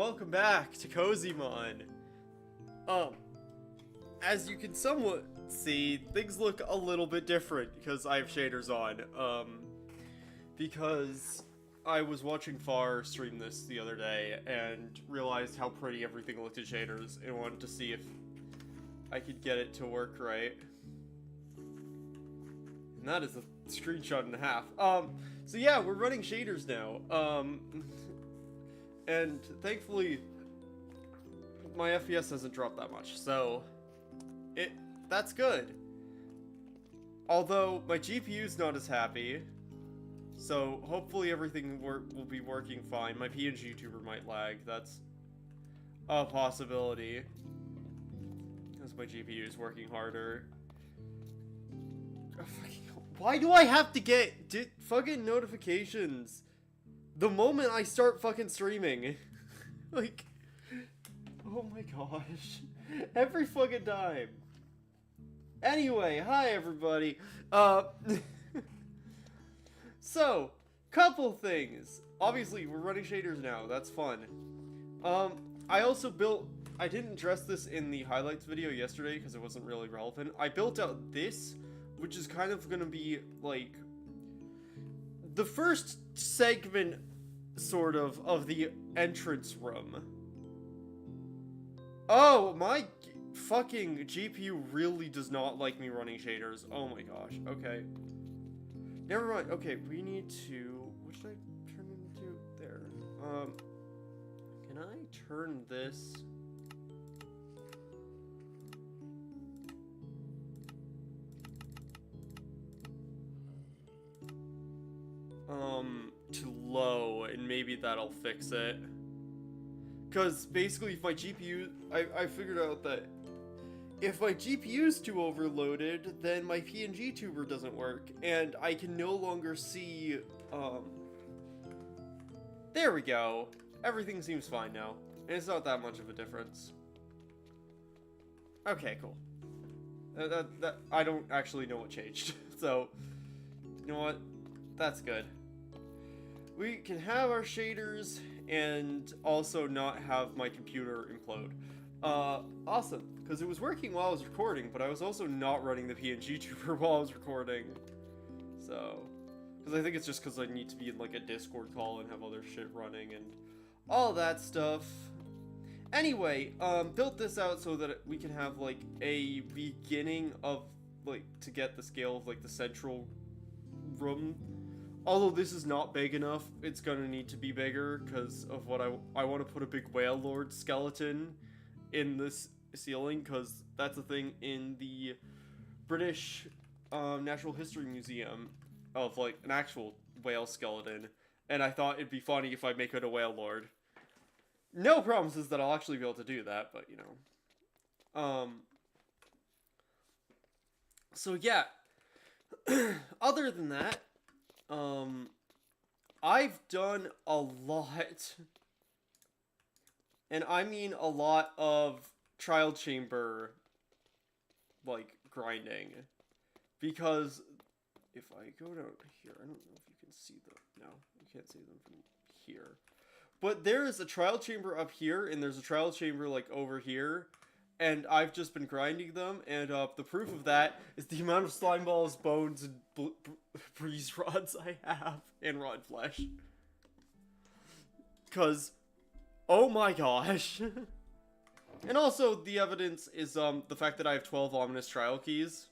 welcome back to Cozymon. As you can somewhat see, things look a little bit different because I have shaders on. Because I was watching Far stream this the other day and realized how pretty everything looked in shaders and wanted to see if I could get it to work right. And that is a screenshot and a half. So yeah, we're running shaders now. And thankfully, my FPS hasn't dropped that much, so that's good. Although my GPU's not as happy, so hopefully everything will be working fine. My PNG tuber might lag. That's a possibility because my GPU is working harder. Why do I have to get fucking notifications the moment I start fucking streaming? Like, oh my gosh. Every fucking time. Anyway, hi everybody. So, couple things. Obviously, we're running shaders now. That's fun. I didn't address this in the highlights video yesterday because it wasn't really relevant. I built out this, which is kind of gonna be, like, the first segment, sort of the entrance room. Oh, my fucking GPU really does not like me running shaders. Oh my gosh, okay. Never mind, okay, we need to... What should I turn into? There. Can I turn this... to low, and maybe that'll fix it. Because basically, if my GPU, I figured out that if my GPU's too overloaded, then my PNG tuber doesn't work, and I can no longer see, there we go. Everything seems fine now, and it's not that much of a difference. Okay, cool. I don't actually know what changed, so, you know what? That's good. We can have our shaders and also not have my computer implode. Awesome, because it was working while I was recording, but I was also not running the PNG tuber while I was recording. So, because I think it's just because I need to be in like a Discord call and have other shit running and all that stuff. Anyway, built this out so that we can have like a beginning of like to get the scale of like the central room. Although this is not big enough, it's gonna need to be bigger because of what I want to put a big whale lord skeleton in this ceiling, because that's a thing in the British Natural History Museum of like an actual whale skeleton, and I thought it'd be funny if I make it a whale lord. No promises that I'll actually be able to do that, but you know. So yeah. Other than that, I've done a lot, and I mean a lot of trial chamber, like, grinding, because if I go down here, I don't know if you can see them. No, you can't see them from here, but there is a trial chamber up here, and there's a trial chamber, like, over here. And I've just been grinding them, and the proof of that is the amount of slime balls, bones, and breeze rods I have, and rod flesh. Because, oh my gosh. And also, the evidence is the fact that I have 12 ominous trial keys.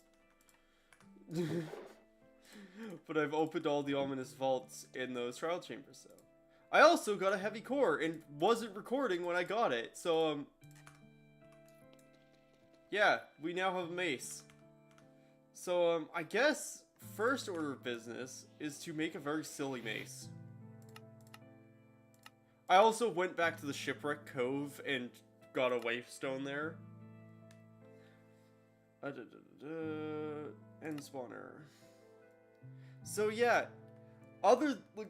But I've opened all the ominous vaults in those trial chambers, so. I also got a heavy core, and wasn't recording when I got it, so, yeah, we now have a mace. So, I guess first order of business is to make a very silly mace. I also went back to the Shipwreck Cove and got a wavestone there. End spawner. So yeah,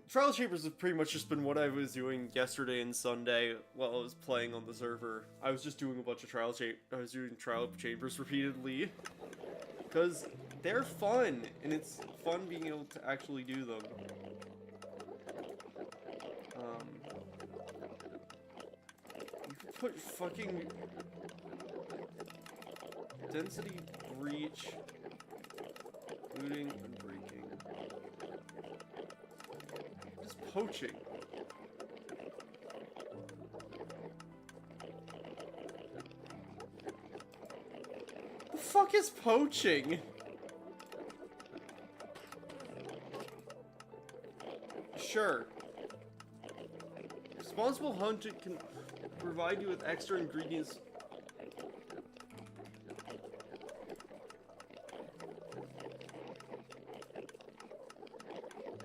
trial chambers have pretty much just been what I was doing yesterday and Sunday while I was playing on the server. I was just doing a bunch of trial chambers repeatedly because they're fun, and it's fun being able to actually do them. put fucking density breach, looting and breaking. Just poaching. The fuck is poaching? Sure. Responsible hunting can provide you with extra ingredients.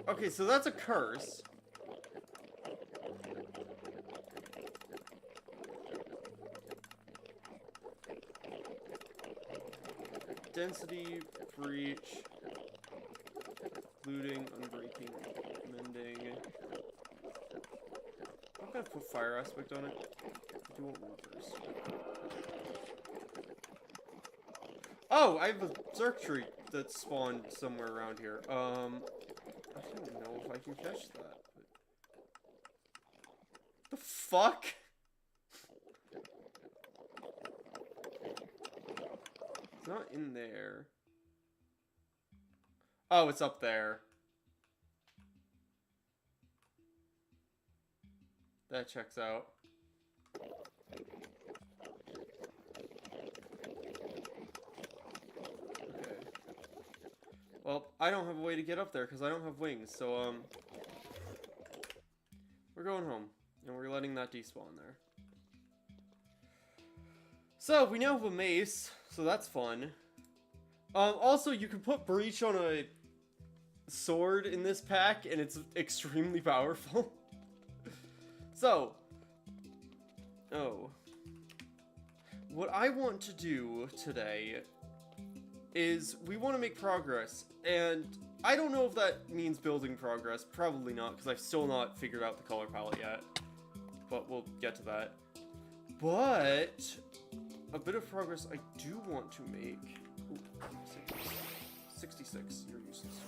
Okay, so that's a curse. Density, breach, looting, unbreaking, mending. I'm gonna put fire aspect on it. I do want one first. Oh, I have a Zerk tree that spawned somewhere around here. I don't know if I can catch that. But... The fuck? It's not in there. Oh, it's up there. That checks out. Okay. Well, I don't have a way to get up there because I don't have wings, so, we're going home, and we're letting that despawn there. So, we now have a mace, so that's fun. Also, you can put breach on a sword in this pack, and it's extremely powerful. So, what I want to do today is we want to make progress, and I don't know if that means building progress, probably not, because I've still not figured out the color palette yet, but we'll get to that. But a bit of progress I do want to make. Ooh, 66, you're useless.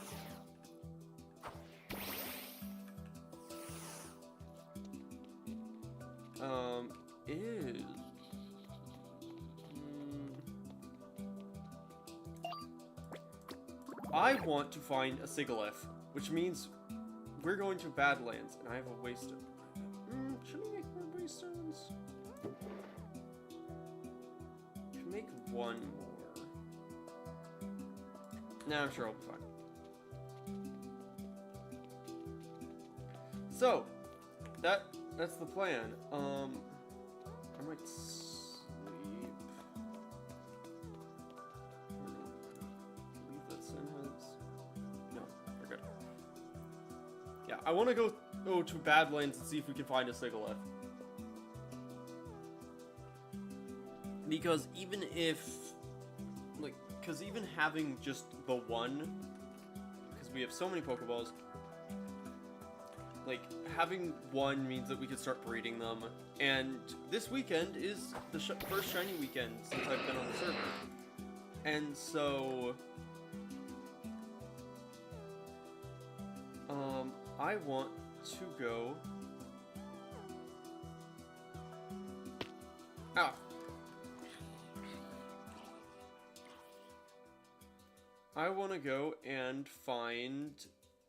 Is... I want to find a Sigalith, which means we're going to Badlands, and I have a waystone. Should we make more waystones? Can make one more. Nah, I'm sure I'll be fine. So, that's the plan. I might sleep. Believe that Sin has. No, we're good. Yeah, I want to go to Badlands and see if we can find a Sigalith. Because even if, like, because even having just the one, because we have so many Pokeballs. Like, having one means that we can start breeding them, and this weekend is the first shiny weekend since I've been on the server. And so, I want to go... Ah! I want to go and find...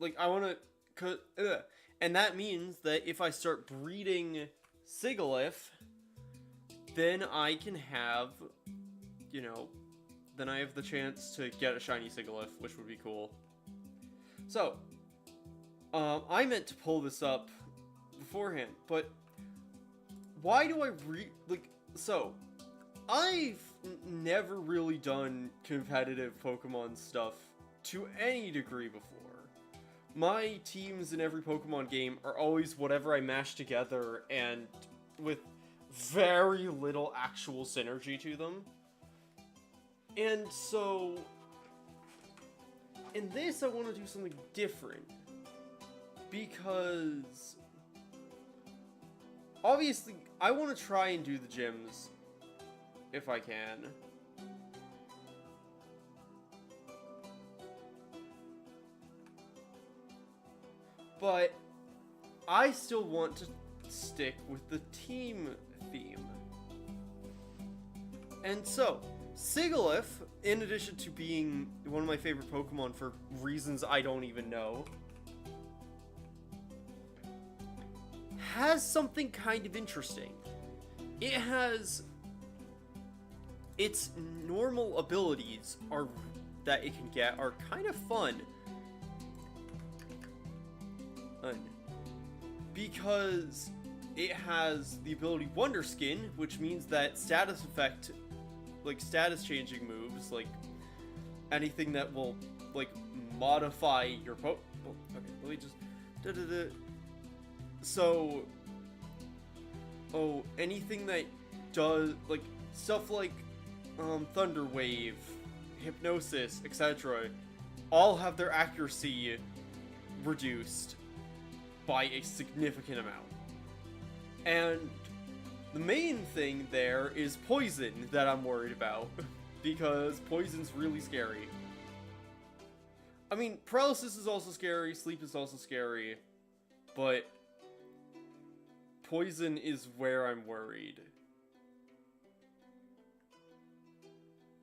Like, I want to... And that means that if I start breeding Sigalith, then I can have, you know, then I have the chance to get a shiny Sigalith, which would be cool. So, I meant to pull this up beforehand, but why do I so, I've never really done competitive Pokemon stuff to any degree before. My teams in every Pokemon game are always whatever I mash together and with very little actual synergy to them. And so, in this I want to do something different. Because, obviously, I want to try and do the gyms if I can. But I still want to stick with the team theme. And so, Sigilyph, in addition to being one of my favorite Pokemon for reasons I don't even know, has something kind of interesting. It has... its normal abilities are that it can get are kind of fun. Because it has the ability Wonder Skin, which means that status effect, like status changing moves, like anything that will like modify your oh, okay, let me just so anything that does like stuff like Thunder Wave, Hypnosis, etc. all have their accuracy reduced by a significant amount. And the main thing there is Poison that I'm worried about, because Poison's really scary. I mean, Paralysis is also scary, Sleep is also scary, but Poison is where I'm worried.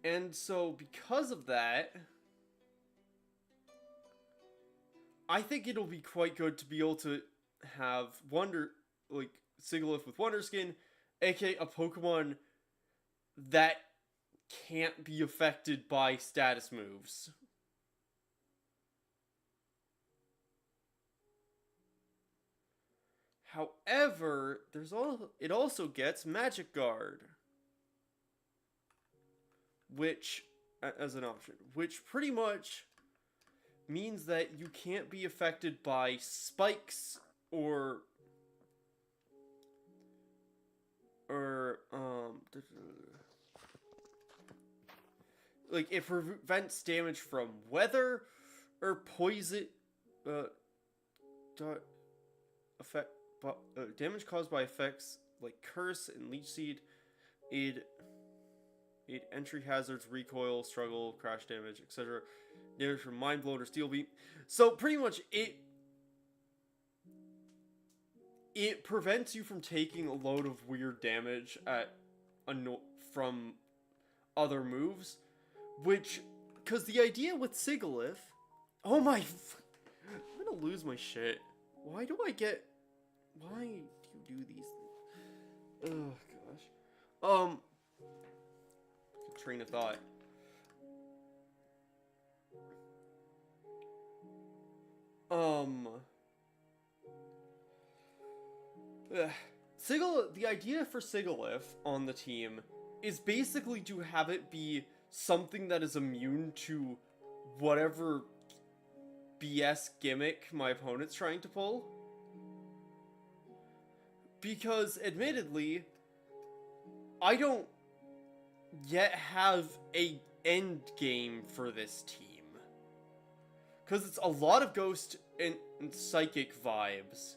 And so, because of that, I think it'll be quite good to be able to have Sigilyph with Wonder Skin, aka a Pokemon that can't be affected by status moves. However, it also gets Magic Guard, which, as an option, which pretty much means that you can't be affected by spikes or like it prevents damage from weather or poison damage caused by effects like Curse and Leech Seed, aid entry hazards, recoil, struggle, crash damage, etc. Damage from Mind Blow or Steel Beam. So pretty much it prevents you from taking a load of weird damage from other moves, which, because the idea with Sigilyph, oh my, I'm gonna lose my shit. Why do you do these things? Oh gosh. Train of thought. The idea for Sigilyph on the team is basically to have it be something that is immune to whatever BS gimmick my opponent's trying to pull. Because, admittedly, I don't yet have a end game for this team. Because it's a lot of Ghost and Psychic vibes.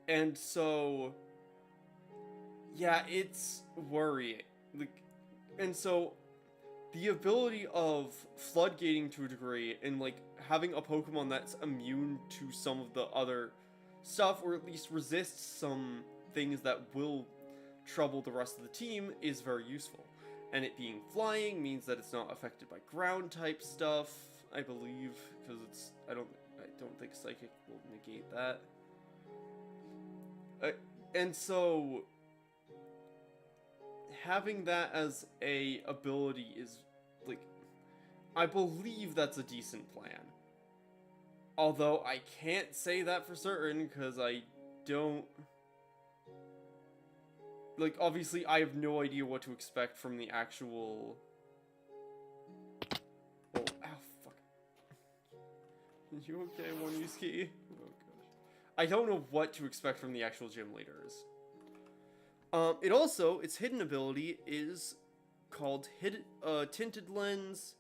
And so, yeah, it's worrying. And so, the ability of floodgating to a degree and, like, having a Pokemon that's immune to some of the other stuff, or at least resists some things that will trouble the rest of the team, is very useful. And it being flying means that it's not affected by ground type stuff, I believe, because it's, I don't think Psychic will negate that. And so, having that as a ability is, like, I believe that's a decent plan. Although, I can't say that for certain, because I don't... Like, obviously, I have no idea what to expect from the actual... Oh, ow, fuck. You okay, One-Use-Key? Oh, gosh. I don't know what to expect from the actual gym leaders. Its hidden ability is called Tinted Lens,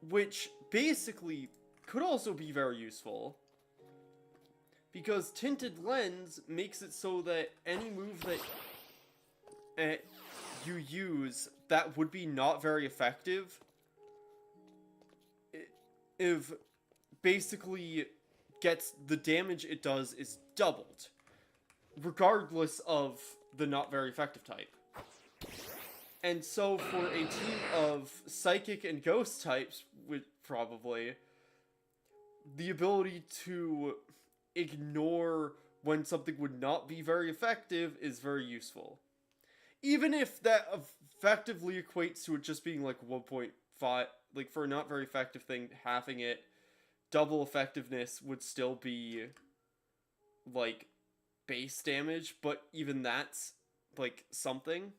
which basically could also be very useful. Because Tinted Lens makes it so that any move that you use that would be not very effective, if basically gets the damage it does is doubled, regardless of the not very effective type. And so for a team of psychic and ghost types, would probably the ability to ignore when something would not be very effective is very useful. Even if that effectively equates to it just being like 1.5, like for a not very effective thing, having it double effectiveness would still be like base damage, but even that's like something.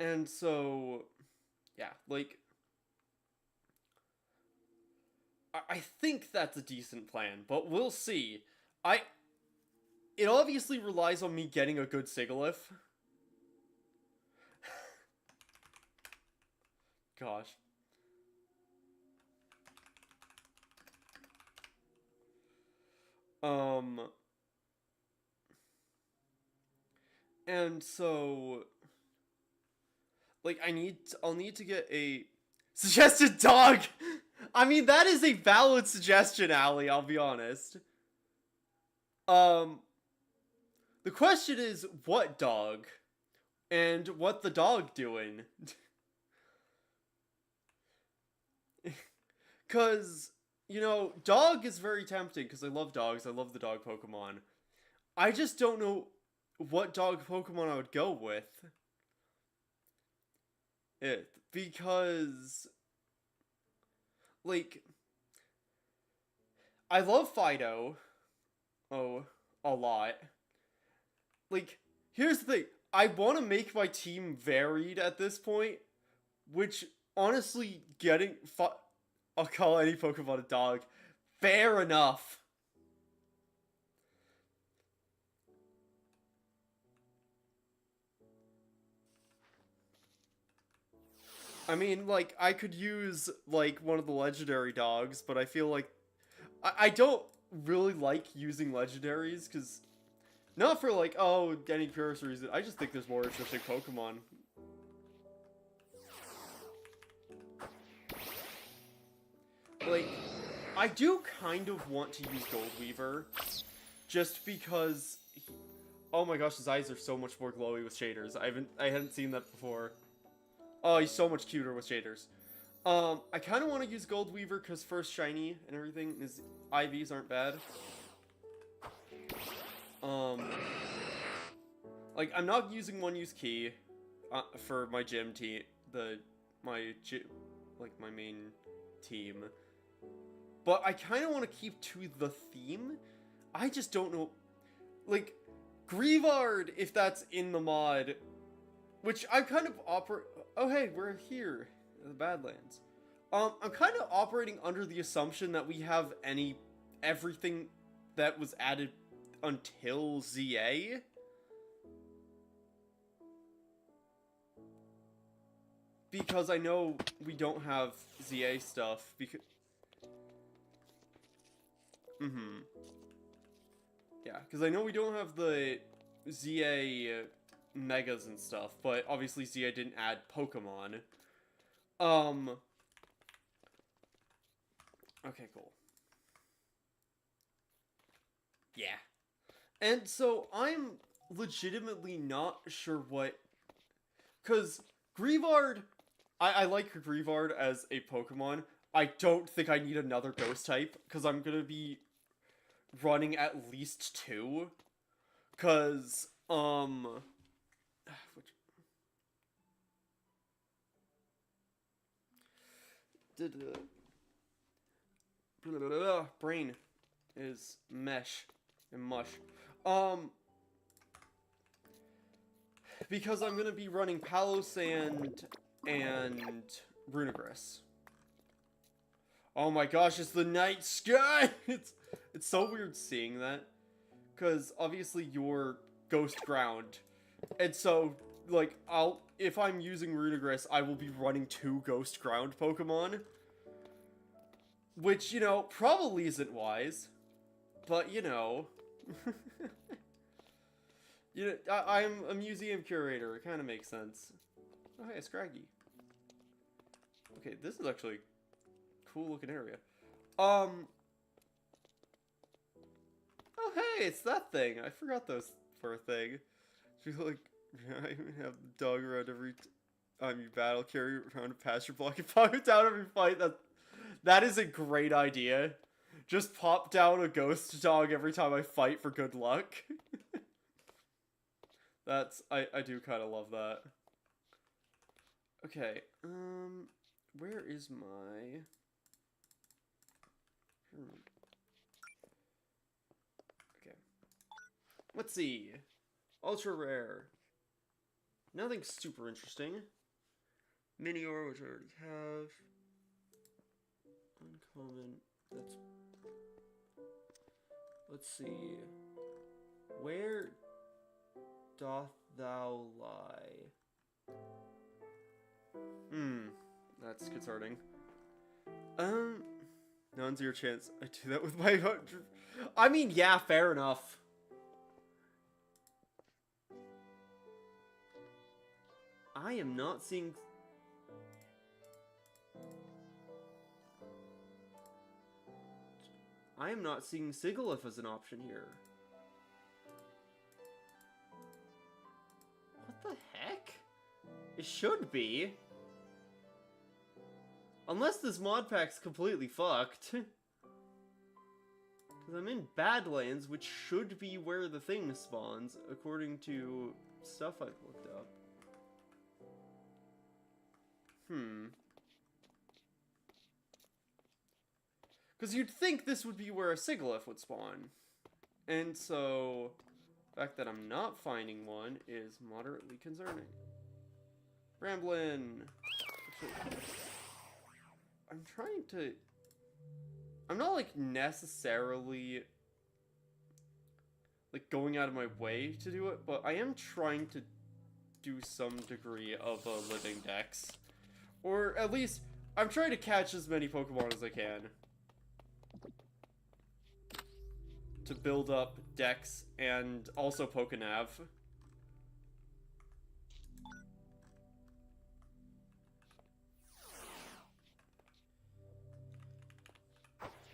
And so, yeah, like, I think that's a decent plan, but we'll see. It obviously relies on me getting a good Sigilyph. Gosh. And so, like, I'll need to get a suggested dog. I mean, that is a valid suggestion, Allie, I'll be honest. The question is, what dog? And what the dog doing? Because, you know, dog is very tempting, because I love dogs, I love the dog Pokemon. I just don't know what dog Pokemon I would go with. Because, like, I love Fido, a lot. Like, here's the thing, I want to make my team varied at this point, which, honestly, I'll call any Pokemon a dog. Fair enough. I mean, like, I could use, like, one of the legendary dogs, but I feel like I don't really like using legendaries, because not for, like, oh, any curious reason. I just think there's more interesting Pokemon. Like, I do kind of want to use Goldweaver, just because oh my gosh, his eyes are so much more glowy with shaders. I hadn't seen that before. Oh, he's so much cuter with shaders. I kind of want to use Goldweaver because first shiny and everything. His IVs aren't bad. Like, I'm not using one-use key for my gym team, my main team. But I kind of want to keep to the theme. I just don't know, like, Grievard, if that's in the mod, which I kind of oh hey, we're here, in the Badlands. I'm kind of operating under the assumption that we have everything that was added until ZA. Because I know we don't have ZA stuff, because yeah, because I know we don't have the ZA Megas and stuff, but obviously ZA didn't add Pokemon. Okay, cool. Yeah. And so I'm legitimately not sure what... Because Grievard... I like Grievard as a Pokemon. I don't think I need another Ghost type, because I'm gonna be running at least 2. Because, brain is mesh and mush. Because I'm gonna be running Palosand and Runigris. Oh my gosh, it's the night sky! It's so weird seeing that. Because obviously you're Ghost Ground. And so, like, if I'm using Runigris, I will be running 2 Ghost Ground Pokemon. Which, you know, probably isn't wise. But, you know. You know, I'm a museum curator. It kind of makes sense. Oh, hey, Scraggy. Okay, this is actually a cool looking area. Oh, hey, it's that thing. I forgot those for a thing. You like, I have the dog around every time you battle, carry around a pasture block, and pop it down every fight. That is a great idea. Just pop down a ghost dog every time I fight for good luck. I do kind of love that. Okay, where is my... Okay. Let's see. Ultra rare. Nothing super interesting. Minior, which I already have. Uncommon. Let's see. Where doth thou lie? That's concerning. None zero chance. I do that with my... I mean, yeah, fair enough. I am not seeing... I am not seeing Sigalith as an option here. What the heck? It should be. Unless this mod pack's completely fucked. Because I'm in Badlands, which should be where the thing spawns, according to stuff I've looked up. Because you'd think this would be where a Sigalith would spawn. And so, the fact that I'm not finding one is moderately concerning. Ramblin'! I'm trying to... I'm not, like, necessarily... like, going out of my way to do it, but I am trying to do some degree of a living dex. Or, at least, I'm trying to catch as many Pokemon as I can. To build up dex and also Pokenav.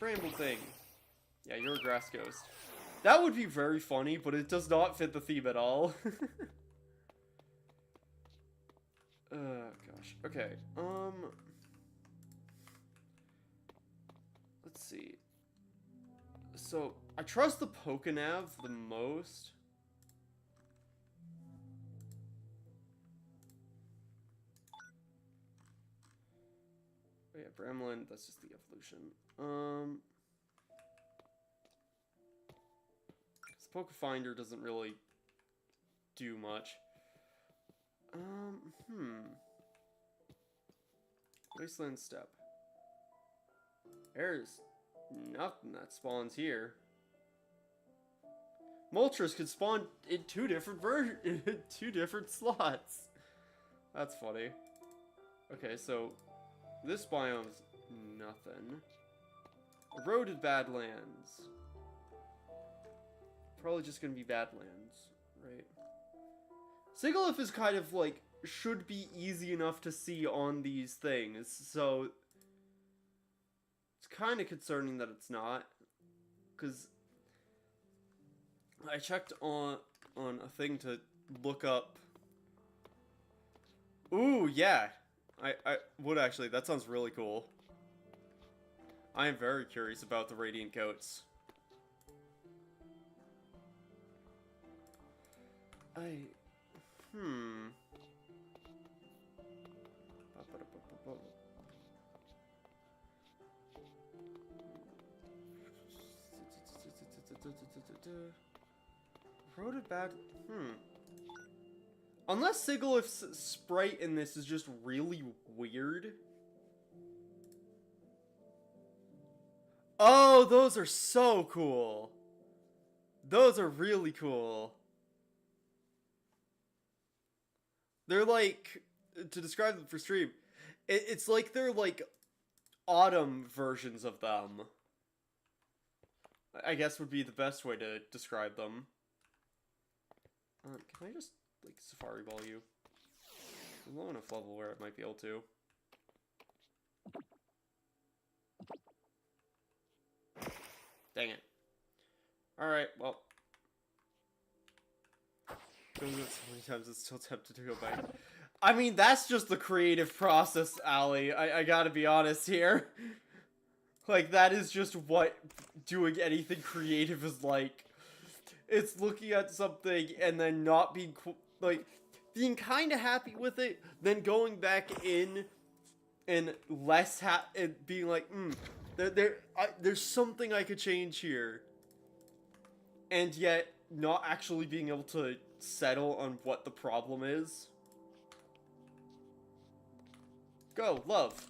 Bramble thing. Yeah, you're a grass ghost. That would be very funny, but it does not fit the theme at all. Gosh. Okay. Let's see. So, I trust the Pokenav the most. Oh yeah, Bramlin, that's just the evolution. This Pokefinder doesn't really do much. Wasteland Step. There's nothing that spawns here. Moltres could spawn in two different slots. That's funny. Okay, so this biome's nothing. Eroded Badlands. Probably just gonna be Badlands, right? Sigalith is kind of like, should be easy enough to see on these things, so it's kind of concerning that it's not, because I checked on a thing to look up. Ooh, yeah, I would actually, that sounds really cool. I am very curious about the Radiant Goats. Eroded bad. Unless Sigalith's sprite in this is just really weird. Oh, those are so cool. Those are really cool. They're like, to describe them for stream, it's like they're like autumn versions of them. I guess would be the best way to describe them. Can I just, like, Safari Ball you? I'm low enough level where I might be able to. Dang it. Alright, well. Done it so many times, it's still tempted to go back. I mean, that's just the creative process, Allie. I gotta be honest here. Like, that is just what doing anything creative is like. It's looking at something and then not being, like, being kind of happy with it, then going back in and less and being like, there's something I could change here. And yet, not actually being able to settle on what the problem is. Go, love.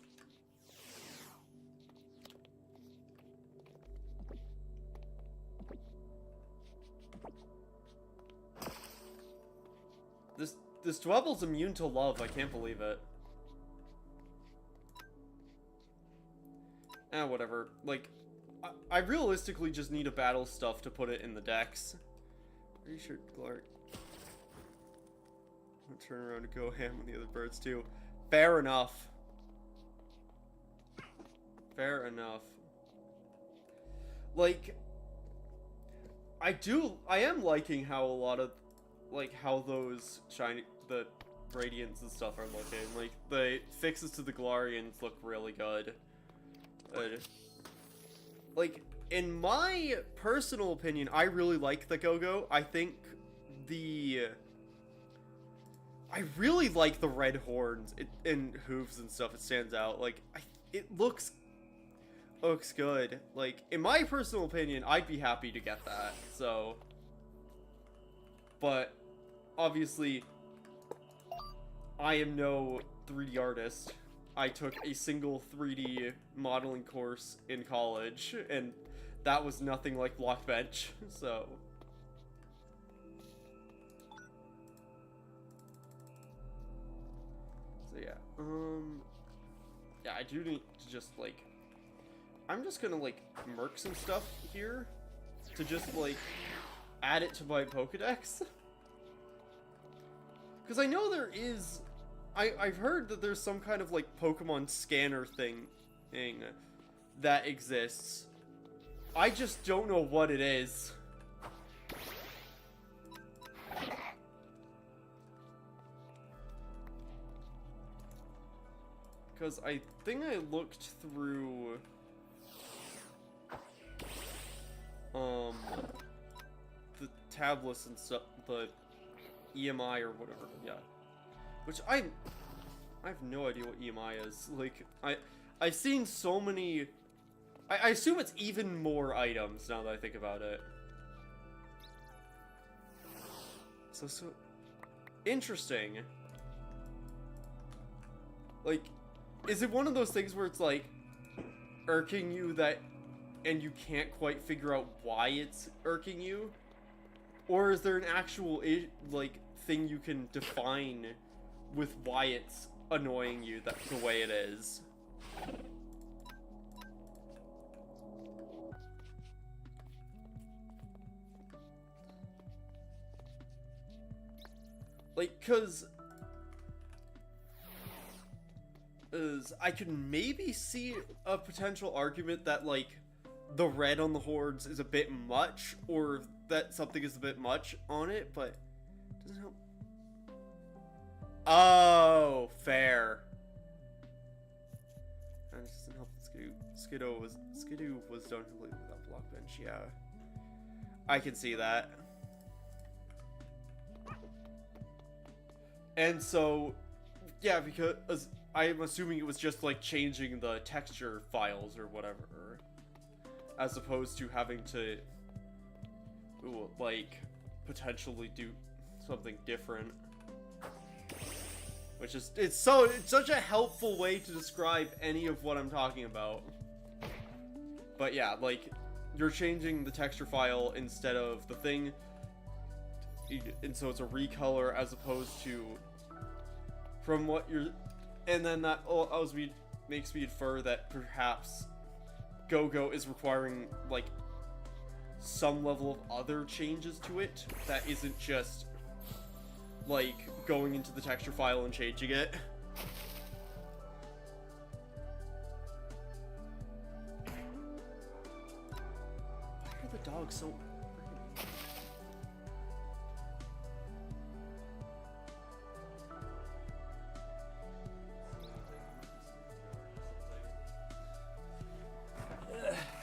This Dwebble's immune to love, I can't believe it. Whatever. Like, I realistically just need a battle stuff to put it in the decks. Are you sure, Clark? I'm gonna turn around and go ham on the other birds too. Fair enough. Fair enough. Like, I am liking how a lot of, like, how those the Radiants and stuff are looking. Like, the fixes to the Galarians look really good. Like, in my personal opinion, I really like the Go-Go. I think I really like the red horns and hooves and stuff. It stands out. Like, it looks good. Like, in my personal opinion, I'd be happy to get that. So, but obviously, I am no 3D artist. I took a single 3D modeling course in college, and that was nothing like Blockbench, so. So yeah, yeah, I do need to just, like, I'm just gonna, like, merc some stuff here to just, like, add it to my Pokedex. Because I know there is, I've heard that there's some kind of, like, Pokemon scanner thing that exists. I just don't know what it is. Because I think I looked through the tablets and stuff, the EMI or whatever, yeah. Which I have no idea what EMI is. Like, I've seen so many. I assume it's even more items now that I think about it. So interesting. Like, is it one of those things where it's like irking you that, and you can't quite figure out why it's irking you? Or is there an actual, like, thing you can define with why it's annoying you the way it is? Like, cause I could maybe see a potential argument that, like, the red on the hordes is a bit much, or that something is a bit much on it, but it doesn't help. Oh, fair. That just doesn't help Skidoo. Skidoo was done completely without Blockbench, yeah. I can see that. And so, yeah, because I'm assuming it was just, like, changing the texture files or whatever, as opposed to having to, like, potentially do something different. Which is, it's such a helpful way to describe any of what I'm talking about. But yeah, like, you're changing the texture file instead of the thing, and so it's a recolor as opposed to from what you're, and then that makes me infer that perhaps Go-Go is requiring, like, some level of other changes to it that isn't just like, going into the texture file and changing it. Why are the dogs so...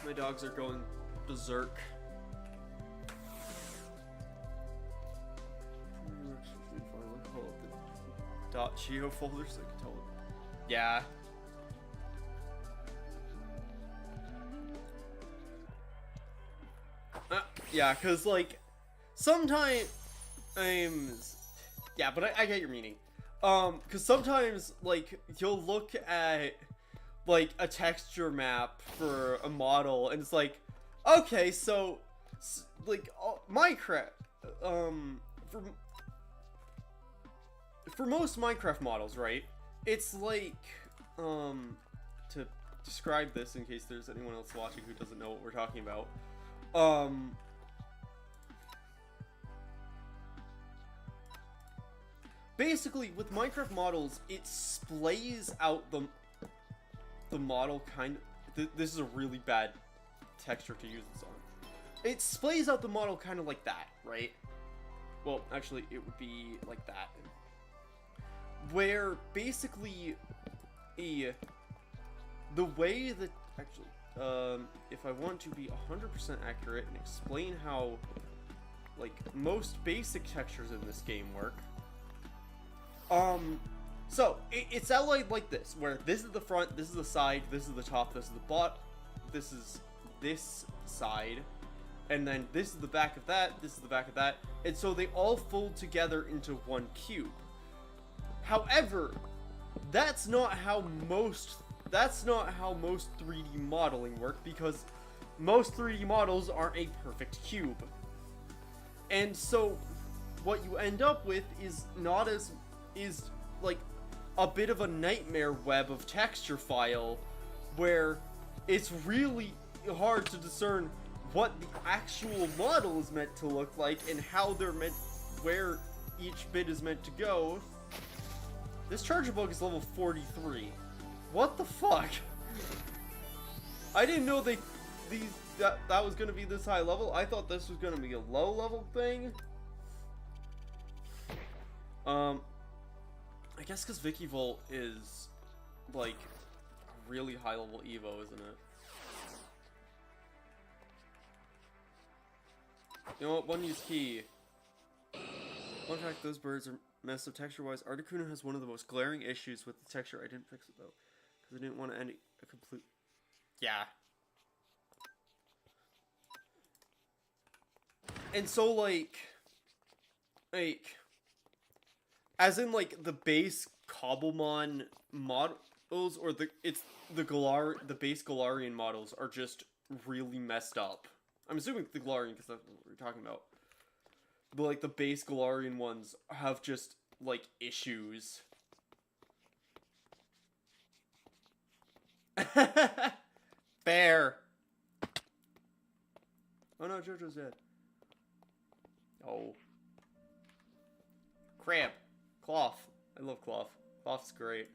My dogs are going berserk. .geo folder so I can tell them. Yeah. Yeah, cause like sometimes yeah, but I get your meaning. Cause sometimes like you'll look at like a texture map for a model and it's like, okay, so like Minecraft, for most Minecraft models, right? It's like, to describe this in case there's anyone else watching who doesn't know what we're talking about, basically with Minecraft models, it splays out the model kind of, this is a really bad texture to use this on. It splays out the model kind of like that, right? Well, actually, it would be like that. Where basically, the way that, actually, if I want to be 100% accurate and explain how, like, most basic textures in this game work, so, it's outlined like this, where this is the front, this is the side, this is the top, this is the bottom, this is this side, and then this is the back of that, this is the back of that, and so they all fold together into one cube. However, that's not how most 3D modeling work, because most 3D models aren't a perfect cube. And so, what you end up with is like a bit of a nightmare web of texture file where it's really hard to discern what the actual model is meant to look like and how they're meant, where each bit is meant to go. This charger bug is level 43. What the fuck? I didn't know that was gonna be this high level. I thought this was gonna be a low level thing. I guess because Vicky-Volt is, like, a really high-level Evo, isn't it? You know what? One use key. Fun fact, those birds are messed up texture-wise. Articuno has one of the most glaring issues with the texture. I didn't fix it, though, because I didn't want to end a complete... Yeah. And so, like... as in, like, the base Cobblemon models, or the base Galarian models are just really messed up. I'm assuming the Galarian, because that's what we're talking about. But, like, the base Galarian ones have just, like, issues. Fair. Oh no, JoJo's dead. Oh. Crab. Cloth. I love cloth. Cloth's great.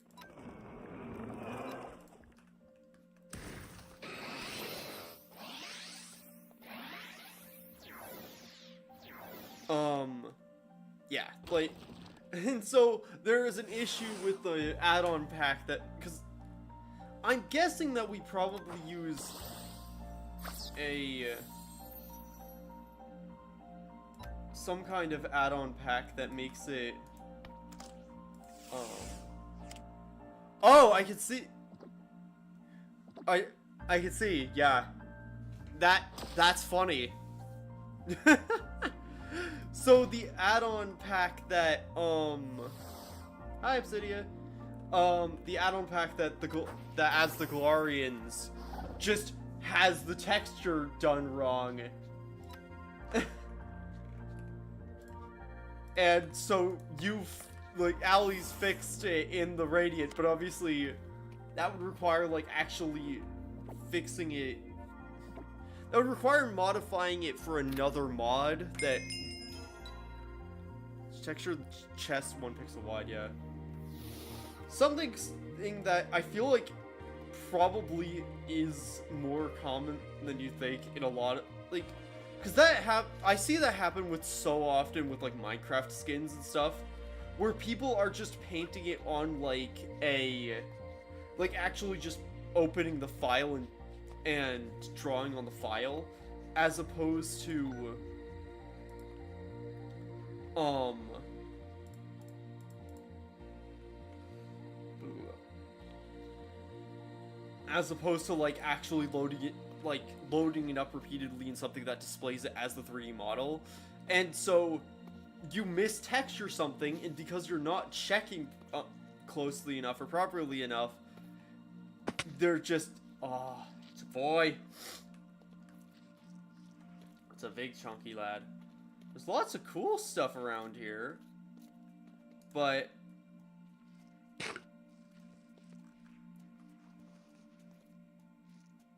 Yeah, like, and so there is an issue with the add-on pack that, because I'm guessing that we probably use some kind of add-on pack that makes it, oh, I can see, I can see, yeah, that's funny. So the add-on pack that, hi Obsidia, the add-on pack that adds the Galarians just has the texture done wrong. And so Ali's fixed it in the Radiant, but obviously that would require, like, actually fixing it. That would require modifying it for another mod that Texture chest 1 pixel wide, yeah. Something that I feel like probably is more common than you think in a lot of, like, because I see that happen with so often with, like, Minecraft skins and stuff, where people are just painting it on, like, actually just opening the file and drawing on the file, as opposed to, like, actually loading it up repeatedly in something that displays it as the 3D model. And so you mistexture something, and because you're not checking closely enough or properly enough, they're just, it's a boy. It's a big chunky lad. There's lots of cool stuff around here, but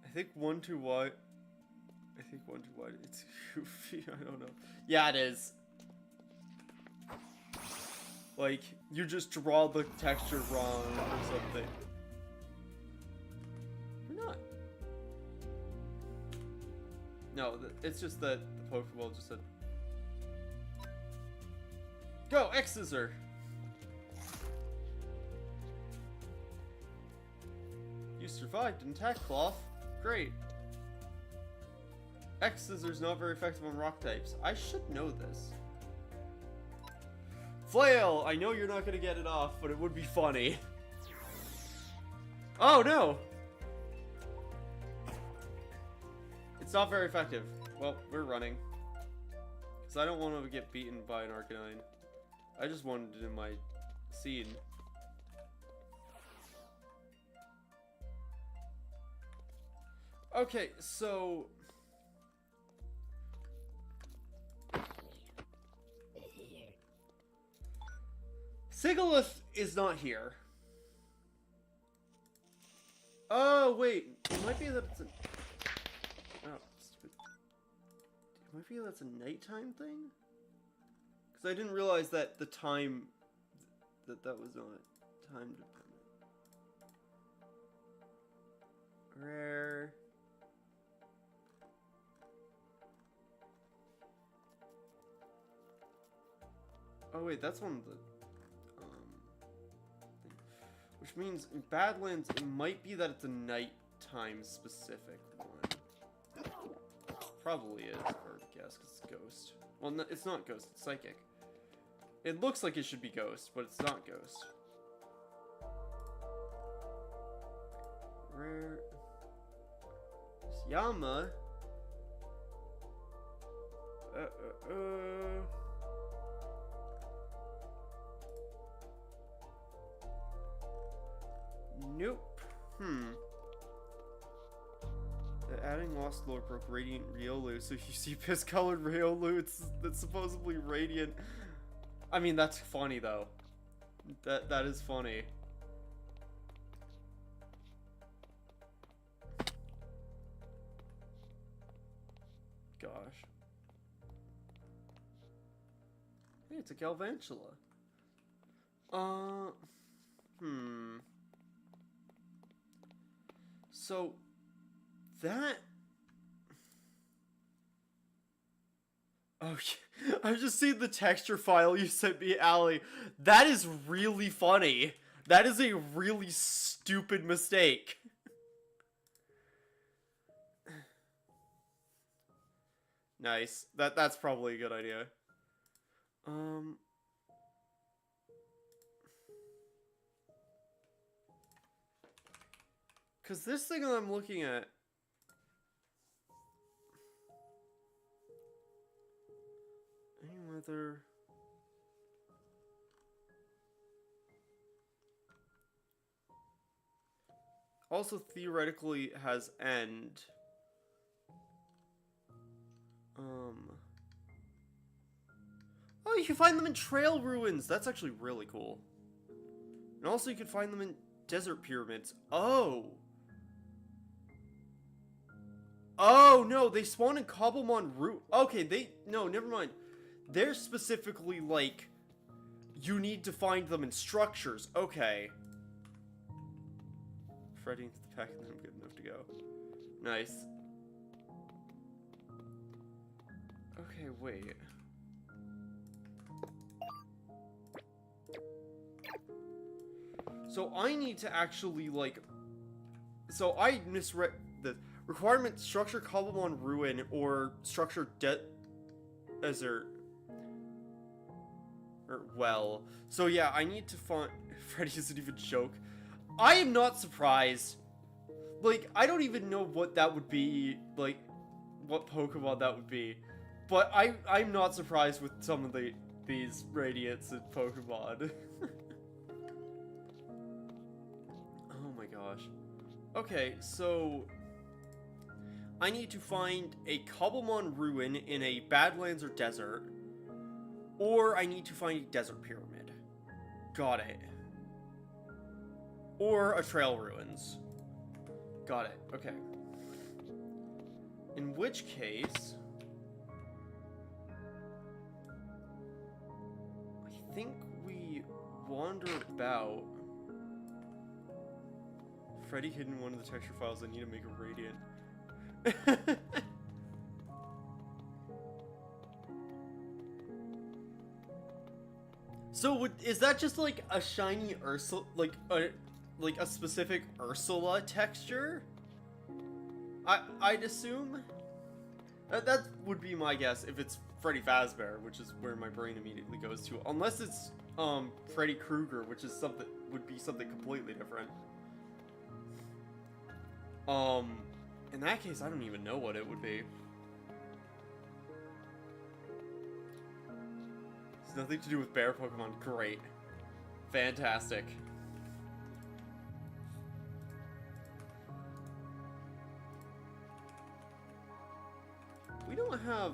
I think 1 too wide. It's goofy. I don't know. Yeah, it is. Like, you just draw the texture wrong or something. Or not. No, it's just that the Pokeball just said, go, X-Scissor! You survived an attack, Cloth. Great. X-Scissor's not very effective on rock types. I should know this. Flail! I know you're not gonna get it off, but it would be funny. Oh, no! It's not very effective. Well, we're running. Because I don't want to get beaten by an Arcanine. I just wanted it in my scene. Okay, so Sigalith is not here. Oh, wait. It might be that it's a... Oh, stupid. It might be that's a nighttime thing? Because I didn't realize that the time... that was not time dependent. Rare... Oh wait, that's one of the, which means in Badlands, it might be that it's a nighttime specific one. Probably is, or guess, because it's Ghost. Well, no, it's not Ghost, it's Psychic. It looks like it should be Ghost, but it's not Ghost. Rare... Yama... Nope. Adding Lost Lore broke Radiant Riolu, so you see piss-colored Riolu, that's supposedly radiant. I mean, that's funny, though. That is funny. Gosh. Hey, it's a Galvantula. So, that... Oh, I've just seen the texture file you sent me, Allie. That is really funny. That is a really stupid mistake. Nice. That's probably a good idea. Because this thing that I'm looking at... Any weather... Also theoretically has end. Oh, you can find them in trail ruins! That's actually really cool. And also you can find them in desert pyramids. Oh! Oh, no, they spawn in Cobblemon root. Okay, no, never mind. They're specifically, like, You need to find them in structures. Okay. Freddy into the pack and then I'm good enough to go. Nice. Okay, wait. So I need to actually, like... So I misread the requirement: structure Cobblemon ruin or structure desert. Or well. So yeah, I need to find... Freddy isn't even a joke. I am not surprised. Like, I don't even know what that would be, like, what Pokemon that would be. But I'm not surprised with some of these Radiants in Pokemon. Oh my gosh. Okay, so I need to find a Cobblemon ruin in a Badlands or desert, or I need to find a desert pyramid. Got it. Or a trail ruins. Got it. Okay. In which case, I think we wander about. Freddy hid in one of the texture files. I need to make a Radiant. So is that just like a shiny Ursula, like a specific Ursula texture? I'd assume. That would be my guess if it's Freddy Fazbear, which is where my brain immediately goes to. Unless it's Freddy Krueger, which is would be something completely different. In that case, I don't even know what it would be. It's nothing to do with bear Pokemon. Great. Fantastic. We don't have...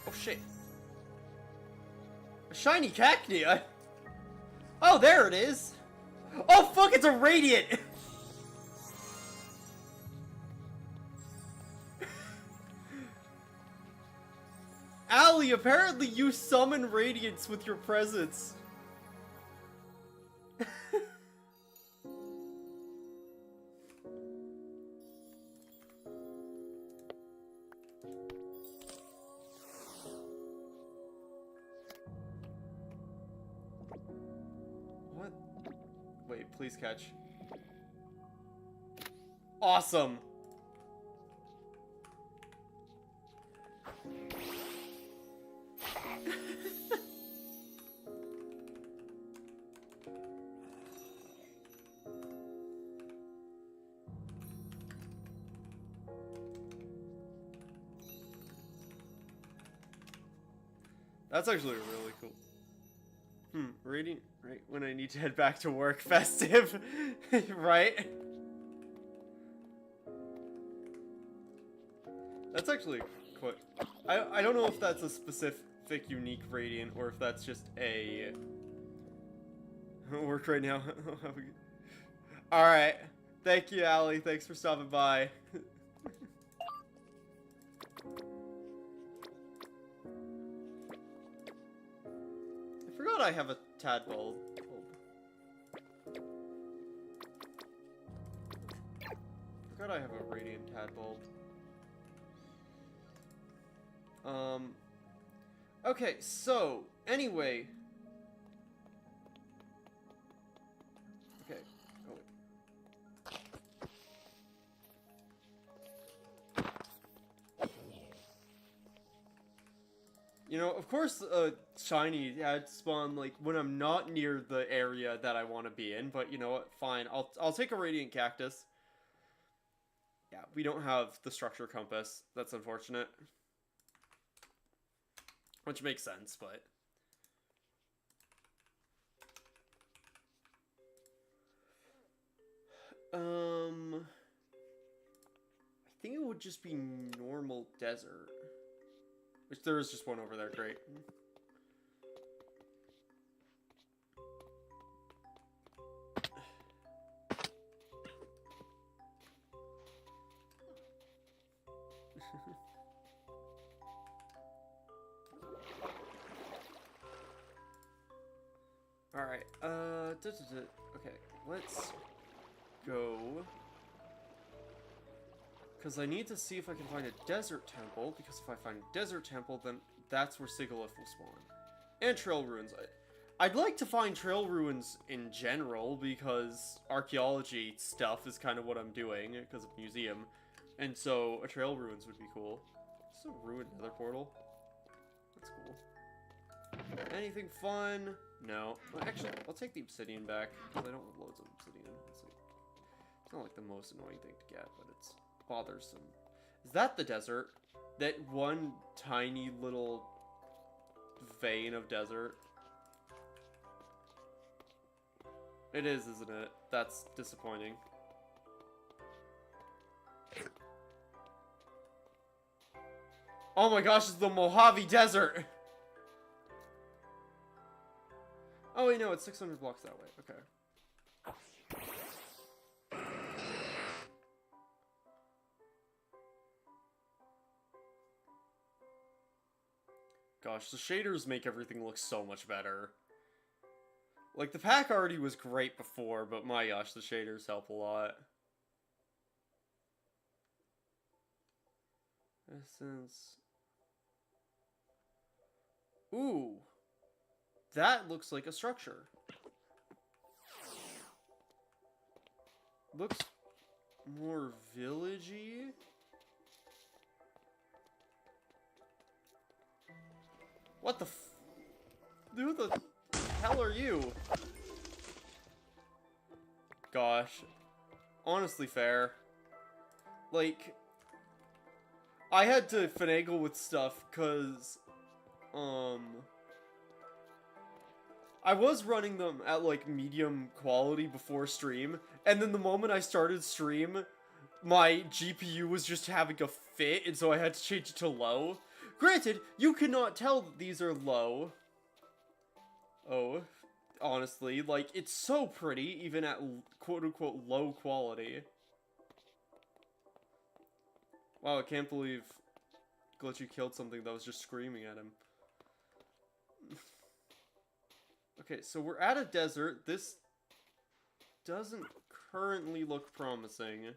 Oh shit. A shiny Cacnea? Oh, there it is! Oh fuck, it's a Radiant! Allie, apparently you summon Radiants with your presence. What? Wait, please catch. Awesome! That's actually really cool. Radiant, right when I need to head back to work, festive, right? That's actually quite... I don't know if that's a specific unique Radiant, or if that's just a... work right now. Alright. Thank you, Allie. Thanks for stopping by. I forgot I have a tadpole. Forgot I have a Radiant tadpole. Okay, so, anyway. Okay, oh wait. You know, of course, shiny had spawn, like, when I'm not near the area that I want to be in, but you know what, fine, I'll take a Radiant Cactus. Yeah, we don't have the structure compass. That's unfortunate. Which makes sense, but... I think it would just be normal desert. Which there is just one over there, great. Alright, okay, let's go. Because I need to see if I can find a desert temple, because if I find a desert temple, then that's where Sigilith will spawn. And trail ruins. I'd like to find trail ruins in general, because archaeology stuff is kind of what I'm doing, because of museum. And so, a trail ruins would be cool. It's a ruined nether portal. That's cool. Anything fun? No. Well, actually, I'll take the obsidian back, because I don't want loads of obsidian. It's not like the most annoying thing to get, but it's bothersome. Is that the desert? That one tiny little vein of desert? It is, isn't it? That's disappointing. Oh my gosh, it's the Mojave Desert! Oh wait, no, it's 600 blocks that way. Okay. Gosh, the shaders make everything look so much better. Like, the pack already was great before, but my gosh, the shaders help a lot. Essence. Ooh. That looks like a structure. Looks more villagey. What the f- Who the hell are you? Gosh. Honestly fair. Like, I had to finagle with stuff, cause, I was running them at, like, medium quality before stream, and then the moment I started stream, my GPU was just having a fit, and so I had to change it to low. Granted, you cannot tell that these are low. Oh, honestly, like, it's so pretty, even at quote-unquote low quality. Wow, I can't believe Glitchy killed something that was just screaming at him. Okay, so we're at a desert. This doesn't currently look promising.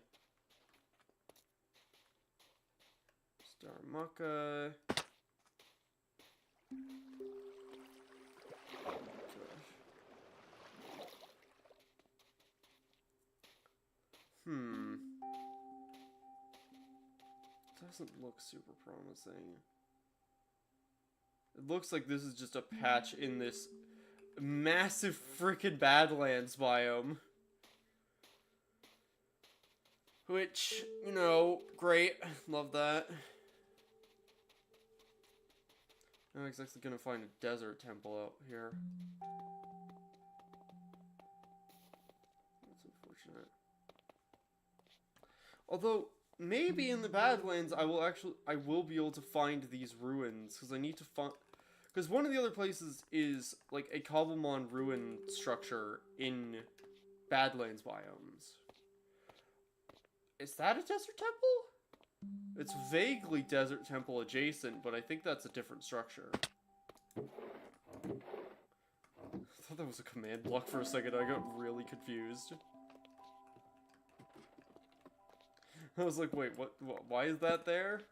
Star Mucka. Doesn't look super promising. It looks like this is just a patch in this massive frickin' Badlands biome. Which, you know, great. Love that. I'm exactly gonna find a desert temple out here. That's unfortunate. Although, maybe in the Badlands I will be able to find these ruins, because I need to find... Because one of the other places is, like, a Cobblemon ruin structure in Badlands biomes. Is that a desert temple? It's vaguely desert temple adjacent, but I think that's a different structure. I thought that was a command block for a second. I got really confused. I was like, wait, what why is that there?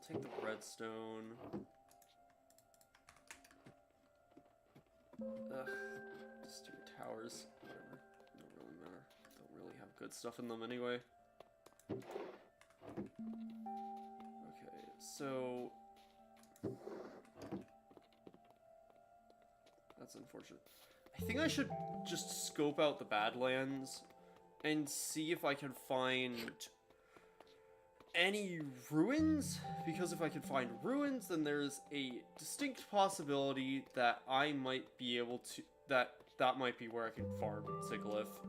Take the redstone. Ugh, stupid towers. Whatever. Don't really matter. Don't really have good stuff in them anyway. Okay, so... That's unfortunate. I think I should just scope out the Badlands and see if I can find any ruins, because if I can find ruins, then there's a distinct possibility that I might be able to, that might be where I can farm Sigilith.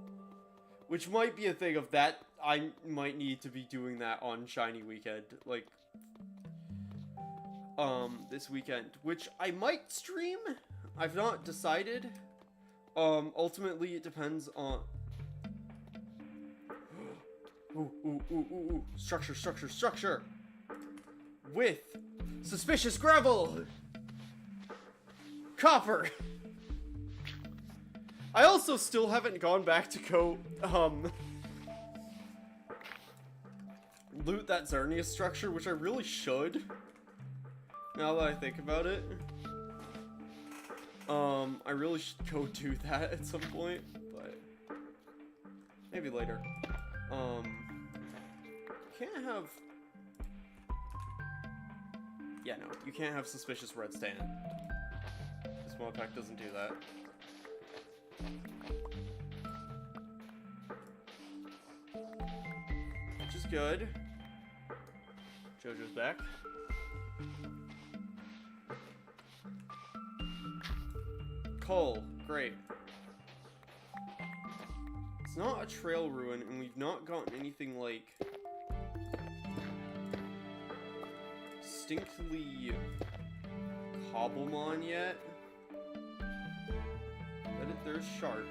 Which might be a thing of that, I might need to be doing that on Shiny Weekend, like, this weekend, which I might stream. I've not decided. Ultimately it depends on... Ooh. Structure. With suspicious gravel. Copper! I also still haven't gone back to go, loot that Zarnius structure, which I really should. Now that I think about it. I really should go do that at some point, but maybe later. Can't have... Yeah, no, you can't have suspicious red stand. This mod pack doesn't do that. Which is good. Jojo's back. Coal, great. It's not a trail ruin, and we've not gotten anything like distinctly Cobblemon yet. But there's chart.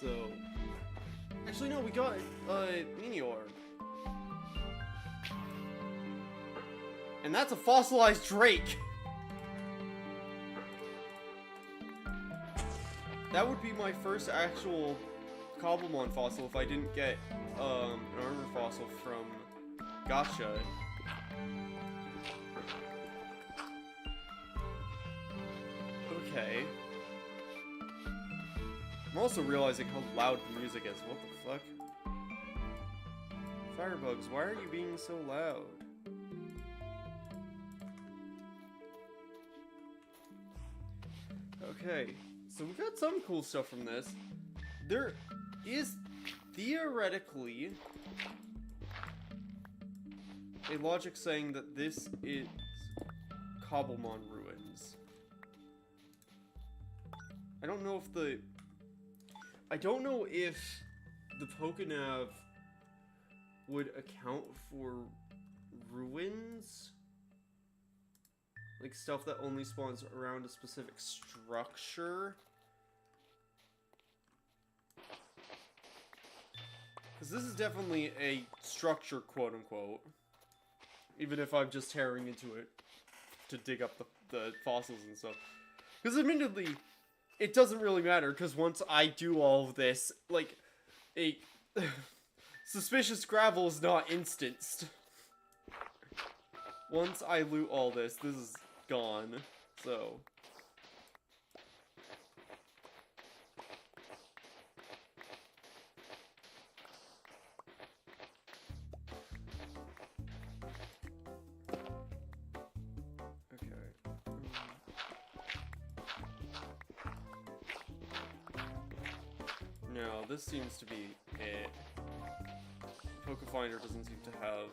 So, actually no, we got a mini orb, and that's a fossilized drake. That would be my first actual Cobblemon fossil if I didn't get an armor fossil from Gotcha. Okay. I'm also realizing how loud the music is. What the fuck? Firebugs, why are you being so loud? Okay. So we got some cool stuff from this. There is theoretically a logic saying that this is Cobblemon ruins. I don't know if the Pokenav would account for ruins. Like stuff that only spawns around a specific structure. Because this is definitely a structure, quote unquote. Even if I'm just tearing into it to dig up the fossils and stuff. Because admittedly, it doesn't really matter. Because once I do all of this, like, a suspicious gravel is not instanced. Once I loot all this is gone, so. Okay. No, this seems to be it. Pokefinder doesn't seem to have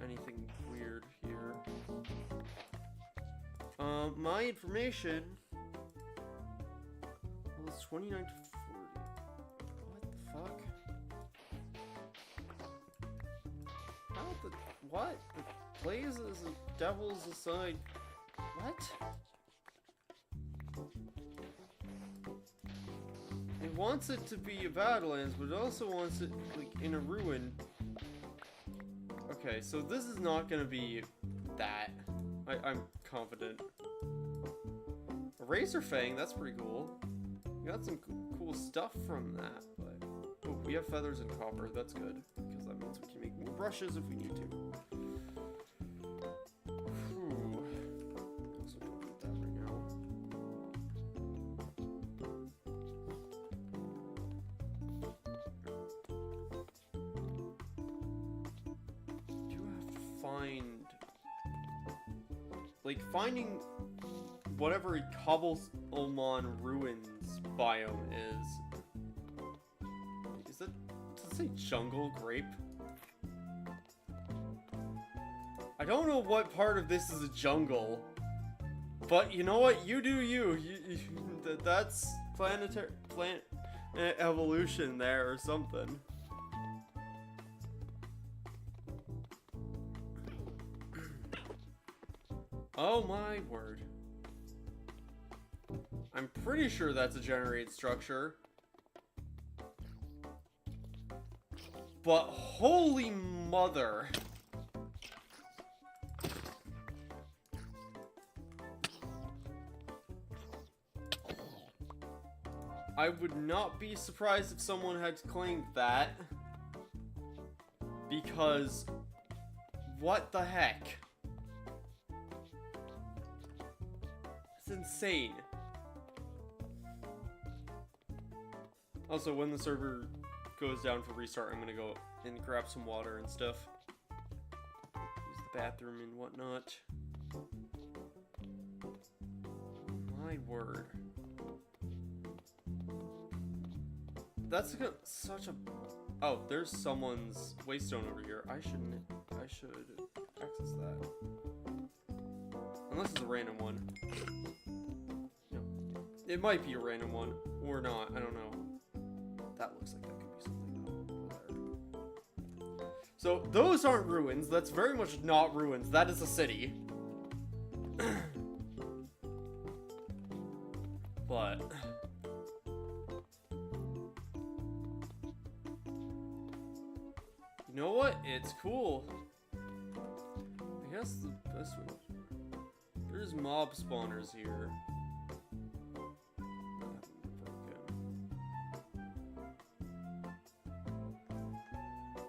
anything weird here. My information was 29 to 40. What the fuck? How the what? The blaze is a devil's aside. What? It wants it to be a Badlands, but it also wants it like in a ruin. Okay, so this is not gonna be that. I'm confident. A Razor Fang, that's pretty cool. We got some cool stuff from that, but... Oh, we have feathers and copper, that's good. Because that means we can make more brushes if we need to. Whew. Also don't need that right now. Finding whatever Cobblemon ruins biome is. Does it say jungle grape? I don't know what part of this is a jungle, but you know what? You do you. That's plant evolution there or something. Oh my word. I'm pretty sure that's a generated structure. But holy mother. I would not be surprised if someone had claimed that. Because, what the heck? It's insane. Also, when the server goes down for restart, I'm gonna go and grab some water and stuff. Use the bathroom and whatnot. My word. That's such a... Oh, there's someone's waystone over here. I should access that. Unless it's a random one. No. It might be a random one. Or not. I don't know. That looks like that could be something over there. So, those aren't ruins. That's very much not ruins. That is a city. But... you know what? It's cool. I guess the best way... there's mob spawners here.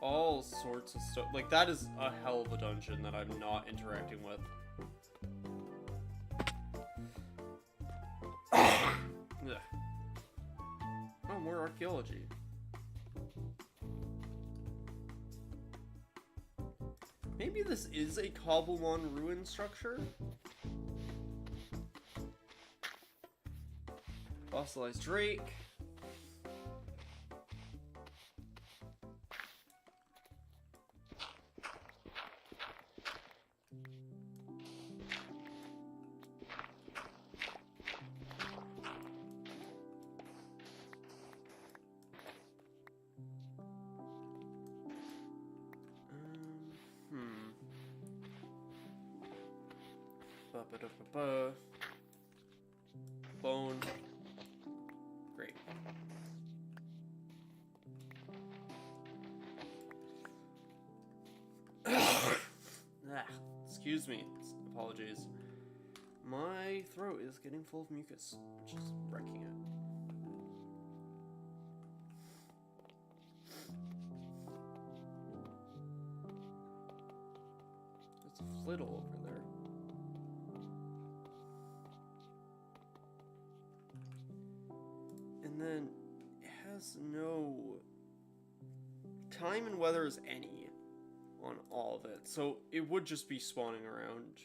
All sorts of stuff. Like, that is a hell of a dungeon that I'm not interacting with. Oh, more archaeology. Maybe this is a Cobblemon ruin structure? Fossilized Drake. Ba-ba-da-ba-ba. Bone. Great. Excuse me. Apologies. My throat is getting full of mucus, which is wrecking it. There's a flittle over there. And then it has no time and weather is any on all of it, so it would just be spawning around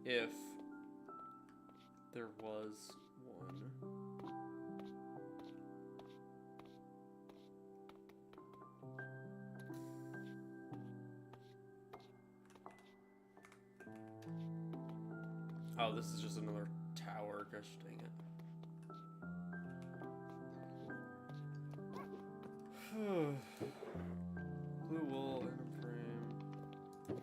if there was one. Oh, this is just another tower. Gosh dang it. Blue wool and a frame.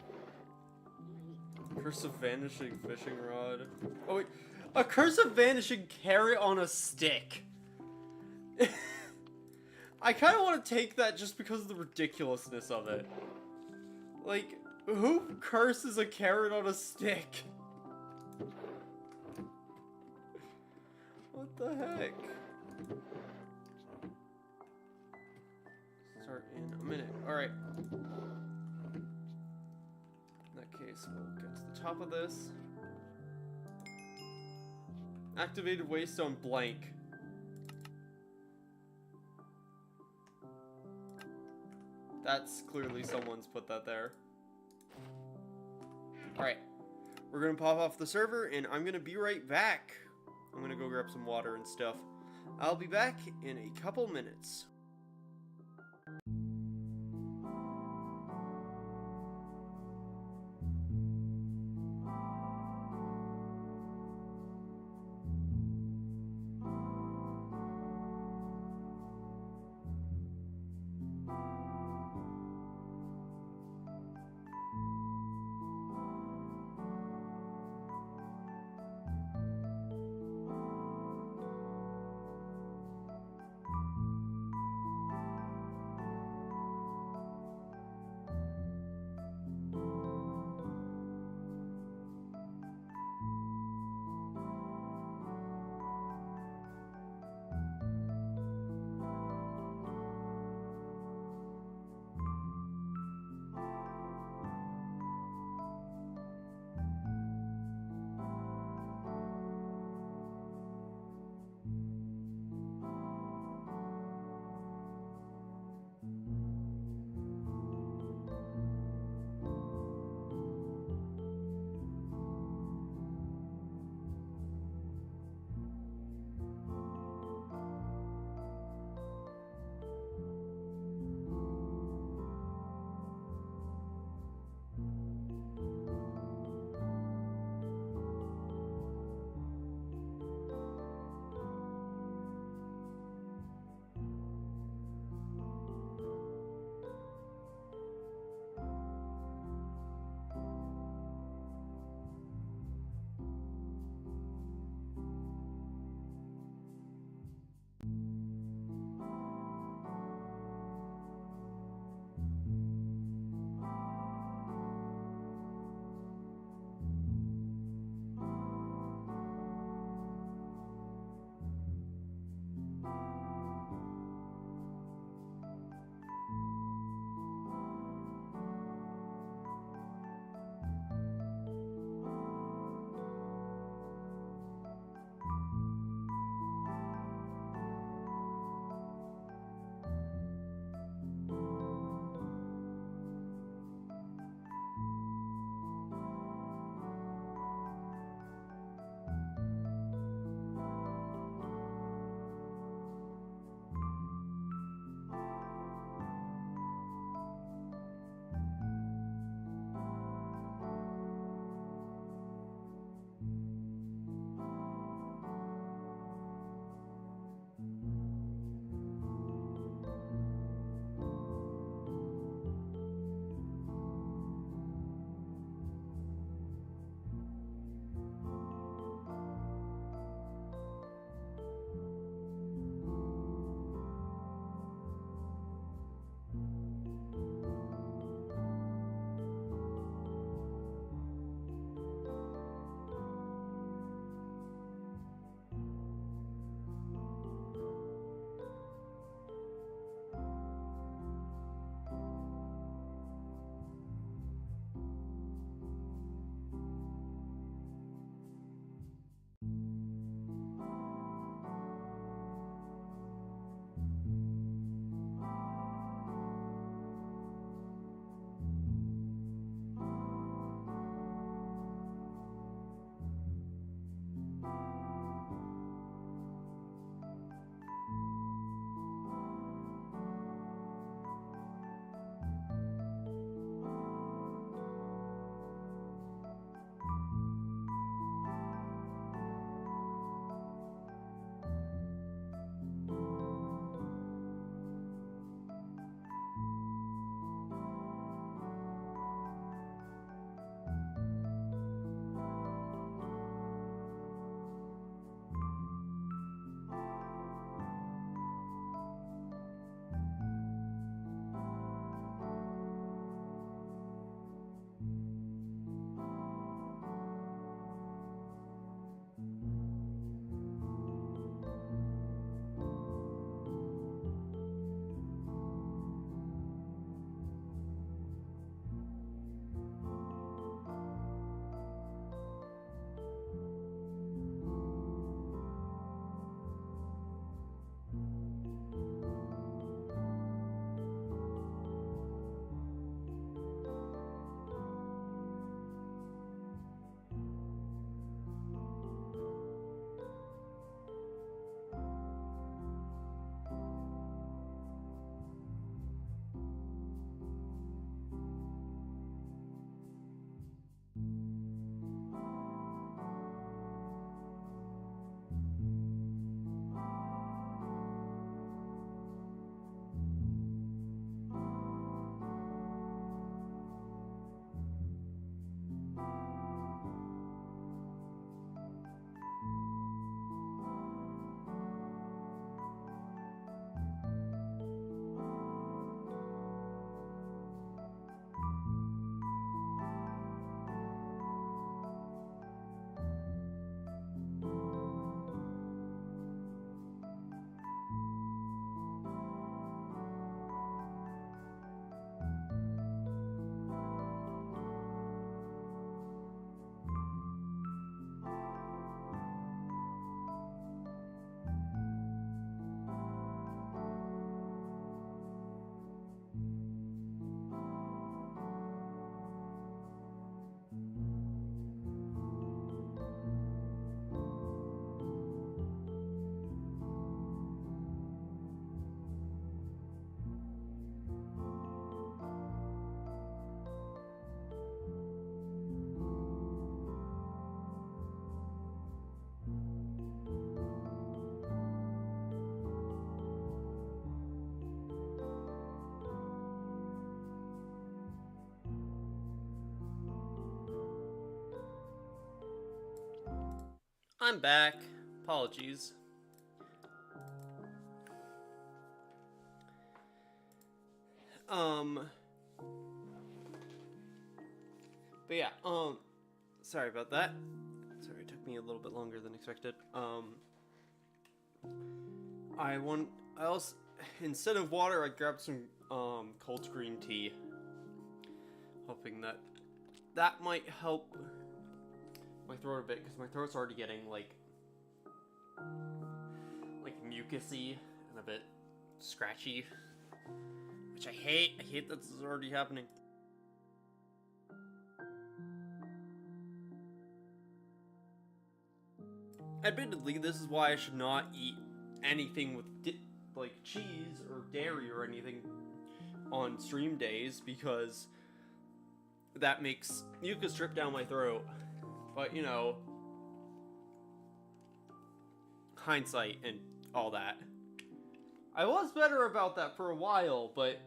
Curse of vanishing fishing rod. Oh wait, a curse of vanishing carrot on a stick. I kind of want to take that just because of the ridiculousness of it. Like, who curses a carrot on a stick? What the heck? Start in a minute. Alright. In that case, we'll get to the top of this. Activated waystone blank. That's clearly someone's put that there. Alright. We're gonna pop off the server and I'm gonna be right back. I'm gonna go grab some water and stuff. I'll be back in a couple minutes. I'm back. Apologies. But yeah, sorry about that. Sorry, it took me a little bit longer than expected. I also, instead of water, I grabbed some, cold green tea. Hoping that might help my throat a bit, because my throat's already getting, like mucusy and a bit scratchy. Which I hate. I hate that this is already happening. Admittedly, this is why I should not eat anything with like cheese or dairy or anything on stream days, because that makes mucus drip down my throat. But you know, hindsight and all that. I was better about that for a while, but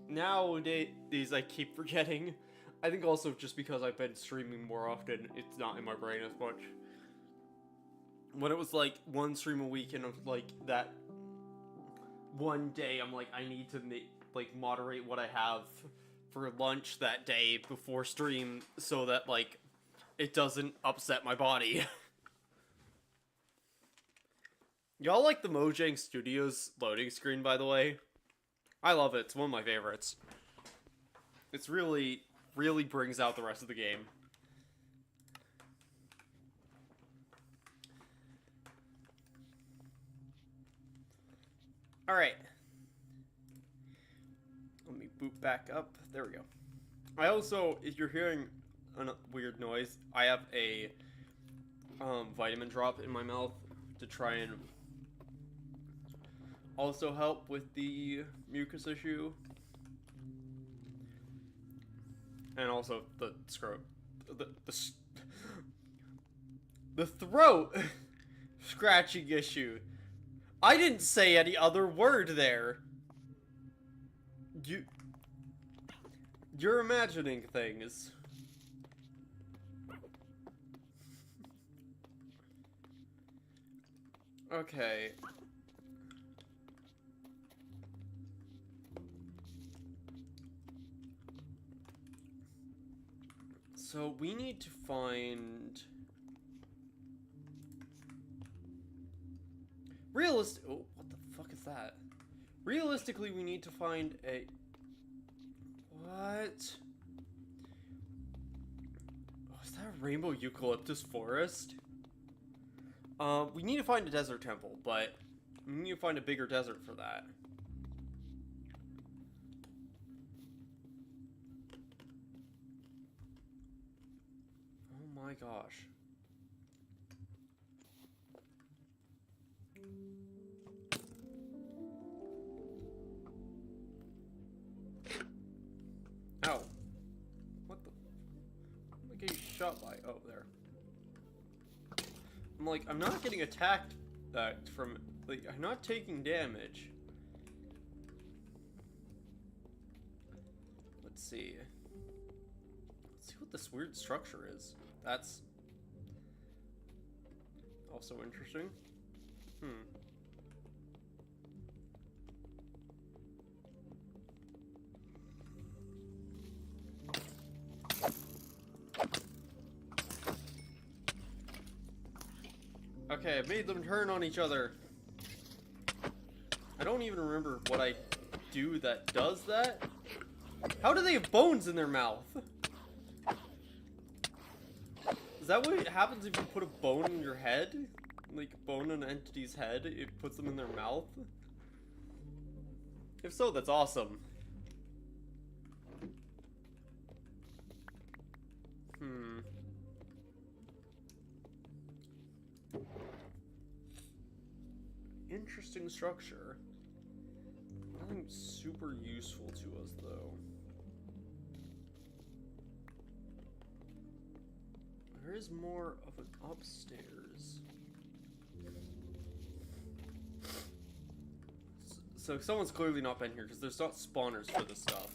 nowadays I keep forgetting. I think also just because I've been streaming more often, it's not in my brain as much. When it was like one stream a week and like that one day, I'm like, I need to moderate what I have for lunch that day before stream so that like it doesn't upset my body. Y'all like the Mojang Studios loading screen, by the way? I love it. It's one of my favorites. It's really brings out the rest of the game. Alright. Let me boot back up. There we go. I also, if you're hearing a weird noise, I have a vitamin drop in my mouth to try and also help with the mucus issue. And also the throat scratching issue. I didn't say any other word there. You're imagining things. Okay. So we need to find oh, what the fuck is that? Realistically, we need to find a what? Oh, is that a rainbow eucalyptus forest? We need to find a desert temple, but we need to find a bigger desert for that. Oh my gosh. Ow. What the? I'm getting shot by. Oh, there. I'm like, I'm not getting attacked from, like, I'm not taking damage. Let's see. Let's see what this weird structure is. That's also interesting. Okay, I've made them turn on each other. I don't even remember what I do that does that. How do they have bones in their mouth? Is that what happens if you put a bone in your head? Like, bone in an entity's head, it puts them in their mouth? If so, that's awesome. Interesting structure. Nothing super useful to us, though. There is more of an upstairs. So someone's clearly not been here, because there's not spawners for this stuff.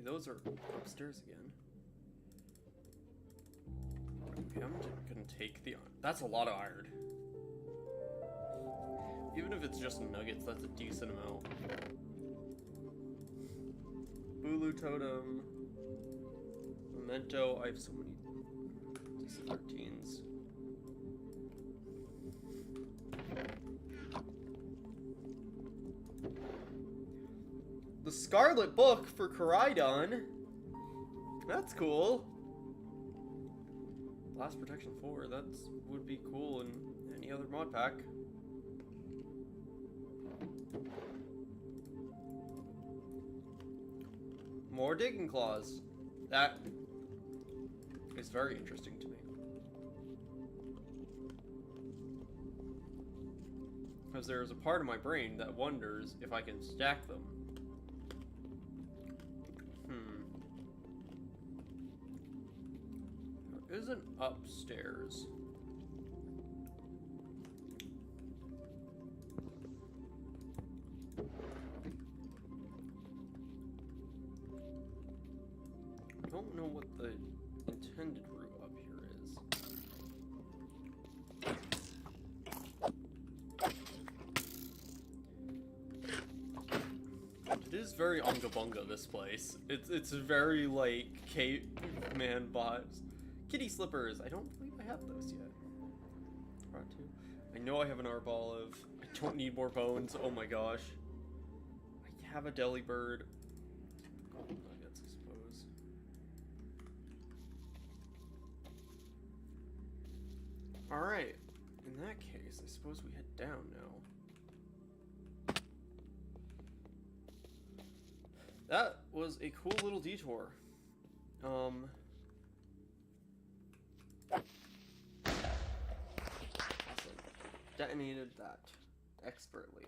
those are upstairs again. Okay, I'm just gonna take the... That's a lot of iron. Even if it's just nuggets, that's a decent amount. Bulu Totem. Memento. I have so many DC-13s. The Scarlet Book for Koraidon. That's cool. Blast Protection 4. That would be cool in any other mod pack. More Digging Claws. That is very interesting to me. Because there's a part of my brain that wonders if I can stack them. There isn't upstairs. I don't know what the intended route up here is. It is very Unga Bunga, this place. It's very like caveman vibes. Kitty slippers. I don't believe I have those yet. Brought two. I know I have an Arbolive. I don't need more bones. Oh my gosh. I have a Delibird. Golden nuggets, I suppose. Alright. In that case, I suppose we head down now. That was a cool little detour. Awesome. Detonated that expertly.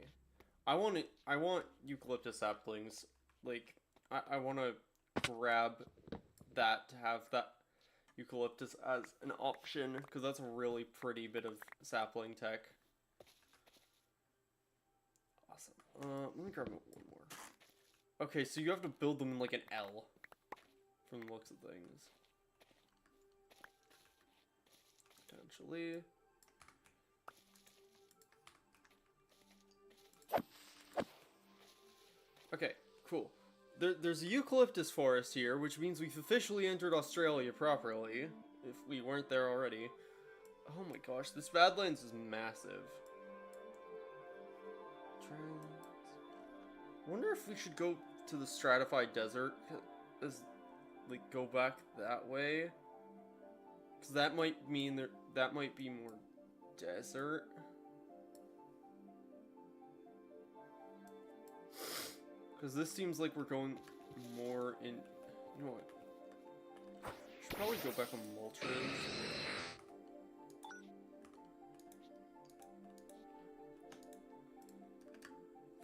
I want eucalyptus saplings. Like, I want to grab that to have that eucalyptus as an option, because that's a really pretty bit of sapling tech. Awesome. Let me grab one more. Okay, so you have to build them in like an L, from the looks of things. Potentially. Okay, cool. There's a eucalyptus forest here, which means we've officially entered Australia properly, if we weren't there already. Oh my gosh, this Badlands is massive. I wonder if we should go to the stratified desert, like, go back that way. Because that might mean that might be more desert. Because this seems like we're going more in... You know what? Should probably go back on Moltres.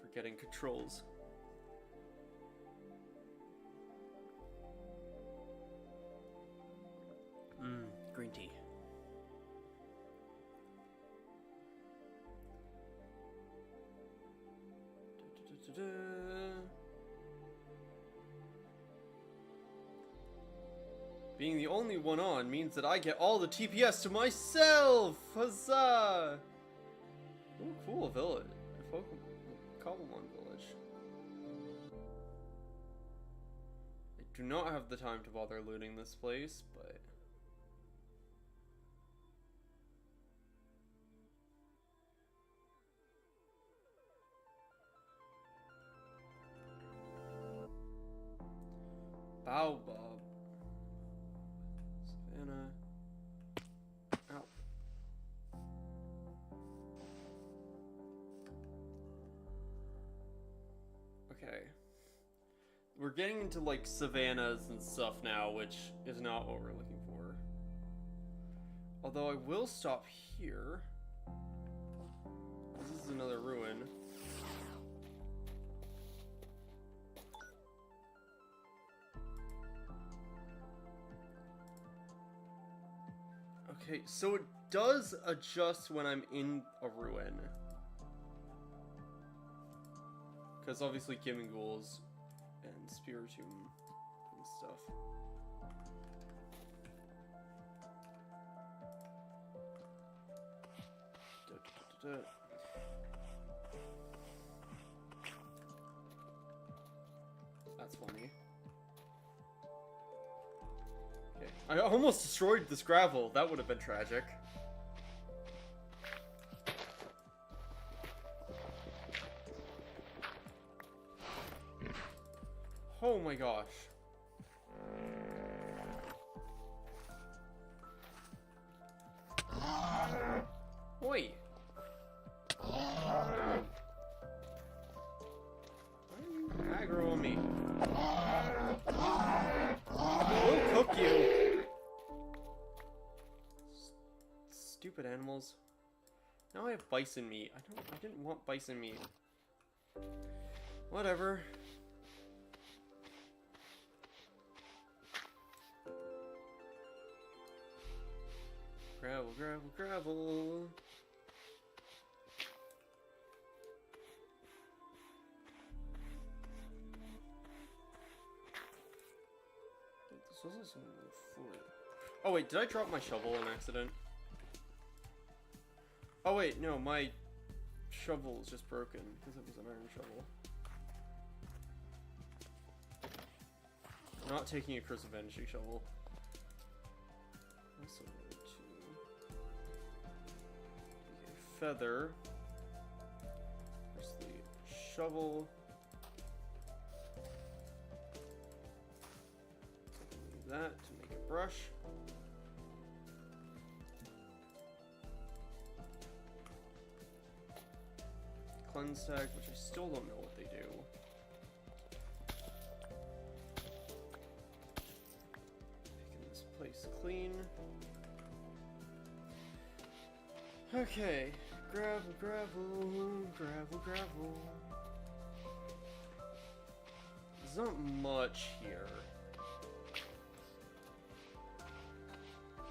Forgetting controls. Green tea. Being the only one on means that I get all the TPS to myself! Huzzah! Ooh, cool village. Cobblemon village. I do not have the time to bother looting this place, but... Baobab. Savannah. Ow. Okay. We're getting into like savannas and stuff now, which is not what we're looking for. Although I will stop here. This is another ruin. Okay, so it does adjust when I'm in a ruin. Because obviously Gimmingools and Spiritomb stuff. That's funny. Okay. I almost destroyed this gravel. That would have been tragic. Oh my gosh. Oi. Why are you aggro on me? We'll cook you. Stupid animals. Now I have bison meat. I didn't want bison meat. Whatever. Gravel, gravel, gravel. This wasn't something before. Oh wait, did I drop my shovel on accident? Oh wait, no, my shovel is just broken because it was an iron shovel. I'm not taking a Curse of Vanishing shovel. Also to a feather. There's the shovel. That to make a brush. Cleanse tag, which I still don't know what they do. Making this place clean. Okay, gravel, gravel, gravel, gravel. There's not much here.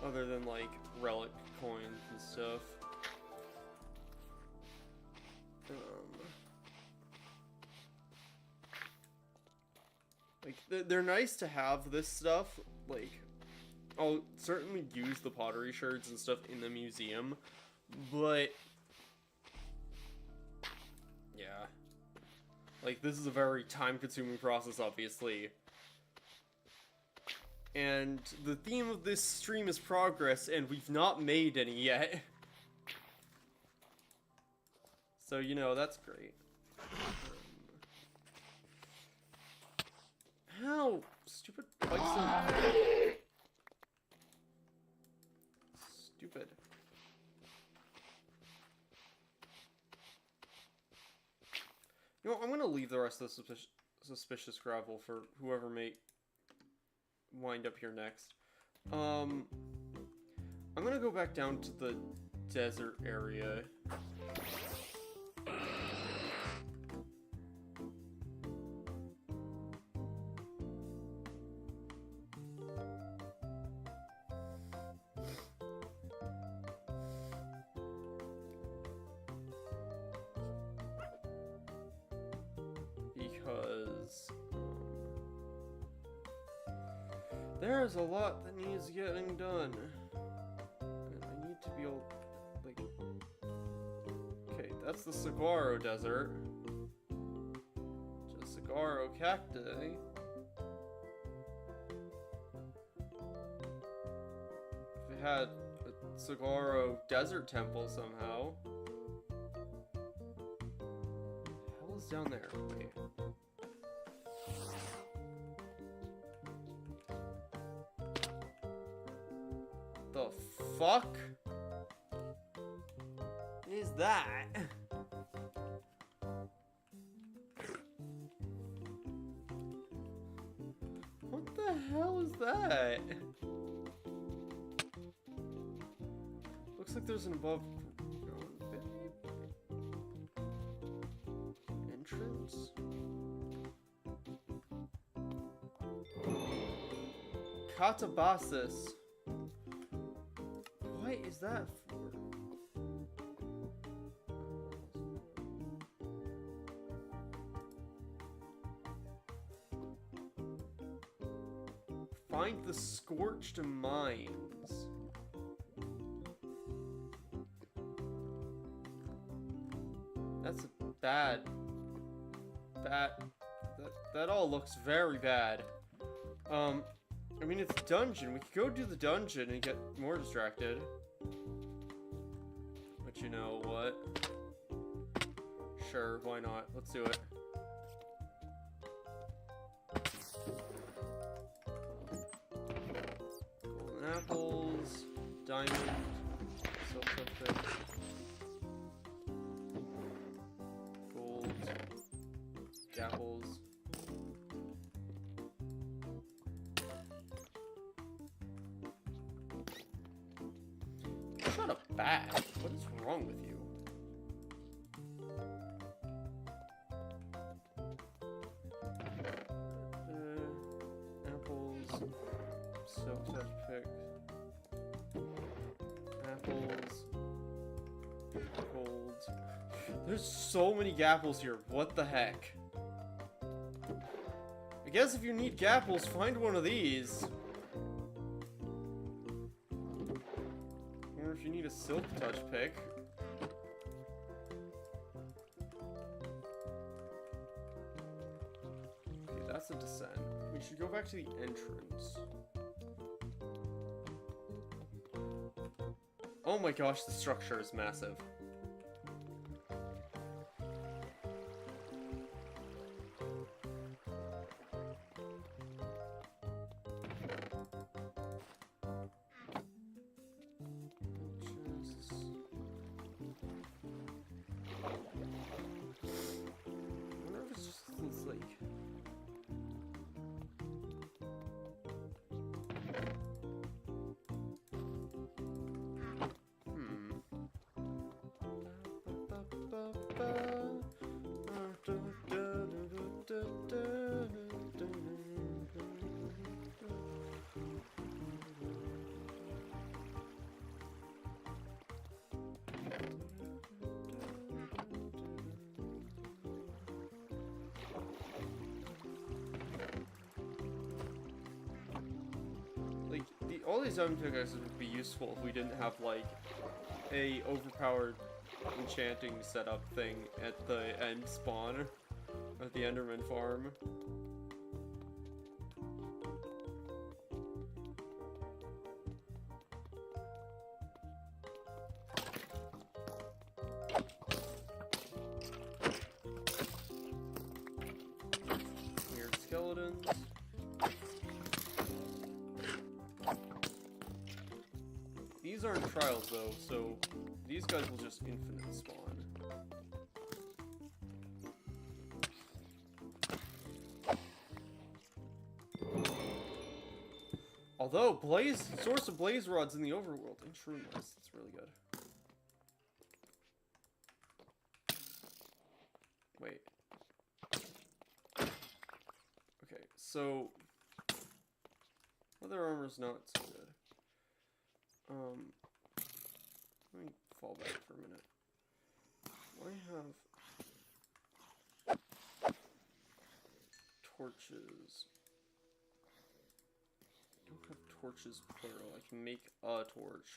Other than, like, relic coins and stuff. Like, they're nice to have this stuff. Like, I'll certainly use the pottery shards and stuff in the museum. But, yeah. Like, this is a very time-consuming process, obviously. And the theme of this stream is progress, and we've not made any yet. So, you know, that's great. How? Stupid bison. Stupid. You know, I'm gonna leave the rest of the suspicious gravel for whoever may wind up here next. I'm gonna go back down to the desert area. Because there's a lot that needs getting done. And I need to be able, like, okay, that's the saguaro desert. Just saguaro cacti. If it had a saguaro desert temple somehow. What the hell is down there? Wait. The fuck is that? What the hell is that? Looks like there's an above entrance. Catabasis. What is that for? find the scorched mines. That's a bad. That all looks very bad. I mean, it's a dungeon. We could go do the dungeon and get more distracted. But you know what? Sure, why not? Let's do it. Golden apples, diamond, silver fish, gold, apples. Shut up, bat. What is wrong with you? Apples, silk touch pick, apples, gold. There's so many gapples here. What the heck? I guess if you need gapples, find one of these. Or if you need a silk touch pick. Okay, that's a descent. We should go back to the entrance. Oh my gosh, the structure is massive. All these item pickaxes would be useful if we didn't have, like, a overpowered enchanting setup thing at the end spawn, at the Enderman farm. Weird skeletons. These aren't trials though, so these guys will just infinite spawn. Although source of blaze rods in the overworld and shroom lice, it's really good. Wait. Okay, so leather armor's not so good. Let me fall back for a minute. I have torches. I don't have torches plural. I can make a torch.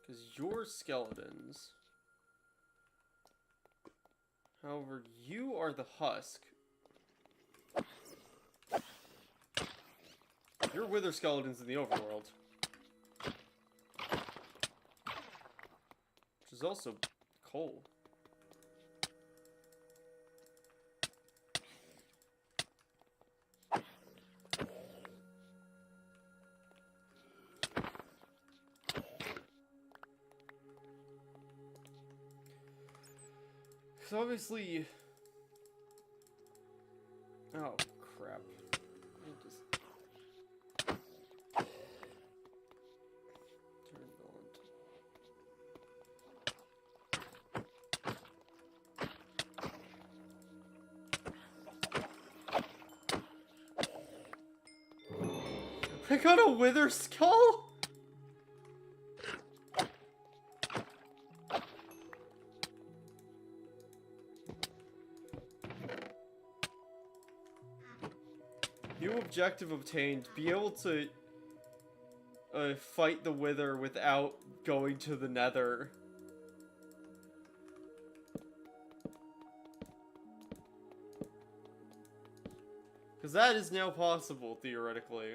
Because you're skeletons. However, you are the husk. You're wither skeletons in the overworld. Which is also coal. So obviously... Oh, crap. I just... turn it on. I got a wither skull? objective obtained, be able to fight the Wither without going to the Nether. Because that is now possible, theoretically.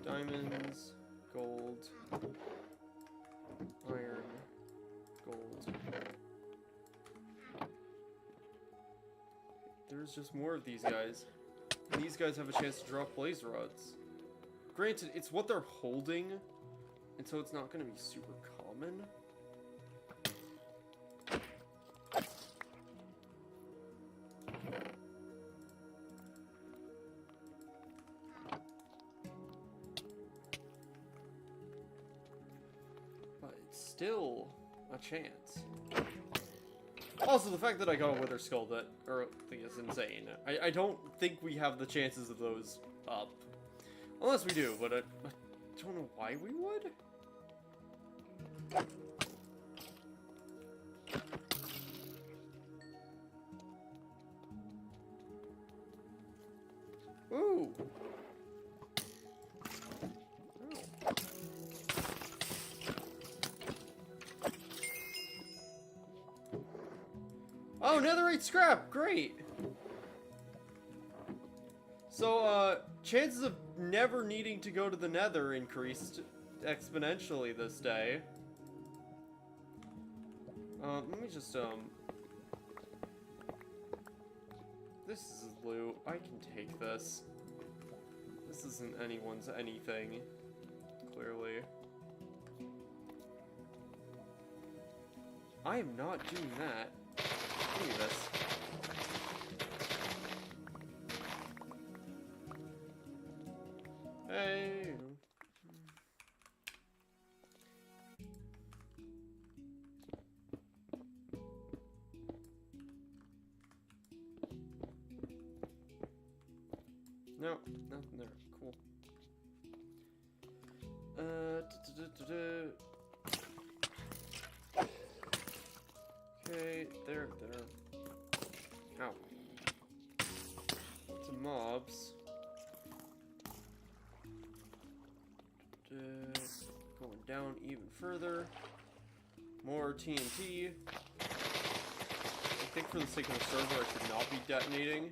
Diamonds, gold, iron, gold. There's just more of these guys. And these guys have a chance to drop blaze rods. Granted, it's what they're holding, and so it's not going to be super common. But it's still a chance. Also, the fact that I got a Wither Skull that thing is insane. I don't think we have the chances of those up. Unless we do, but I don't know why we would. Ooh. Oh, netherite scrap! Great! So, chances of never needing to go to the nether increased exponentially this day. Let me just, this is loot. I can take this. This isn't anyone's anything, clearly. I am not doing that. Give me this. Hey. No, nothing there. Cool. Okay, there. Ow. Some mobs. Going down even further. More TNT. I think for the sake of the server, I should not be detonating.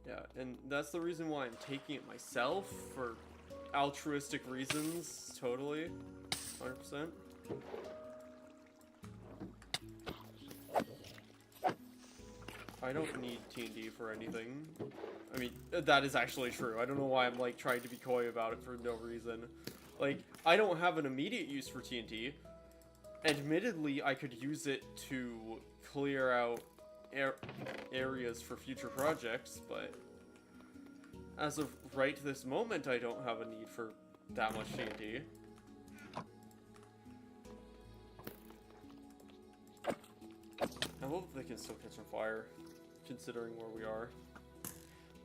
Yeah, and that's the reason why I'm taking it myself, for altruistic reasons, totally. 100%. I don't need TNT for anything. I mean, that is actually true. I don't know why I'm, like, trying to be coy about it for no reason. Like, I don't have an immediate use for TNT. Admittedly, I could use it to clear out areas for future projects, but as of right this moment, I don't have a need for that much TNT. I hope they can still catch on fire, considering where we are.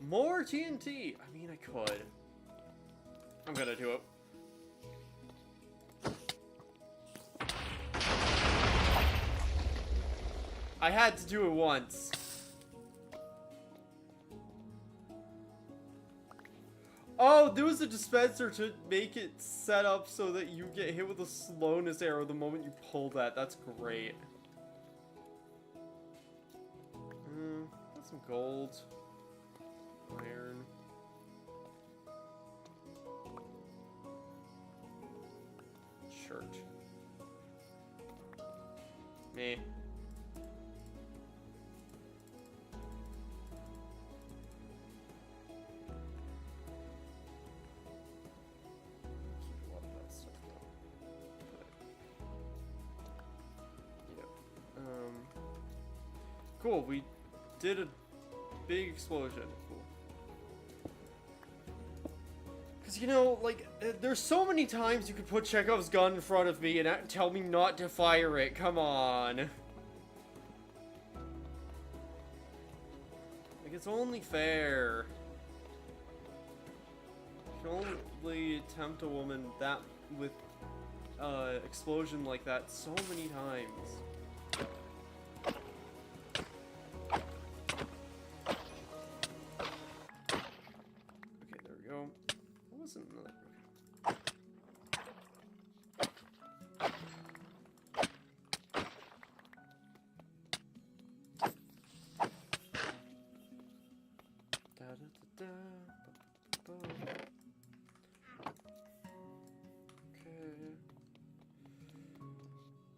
More TNT! I mean, I could. I'm gonna do it. I had to do it once. Oh, there was a dispenser to make it set up so that you get hit with a slowness arrow the moment you pull that. That's great. Got some gold. Iron. Shirt. Meh. Cool, we did a big explosion. Cool. Because, you know, like, there's so many times you could put Chekhov's gun in front of me and tell me not to fire it. Come on. it's only fair. You can only tempt a woman that with explosion like that so many times. Okay, there we go. That wasn't another.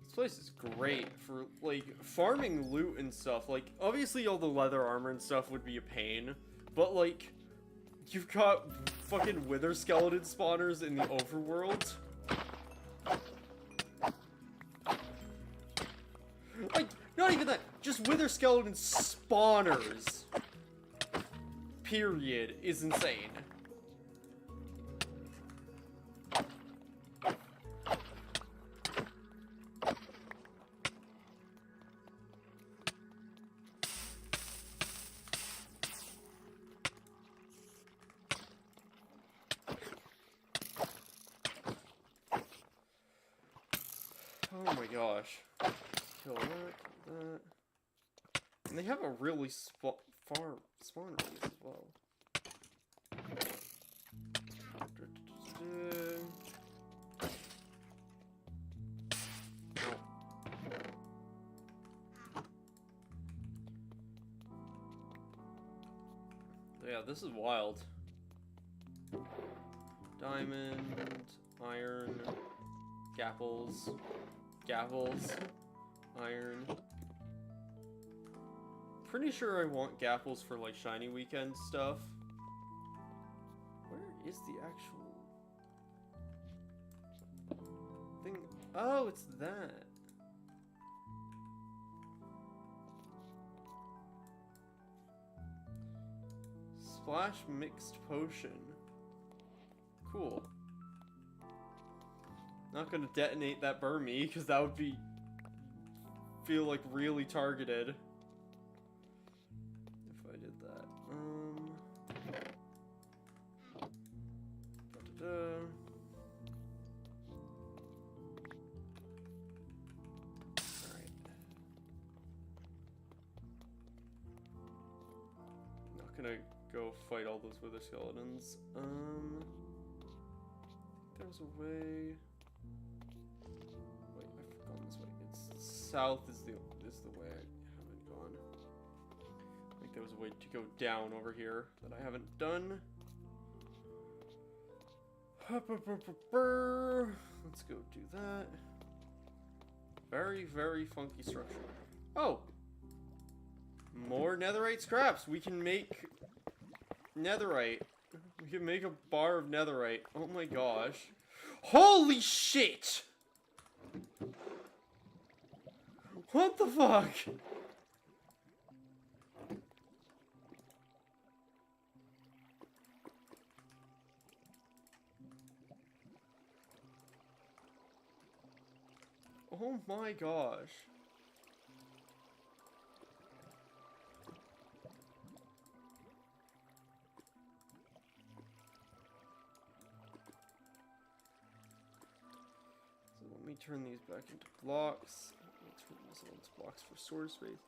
This place is great for, like, farming loot and stuff. Like, obviously all the leather armor and stuff would be a pain, but, like, you've got fucking wither skeleton spawners in the overworld. Like, not even that, just wither skeleton spawners, period, is insane. Oh my gosh. Kill that, kill that. And they have a really far spawn radius as well. Yeah, this is wild. Diamond, iron, gapples, iron. Pretty sure I want gapples for like shiny weekend stuff. Where is the actual thing? Oh, it's that. Splash mixed potion. Cool. Not gonna detonate that Burmy, because that would feel like really targeted if I did that. Alright. Not gonna go fight all those wither skeletons. There was a way. Wait, I've gone this way. It's south is the way I haven't gone. I think there was a way to go down over here that I haven't done. Let's go do that. Very, very funky structure. Oh! More netherite scraps! We can make netherite. We can make a bar of netherite. Oh my gosh. Holy shit! What the fuck? Oh my gosh. So let me turn these back into blocks. Let me turn these into blocks for storage space.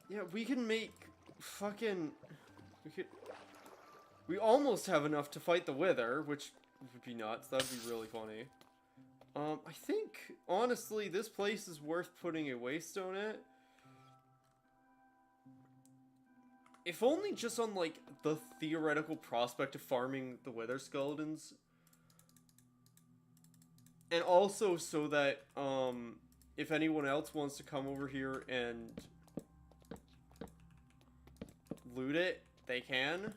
Yeah, we can make fucking... We almost have enough to fight the Wither, which would be nuts. That would be really funny. I think, honestly, this place is worth putting a waystone at. If only just on, like, the theoretical prospect of farming the Wither skeletons. And also so that, if anyone else wants to come over here and loot it, they can.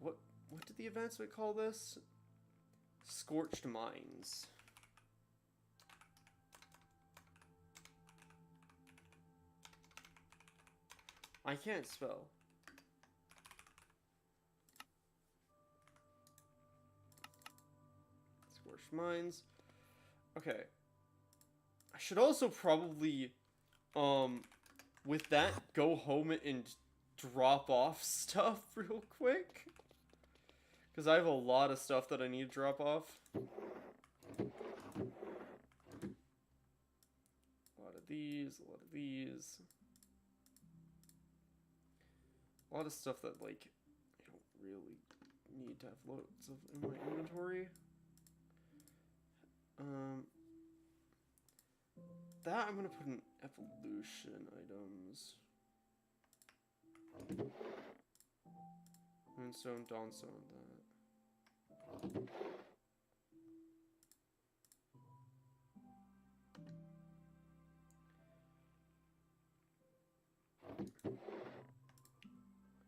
What did the advancement call this? Scorched mines. I can't spell. Scorched mines. Okay. I should also probably, with that, go home and drop off stuff real quick. Because I have a lot of stuff that I need to drop off. A lot of these, a lot of these. A lot of stuff that, like, I don't really need to have loads of in my inventory. That I'm gonna put in evolution items. Moonstone, Dawnstone, that.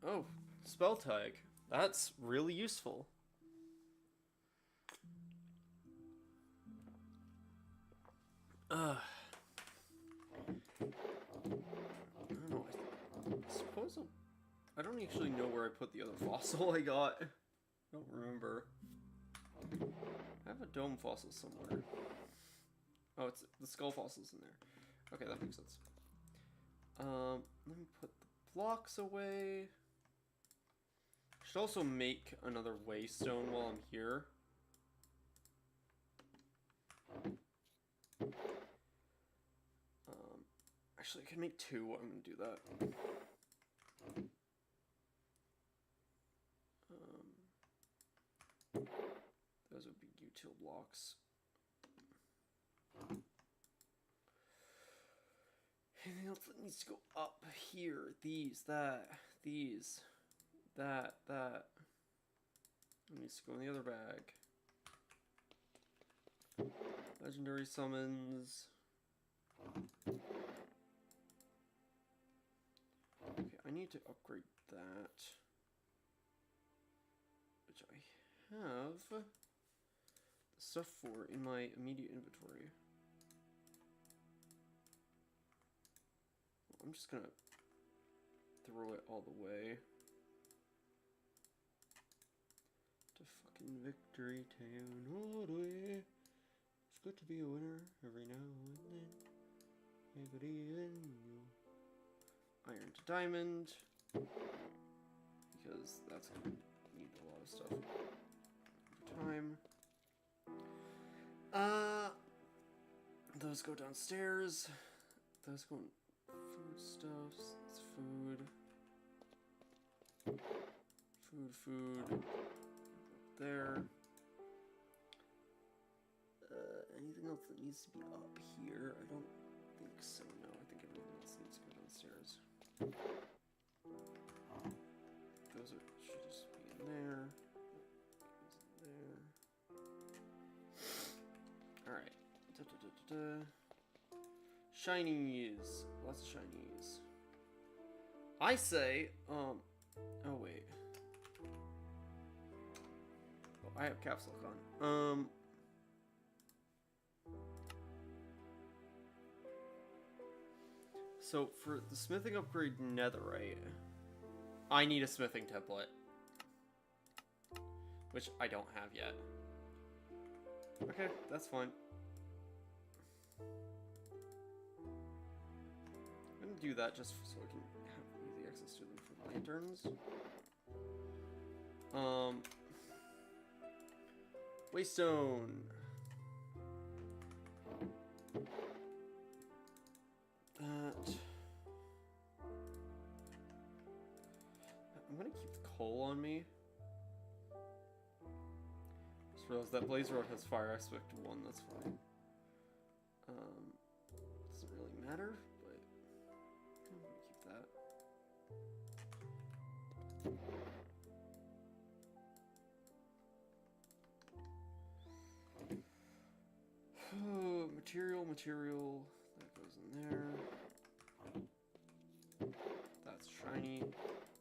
Oh, spell tag. That's really useful. I don't know. I suppose I don't actually know where I put the other fossil I got. I don't remember. I have a dome fossil somewhere. Oh, it's the skull fossil's in there. Okay, that makes sense. Let me put the blocks away. Should also make another waystone while I'm here. Actually, I can make two. I'm gonna do that. Those would be util blocks. Anything else that needs to go up here? These, that, these, that. It needs to go in the other bag. Legendary summons. Okay, I need to upgrade that. Which I have the stuff for in my immediate inventory. I'm just gonna throw it all the way to fucking Victory Town all the way. It's good to be a winner every now and then. Good evening, you. Iron to diamond, because that's gonna need a lot of stuff over time. Those go downstairs. Those go in foodstuffs. It's food. Food. There. Anything else that needs to be up here? I don't think so. No, I think everything else needs to go downstairs. Those should just be in there. Alright. Shinies. Lots of shinies. I say, oh wait. Oh, I have caps lock on. So for the smithing upgrade netherite, I need a smithing template, which I don't have yet. Okay, that's fine. I'm gonna do that just so I can have easy access to them for lanterns. Waystone. I'm gonna keep the coal on me. Just realized that Blaze Rod has fire aspect 1, that's fine. Doesn't really matter, but I'm gonna keep that. Material, that goes in there. That's shiny.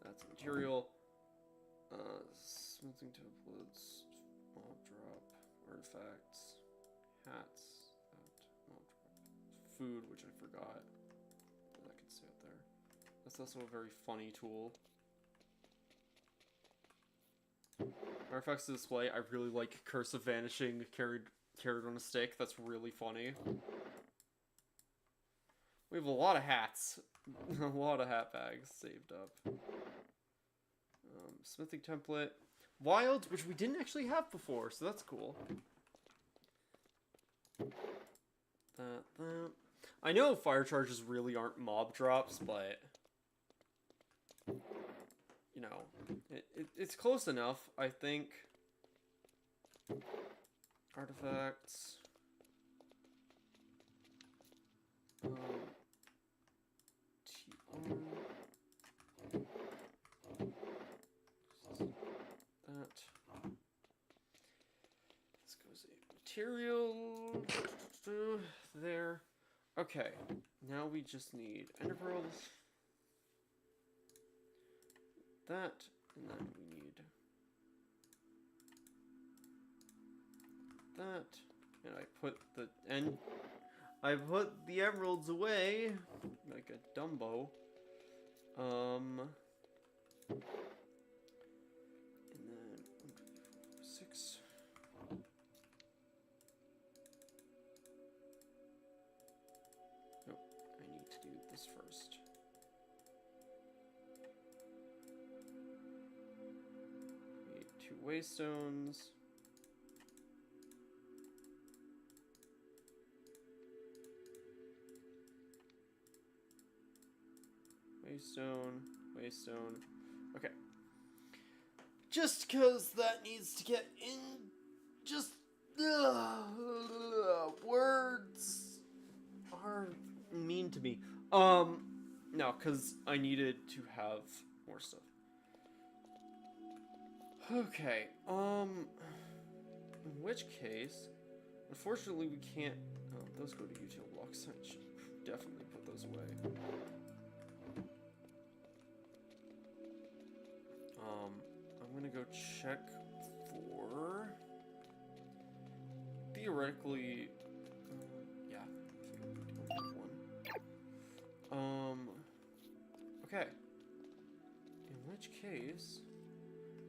That's material. Smithing templates, mob drop, artifacts, hats, mob drop, food, which I forgot. That can stay up there. That's also a very funny tool. Artifacts to display. I really like Curse of Vanishing carried carrot on a stick. That's really funny. We have a lot of hats. A lot of hat bags saved up. Smithing template. Wild, which we didn't actually have before, so that's cool. That. I know fire charges really aren't mob drops, but... You know, it's close enough, I think. Artifacts. That. This goes a material there. Okay, now we just need ender pearls. That, and then we need that, and I put the emeralds away like a Dumbo. And then 1, 2, 3, 4, 6. Nope, I need to do this first. Create 2 waystones. Waystone. Okay. Just because that needs to get in. Just. Words are mean to me. No, because I needed to have more stuff. Okay, in which case, unfortunately we can't, those go to util blocks. I should definitely put those away. I'm gonna go check for, theoretically, yeah, one. Okay. In which case,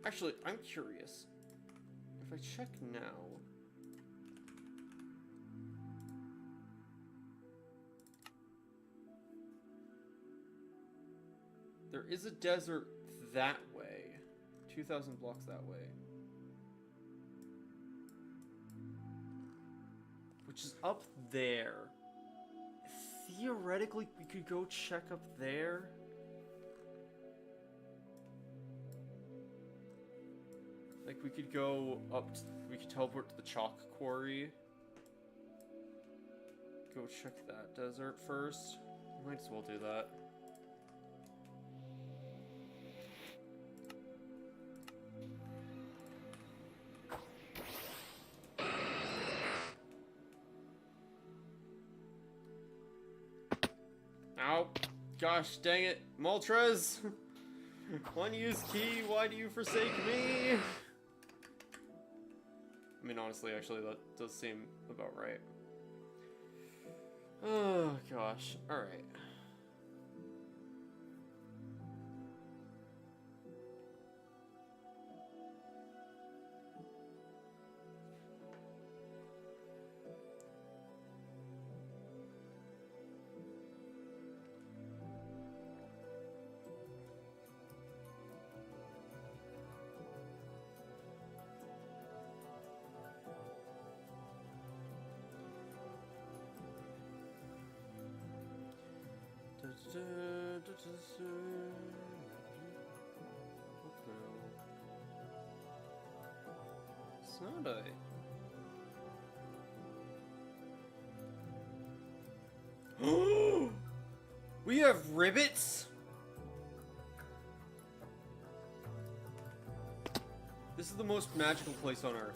actually, I'm curious. If I check now, there is a desert that way. 2,000 blocks that way. Which is up there. Theoretically, we could go check up there. Like, we could go up, we could teleport to the chalk quarry. Go check that desert first. Might as well do that. Ow. Gosh dang it. Moltres! One use key, why do you forsake me? I mean, honestly, actually, that does seem about right. Oh, gosh. Alright. Sunday. We have ribbits? This is the most magical place on Earth.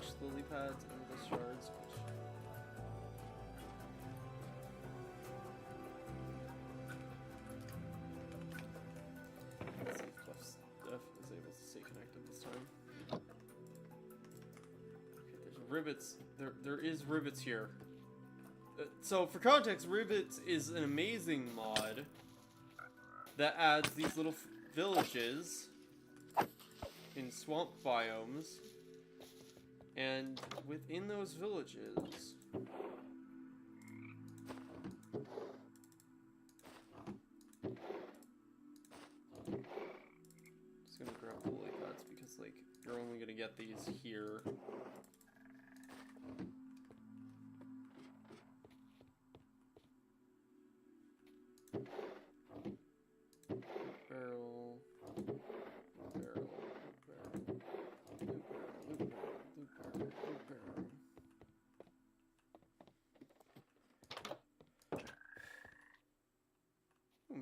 slash lily pads and the shards. Let's see if Stuff is able to stay connected this time. Okay, there's rivets. There is rivets here. So for context, rivets is an amazing mod that adds these little villages in swamp biomes, and within those villages, just gonna grab the lily pads because like you're only gonna get these here.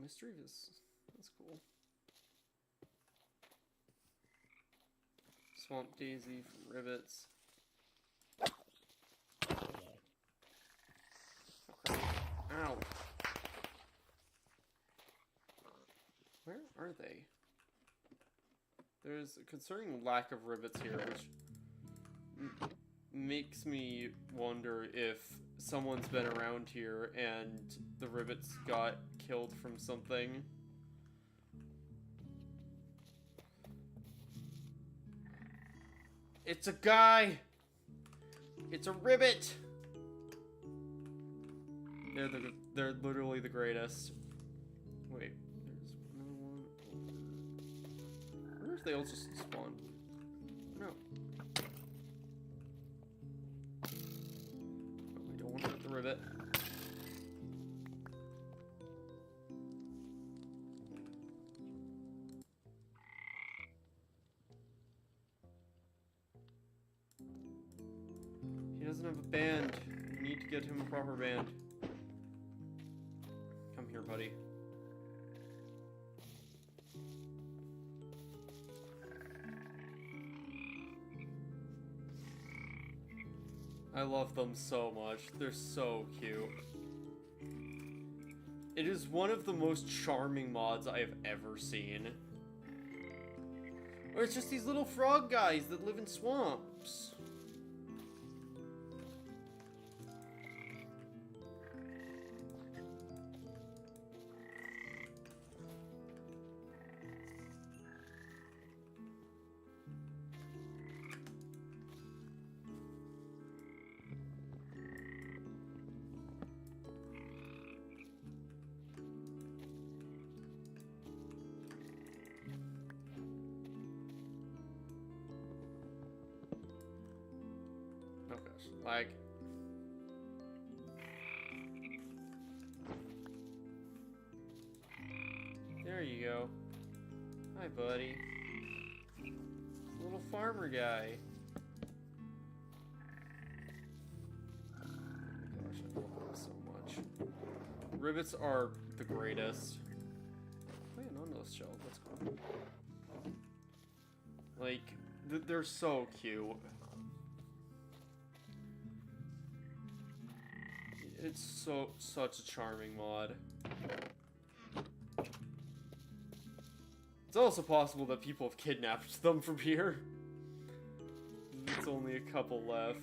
Mischievous. That's cool. Swamp daisy from rivets. Ow. Where are they? There's a concerning lack of rivets here, which makes me wonder if someone's been around here and the rivets got killed from something. It's a guy! It's a rivet! They're literally the greatest. Wait, there's another one over. I wonder if they all just spawned. No. We don't want to hit the rivet. He doesn't have a band. We need to get him a proper band. Come here, buddy. I love them so much. They're so cute. It is one of the most charming mods I have ever seen. Or it's just these little frog guys that live in swamps. Oh gosh, lag. There you go. Hi, buddy. Little farmer guy. Oh my gosh, I love them so much. Rivets are the greatest. Oh, yeah, none of those shells. That's cool. Like, they're so cute. It's such a charming mod. It's also possible that people have kidnapped them from here. It's only a couple left.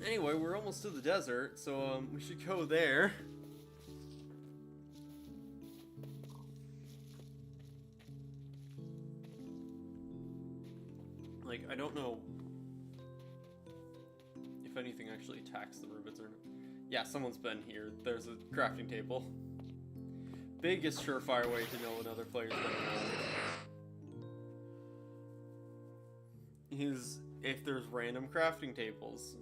Anyway, we're almost to the desert, so we should go there. Like, I don't know if anything actually attacks the rivets or not. Yeah, someone's been here. There's a crafting table. Biggest surefire way to know another player's been around is if there's random crafting tables.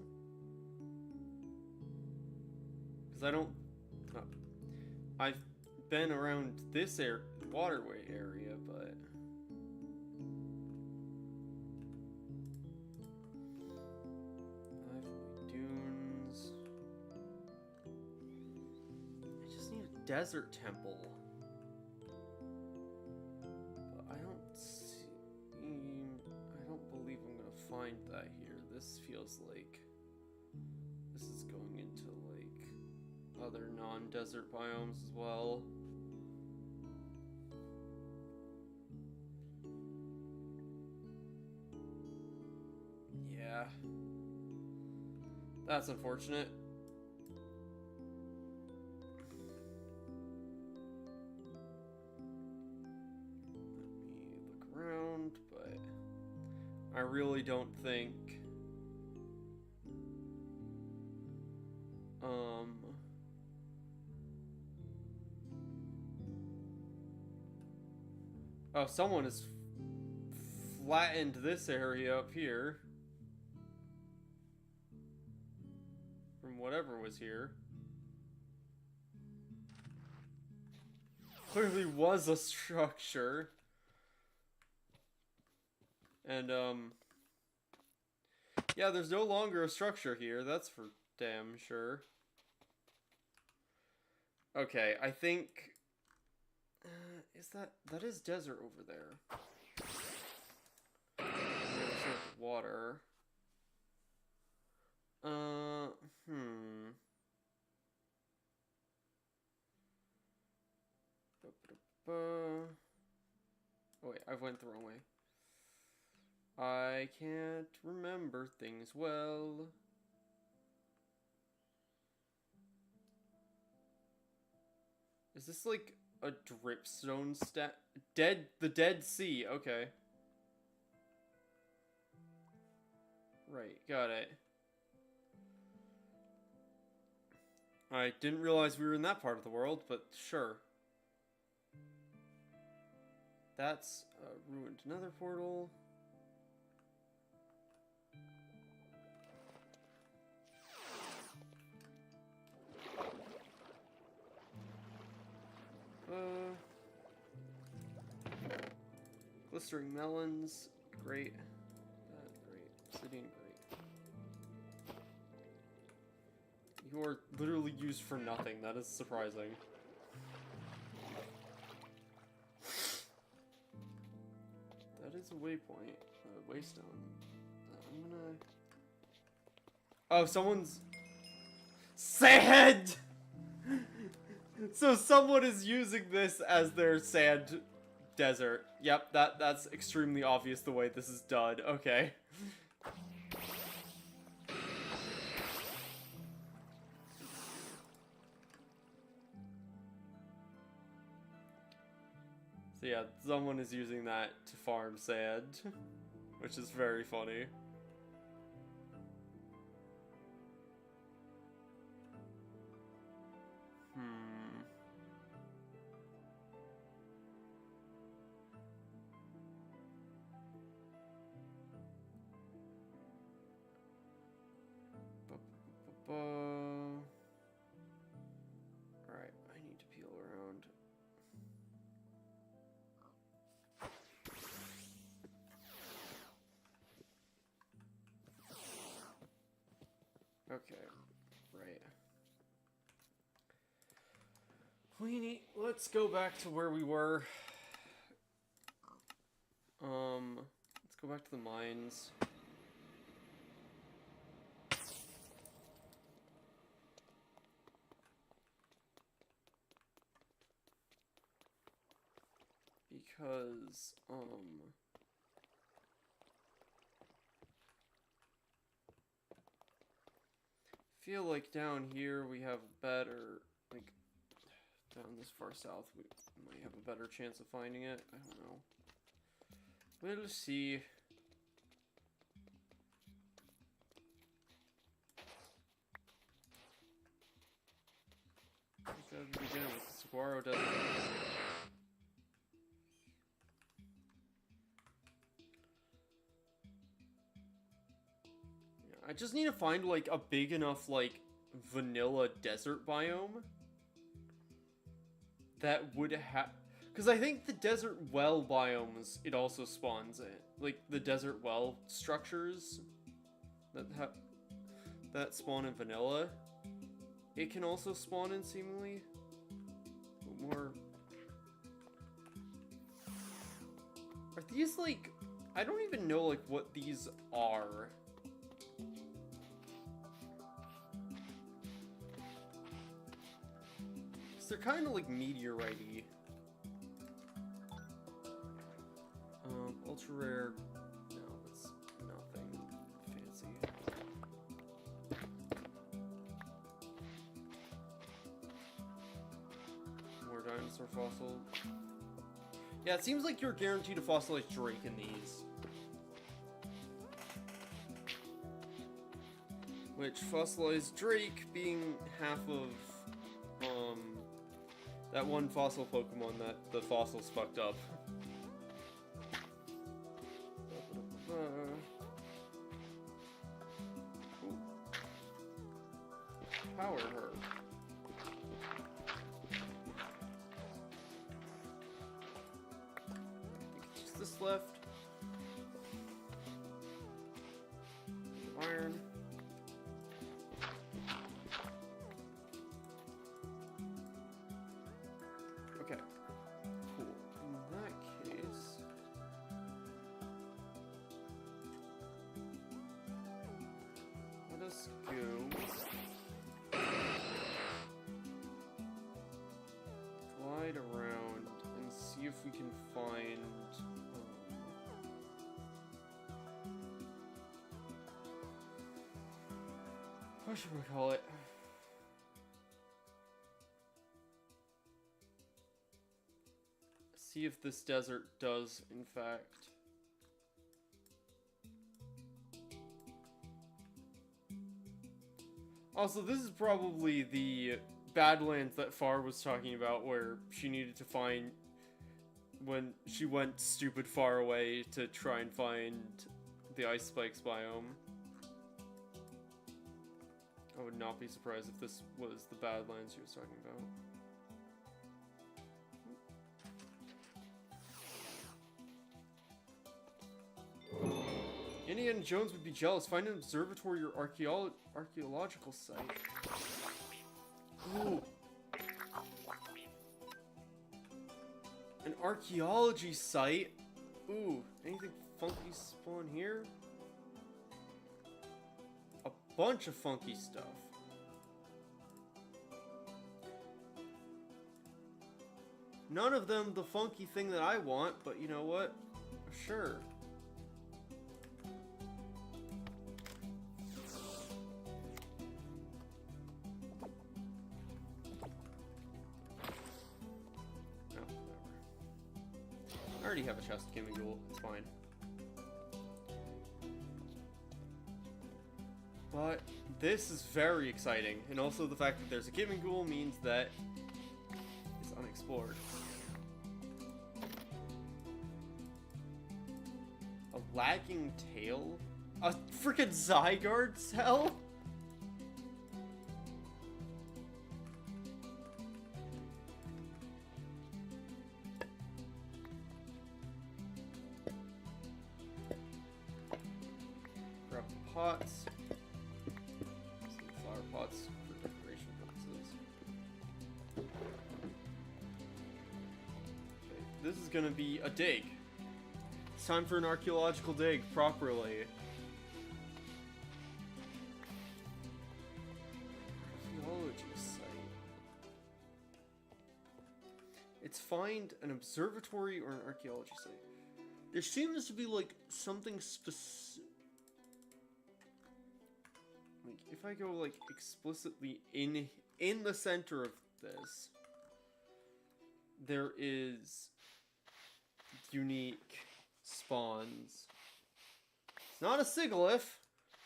Because I don't... I've been around this waterway area, but... Desert temple. But I don't find that here. This feels like this is going into like other non-desert biomes as well. Yeah. That's unfortunate. Let me look around, but I really don't think oh, someone has flattened this area up here from whatever was here. Clearly was a structure. And yeah, there's no longer a structure here, that's for damn sure. Okay, I think is that is desert over there. Water. Oh wait, I went the wrong way. I can't remember things well. Is this like a dripstone the Dead Sea, okay. Right, got it. I didn't realize we were in that part of the world, but sure. That's a ruined nether portal. Glistering melons, great. Great. Obsidian, great. You are literally used for nothing. That is surprising. That is a waypoint. Waystone. I'm gonna... Oh, someone's... Sand! So someone is using this as their sand desert. Yep, that's extremely obvious the way this is done. Okay. So yeah, someone is using that to farm sand, which is very funny. Alright, I need to peel around. Okay, right. Let's go back to where we were. Let's go back to the mines. Because, feel like down here we have better, like, down this far south we might have a better chance of finding it. I don't know. We'll see. I think at the beginning with the Saguaro Desert. I just need to find, like, a big enough, like, vanilla desert biome that would have... Because I think the desert well biomes, it also spawns in. Like, the desert well structures that spawn in vanilla, it can also spawn in, seemingly. But more... Are these, like, I don't even know, like, what these are. They're kind of like meteorite-y. Ultra rare. No, that's nothing fancy. More dinosaur fossil. Yeah, it seems like you're guaranteed to fossilize Drake in these. Which fossilized Drake being half of that one fossil Pokemon that the fossils fucked up. Power her. Just this left. Iron. Okay. Cool. In that case. Let us go. Glide around and see if we can find what should we call it? See if this desert does, in fact. Also, this is probably the Badlands that Far was talking about, where she needed to find when she went stupid far away to try and find the Ice Spikes biome. I would not be surprised if this was the Badlands she was talking about. Indiana Jones would be jealous. Find an observatory or archaeological site. Ooh. An archaeology site? Ooh, anything funky spawn here? A bunch of funky stuff. None of them the funky thing that I want, but you know what? Sure. I already have a chest of Gimmighoul, it's fine. But this is very exciting, and also the fact that there's a Gimmighoul means that it's unexplored. A lagging tail? A freaking Zygarde cell? Pots. Some flower pots for decoration purposes. Okay, this is gonna be a dig. It's time for an archaeological dig, properly. Archaeology site. It's find an observatory or an archaeology site. There seems to be like something specific. Like, if I go, like, explicitly in the center of this, there is unique spawns. It's not a Sigilyph,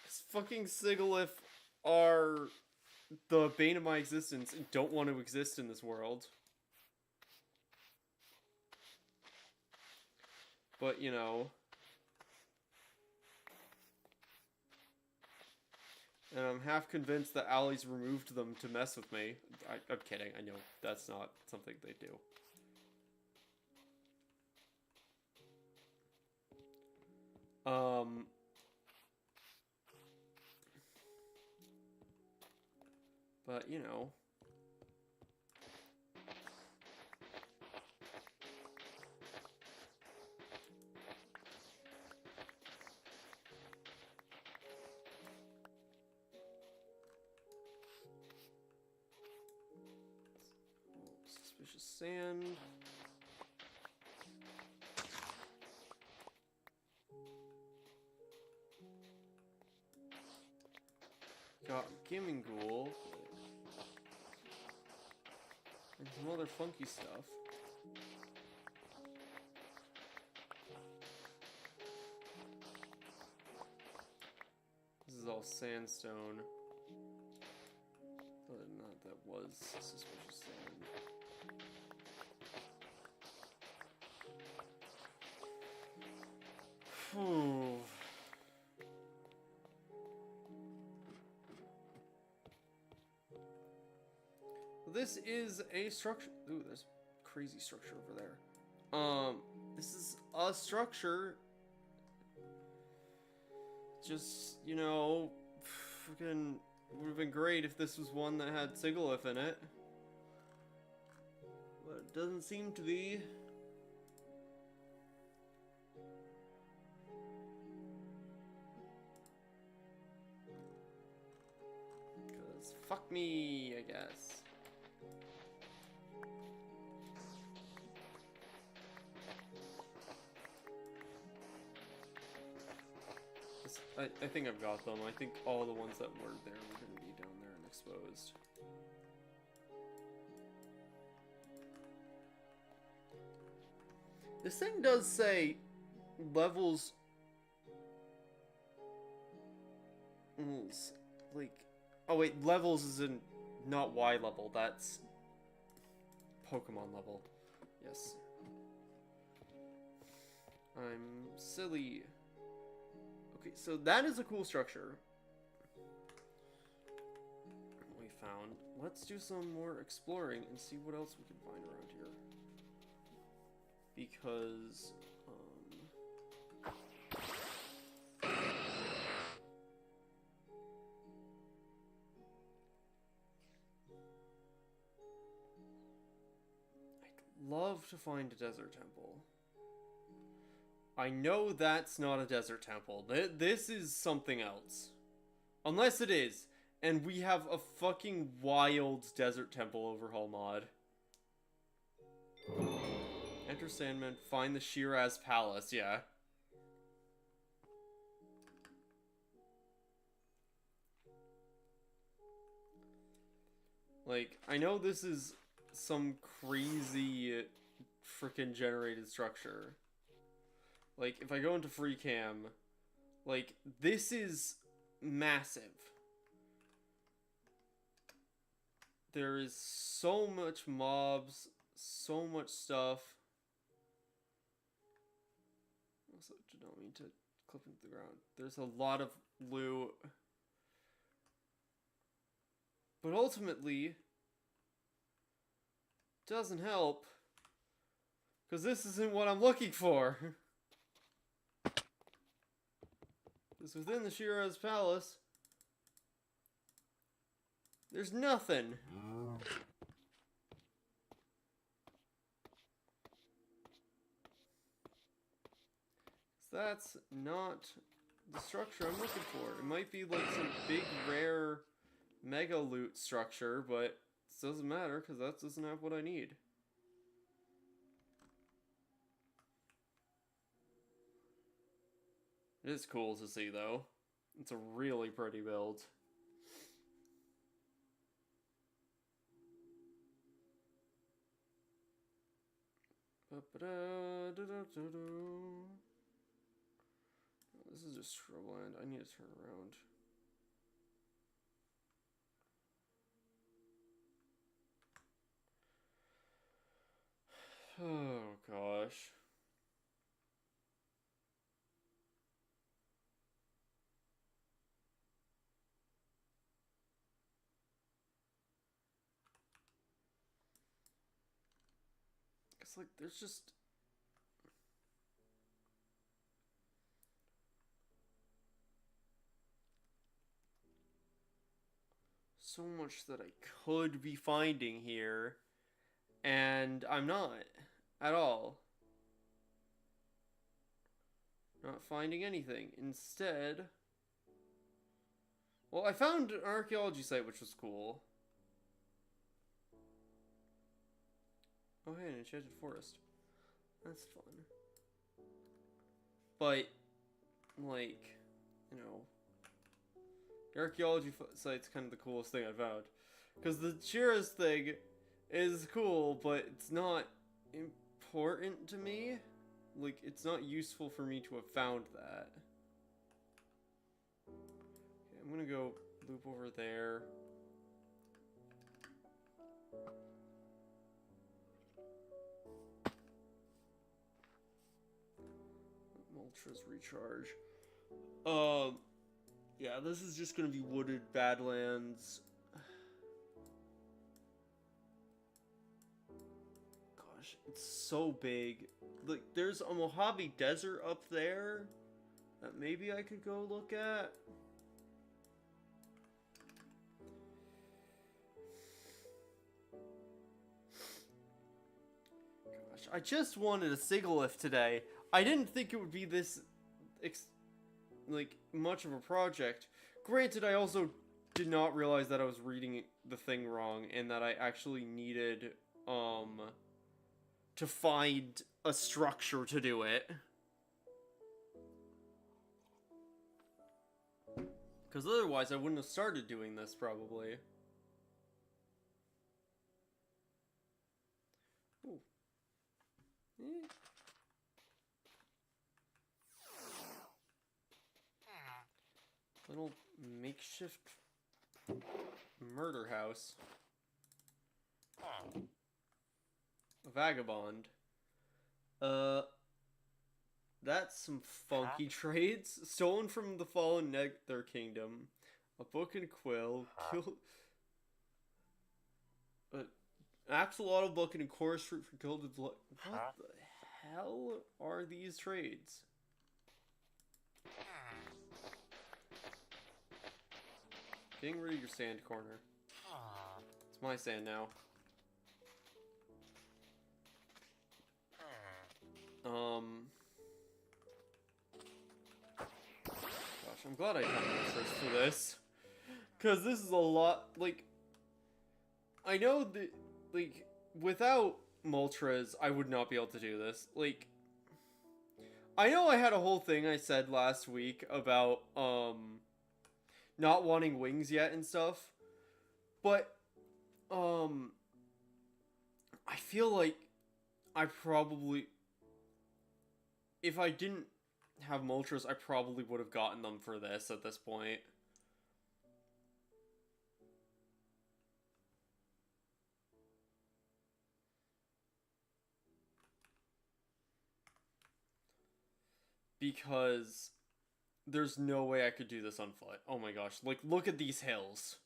because fucking Sigilyph are the bane of my existence and don't want to exist in this world. But, you know... And I'm half convinced that Allie's removed them to mess with me. I'm kidding, I know that's not something they do. But, you know. sand. Got Gaming Ghoul. And some other funky stuff. This is all sandstone. Other than that was suspicious sand. Whew. This is a structure. Ooh, there's a crazy structure over there. This is a structure. Just, you know, freaking would have been great if this was one that had SkylaWuzHere in it. But it doesn't seem to be. Because fuck me, I guess. I think I've got them. I think all the ones that weren't there were going to be down there and exposed. This thing does say levels... like... Oh wait, levels is in... not Y level, that's... Pokemon level. Yes. I'm silly. Okay, so that is a cool structure we found. Let's do some more exploring and see what else we can find around here. Because, I'd love to find a desert temple. I know that's not a desert temple. This is something else. Unless it is. And we have a fucking wild desert temple overhaul mod. Enter Sandman, find the Shiraz Palace, yeah. Like, I know this is some crazy freaking generated structure. Like, if I go into free cam, like, this is massive. There is so much mobs, so much stuff. Also, did not mean to clip into the ground. There's a lot of loot. But ultimately, doesn't help. Because this isn't what I'm looking for. Because within the Shiraz Palace, there's nothing. That's not the structure I'm looking for. It might be like some big, rare, mega loot structure, but it doesn't matter because that doesn't have what I need. It is cool to see, though. It's a really pretty build. This is just shrubland. I need to turn around. Oh, gosh. It's like, there's just... so much that I could be finding here, and I'm not at all. Not finding anything. Instead, well, I found an archaeology site, which was cool. Oh, hey, an enchanted forest. That's fun. But, like, you know, the archaeology site's kind of the coolest thing I've found. Because the Shearers thing is cool, but it's not important to me. Like, it's not useful for me to have found that. Okay, I'm gonna go loop over there. Ultras recharge. Yeah, this is just gonna be wooded badlands. Gosh, it's so big. Like, there's a Mojave Desert up there that maybe I could go look at. Gosh, I just wanted a Sigalith today. I didn't think it would be this, like, much of a project. Granted, I also did not realize that I was reading the thing wrong and that I actually needed, to find a structure to do it. Because otherwise I wouldn't have started doing this, probably. Ooh. Eh. Little makeshift murder house. A vagabond. That's some funky trades. Stolen from the fallen Nether Kingdom. A book and quill. Axolotl book and a chorus fruit for gilded blood. What the hell are these trades? Getting rid of your sand corner. It's my sand now. Gosh, I'm glad I got research for this. Because this is a lot, like... I know that, like, without Moltres, I would not be able to do this. Like, I know I had a whole thing I said last week about, not wanting wings yet and stuff. But, I feel like I probably... If I didn't have Moltres, I probably would have gotten them for this at this point. Because there's no way I could do this on foot. Oh my gosh, like, look at these hills.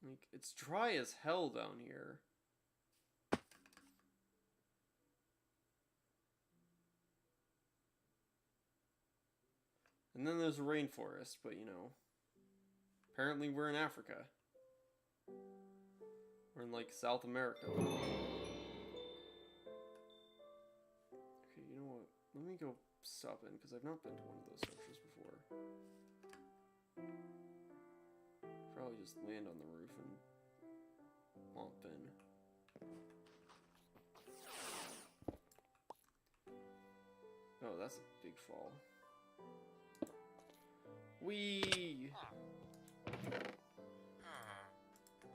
Like, it's dry as hell down here. And then there's a rainforest, but you know, apparently we're in Africa. We're in, like, South America. Okay, you know what? Let me go stop in, because I've not been to one of those structures before. Probably just land on the roof and womp in. Oh, that's a big fall. Whee!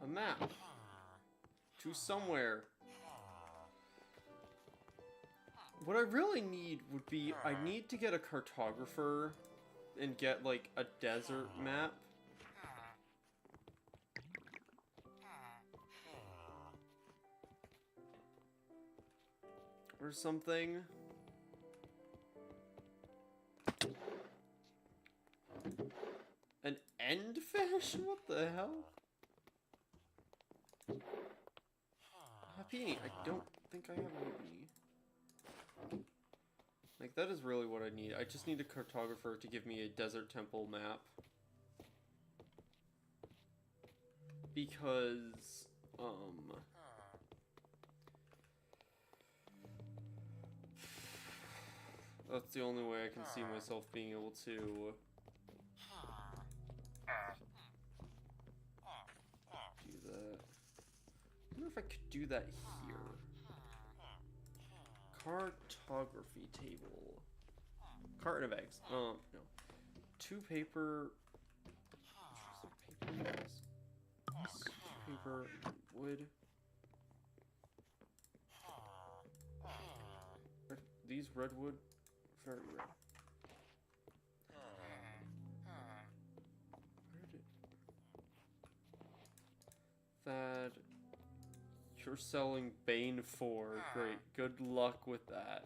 A map. To somewhere. What I really need would be, I need to get a cartographer and get, like, a desert map. Or something. An end fish? What the hell? Happy, I don't think I have any. Like, that is really what I need. I just need a cartographer to give me a desert temple map. Because, that's the only way I can see myself being able to if I could do that here. Cartography table. Carton of eggs. No. 2 paper. Paper is. 2 paper, wood. These redwood, very rare. That you're selling Bane for. Great. Good luck with that.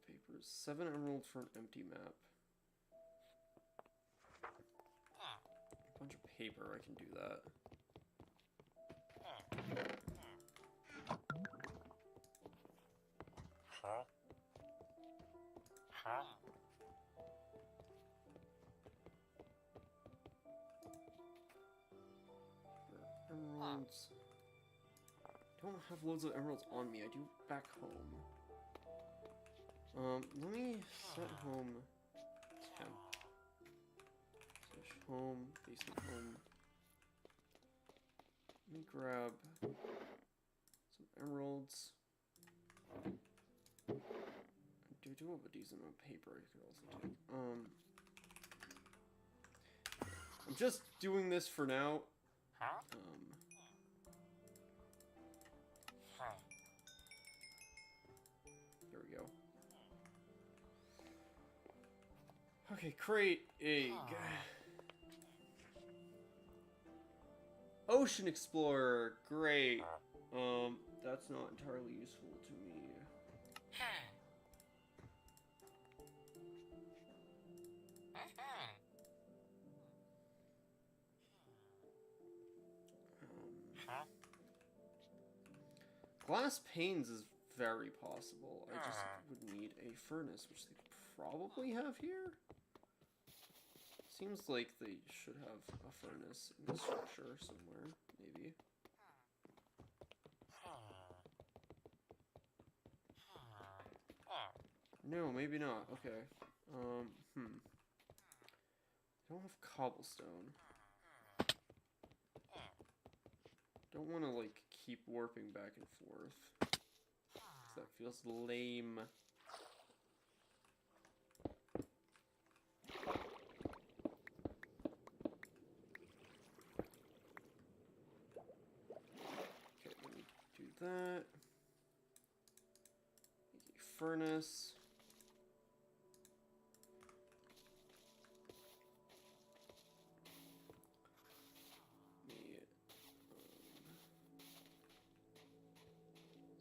Papers. 7 emeralds for an empty map. A bunch of paper. I can do that. Emeralds. I don't have loads of emeralds on me. I do back home. Let me set home temp. Slash home, basement home. Let me grab some emeralds. I do have a decent amount of paper I could also take. I'm just doing this for now. There we go. Okay, crate, egg. Ocean Explorer, great. That's not entirely useful to me. Glass panes is very possible. I just would need a furnace, which they probably have here. Seems like they should have a furnace in the structure somewhere, maybe. No, maybe not. Okay. I don't have cobblestone. Don't want to, like, keep warping back and forth. 'Cause that feels lame. Okay, let me do that. Make a furnace.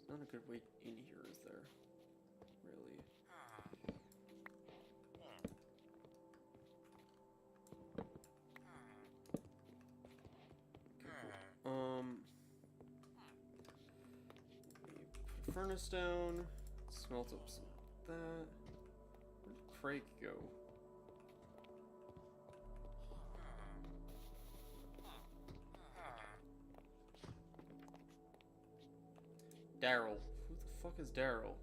Not a good way in here, is there? Really? Okay, put a furnace down, smelt up some of that. Where did Craig go? Daryl. Who the fuck is Daryl?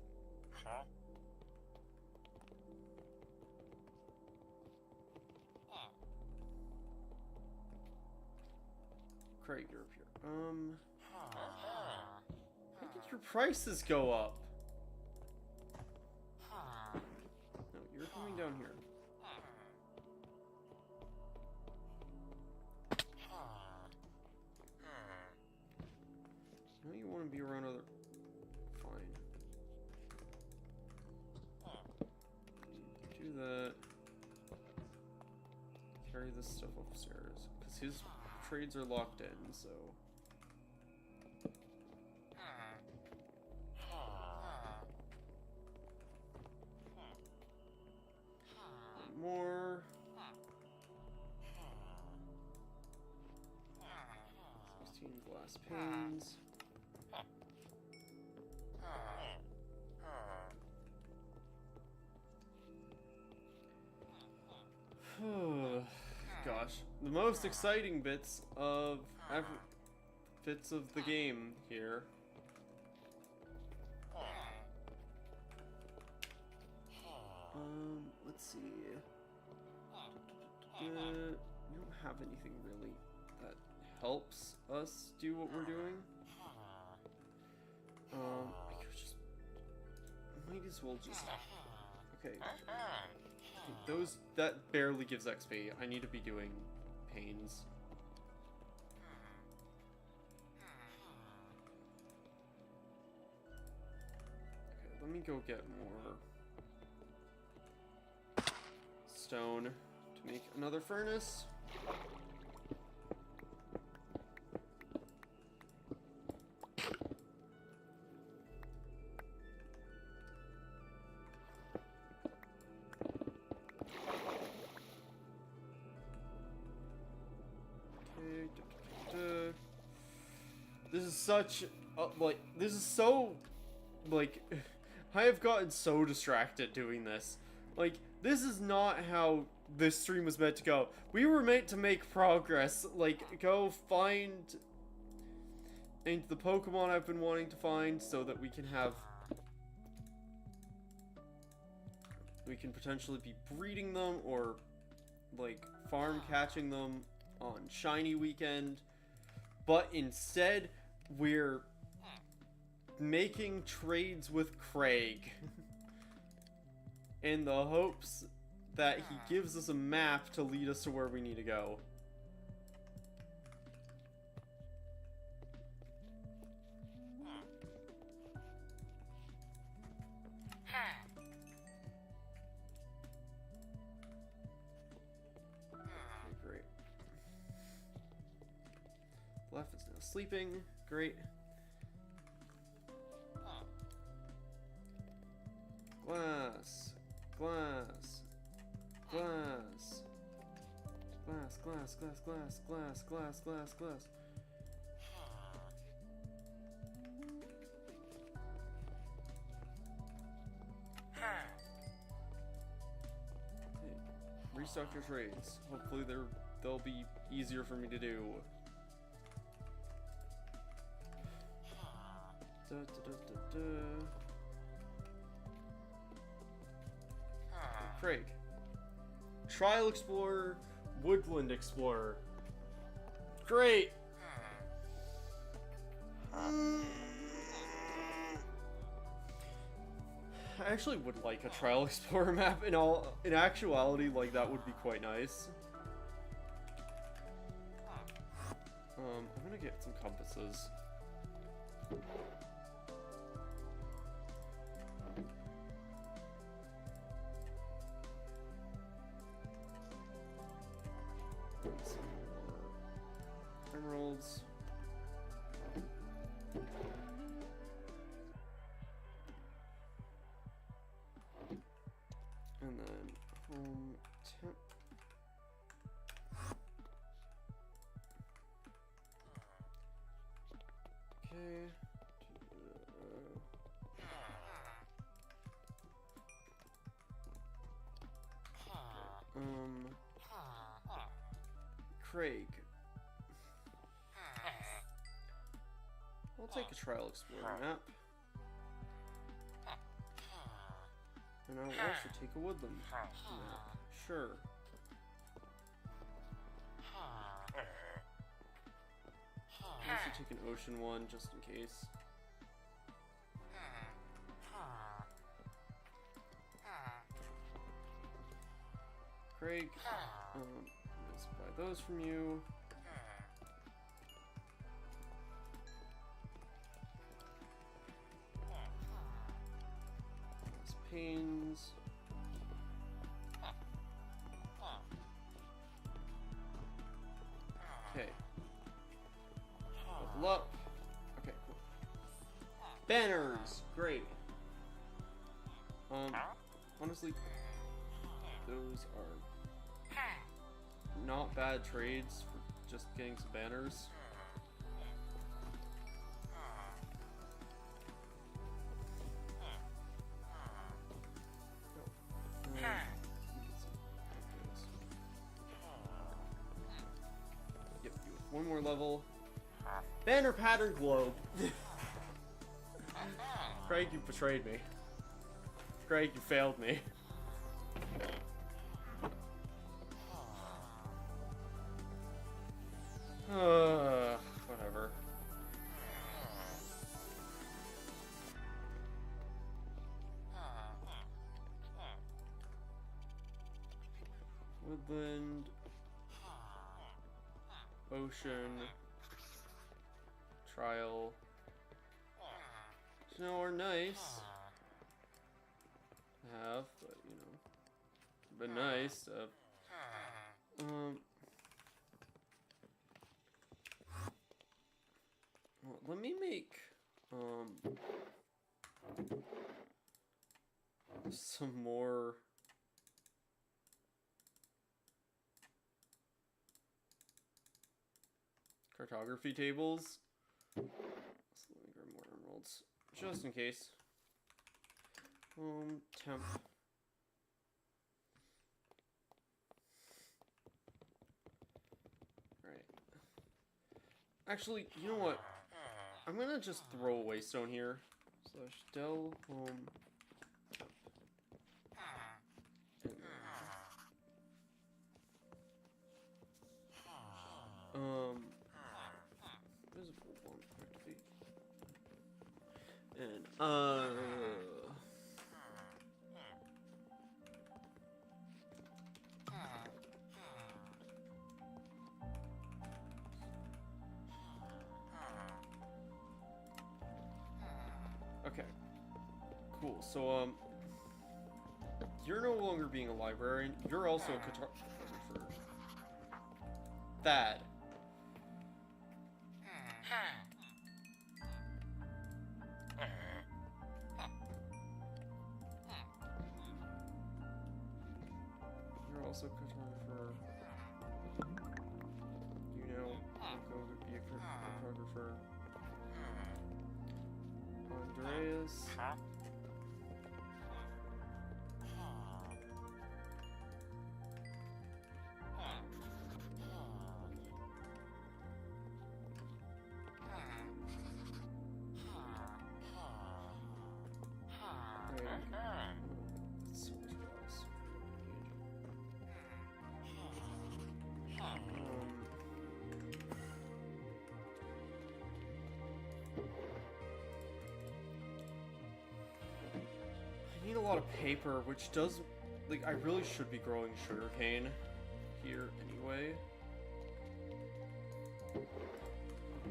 Craig, you're up here. How did your prices go up? No, you're coming down here. No, you want to be around other... Fine. Do that. Carry this stuff upstairs. Because his trades are locked in, so... One more. 16 glass panes. Gosh, the most exciting bits of the game here. Let's see. We don't have anything really that helps us do what we're doing. I could just, might as well just, okay. Those, that barely gives XP. I need to be doing pains. Okay, let me go get more stone to make another furnace. This is such, like, this is so, like, I have gotten so distracted doing this. Like, this is not how this stream was meant to go. We were meant to make progress, like, go find the Pokemon I've been wanting to find so that we can have, we can potentially be breeding them or, like, farm catching them on Shiny Weekend. But instead, we're making trades with Craig in the hopes that he gives us a map to lead us to where we need to go. Okay, great. Left is now sleeping. Great. Glass. Glass. Glass. Glass, glass, glass, glass, glass, glass, glass, glass. Hey, restock your trades. Hopefully they'll be easier for me to do. Da, da, da, da, da. Craig. Trial Explorer, Woodland Explorer. Great! I actually would like a Trial Explorer map in actuality, like that would be quite nice. I'm gonna get some compasses. Some more emeralds. And then home temp. Okay. Craig. I'll take a Trial Explorer map. And I'll also take a Woodland map. Sure. I'll also take an Ocean one, just in case. Craig, let's buy those from you. Less pains. Okay. Level up. Okay, cool. Banners! Great. Honestly, those are not bad trades for just getting some banners. Yep, you have one more level. Banner pattern globe. Craig, you betrayed me. Craig, you failed me. Whatever. Woodland, ocean, trial. Snow are nice to have, but you know, but nice to well, let me make some more cartography tables. So let me grab more emeralds, just in case. Temp. Right. Actually, you know what? I'm gonna just throw away stone here. Slash del home. Visible one activate. And okay. Cool. So you're no longer being a librarian. You're also a cartographer. Thad. You're also a cartographer. You know, I'm going to be a cartographer. Andreas. I need a lot of paper, which does, like, I really should be growing sugarcane here anyway.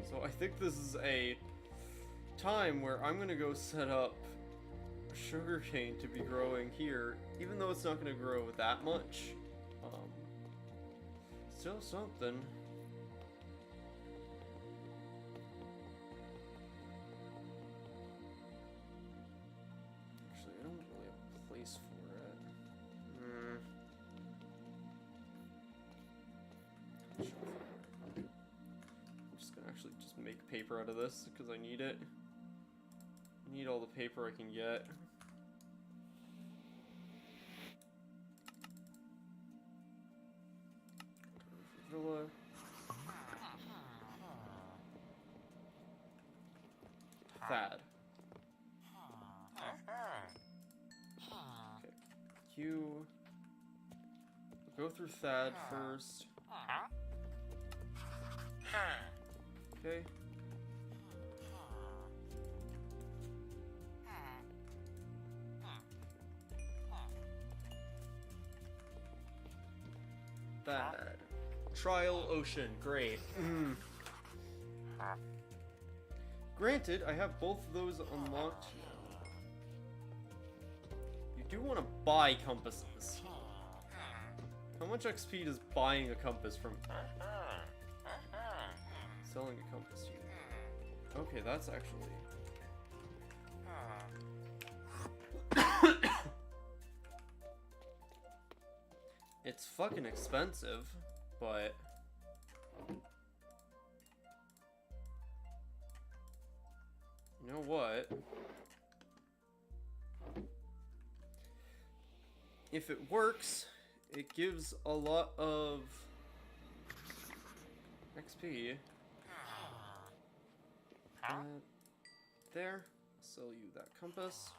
So I think this is a time where I'm gonna go set up sugarcane to be growing here, even though it's not gonna grow that much. Still something. Actually, I don't really have a place for it. I'm just gonna actually just make paper out of this because I need it. I need all the paper I can get. Villa. Thad. Okay. You go through Thad first. Okay. Thad. Trial Ocean. Great. Granted, I have both of those unlocked now. You do want to buy compasses. How much XP does buying a compass from... Selling a compass to you? Okay, that's actually... It's fucking expensive, but... You know what? If it works, it gives a lot of XP. There. Sell you that compass.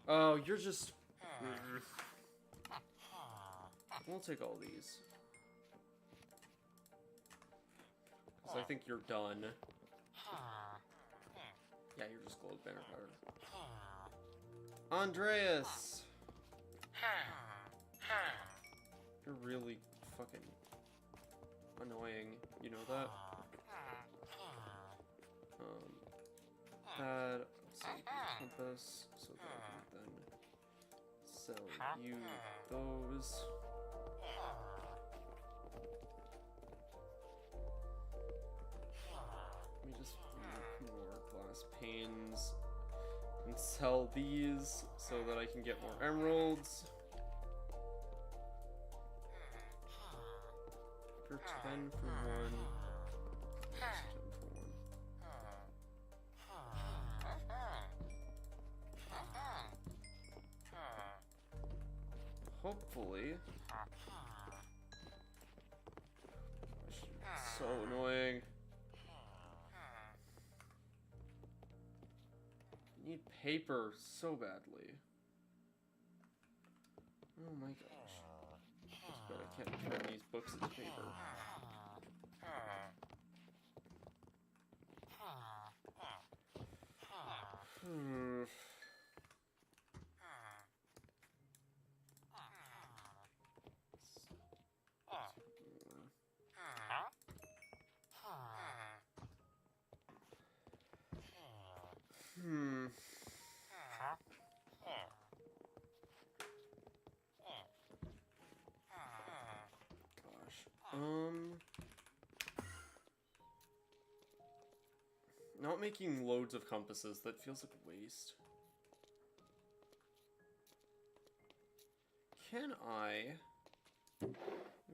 Oh, you're just... We'll take all these. Because I think you're done. Yeah, you're just gold banner powder. Andreas! You're really fucking annoying. You know that? That... So compass, so that I can then sell you those. Let me just make more glass panes and sell these so that I can get more emeralds. For 10 for one. 10 for one. Hopefully. So annoying. I need paper so badly. Oh my gosh. That's bad. I can't turn these books into paper. Not making loads of compasses, that feels like a waste. Can I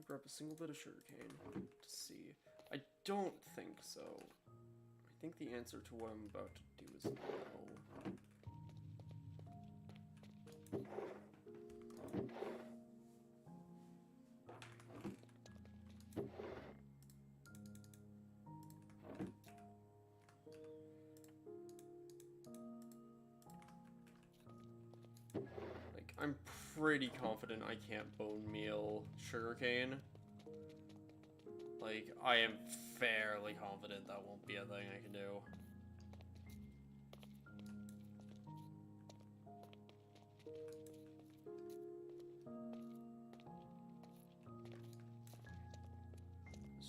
grab a single bit of sugarcane to see? I don't think so. I think the answer to what I'm about to do is no. I'm pretty confident I can't bone meal sugarcane. Like, I am fairly confident that won't be a thing I can do.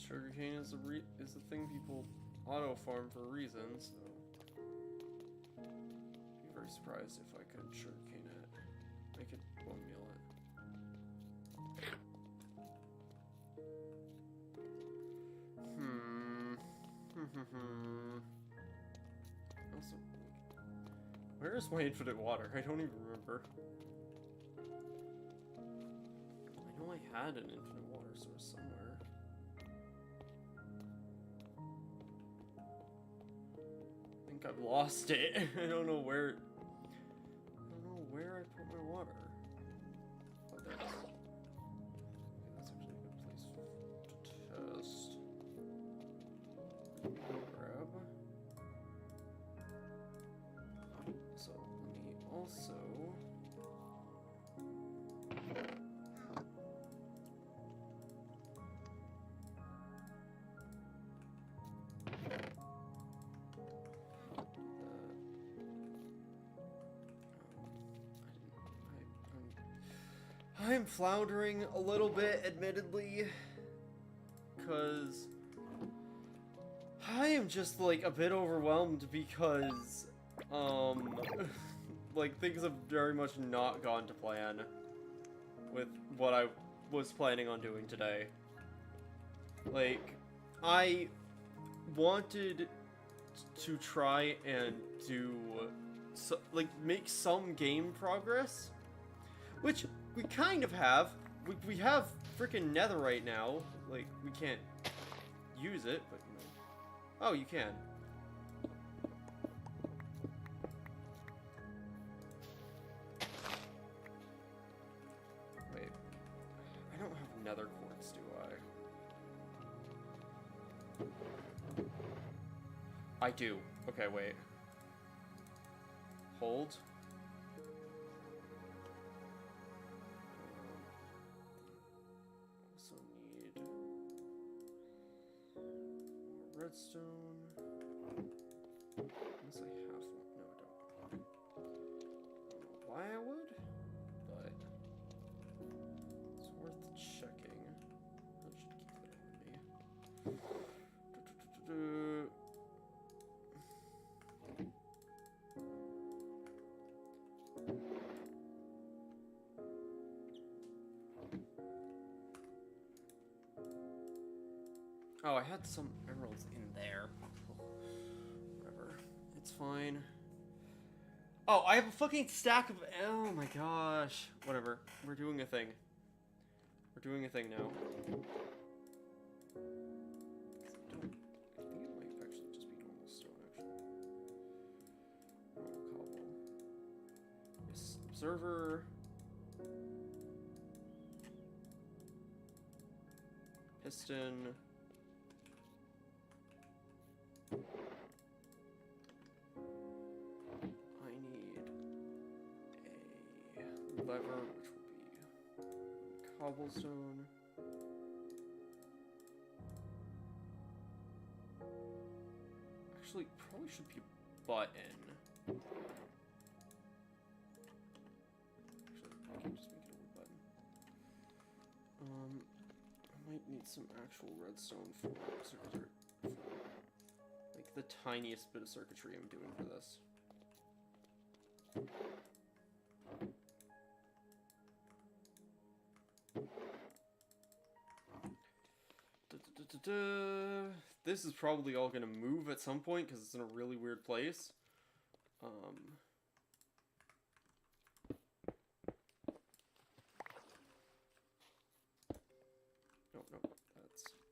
Sugarcane is the thing people auto farm for a reason, so I'd be very surprised if I could sugarcane it. I could bone meal it. Also, where is my infinite water? I don't even remember. I know I had an infinite water source somewhere. I think I've lost it. I don't know where I put my water. Oh, there it is. Okay, that's actually a good place to test. Grab. So let me also I'm floundering a little bit, admittedly, because I am just, like, a bit overwhelmed because, like, things have very much not gone to plan with what I was planning on doing today. Like, I wanted to try and do, like, make some game progress, which we kind of have. We have freaking netherite now. Like, we can't use it, but, you know. Oh, you can. Wait. I don't have nether quartz, do I? I do. Okay, wait. Hold. redstone. Unless I have one. No, I don't. I don't know why I would, but it's worth checking. I should keep that on me. Oh, I had some emeralds in there. Whatever. It's fine. Oh, I have a fucking stack of... Oh my gosh. Whatever. We're doing a thing. We're doing a thing now. I think it might actually just be normal stone, actually. Normal cobble. Yes, observer. Piston. I need a lever, which will be cobblestone. Actually, probably should be a button. Actually, I can just make it a wood button. I might need some actual redstone for like the tiniest bit of circuitry I'm doing for this. This is probably all gonna move at some point because it's in a really weird place. No, that's gonna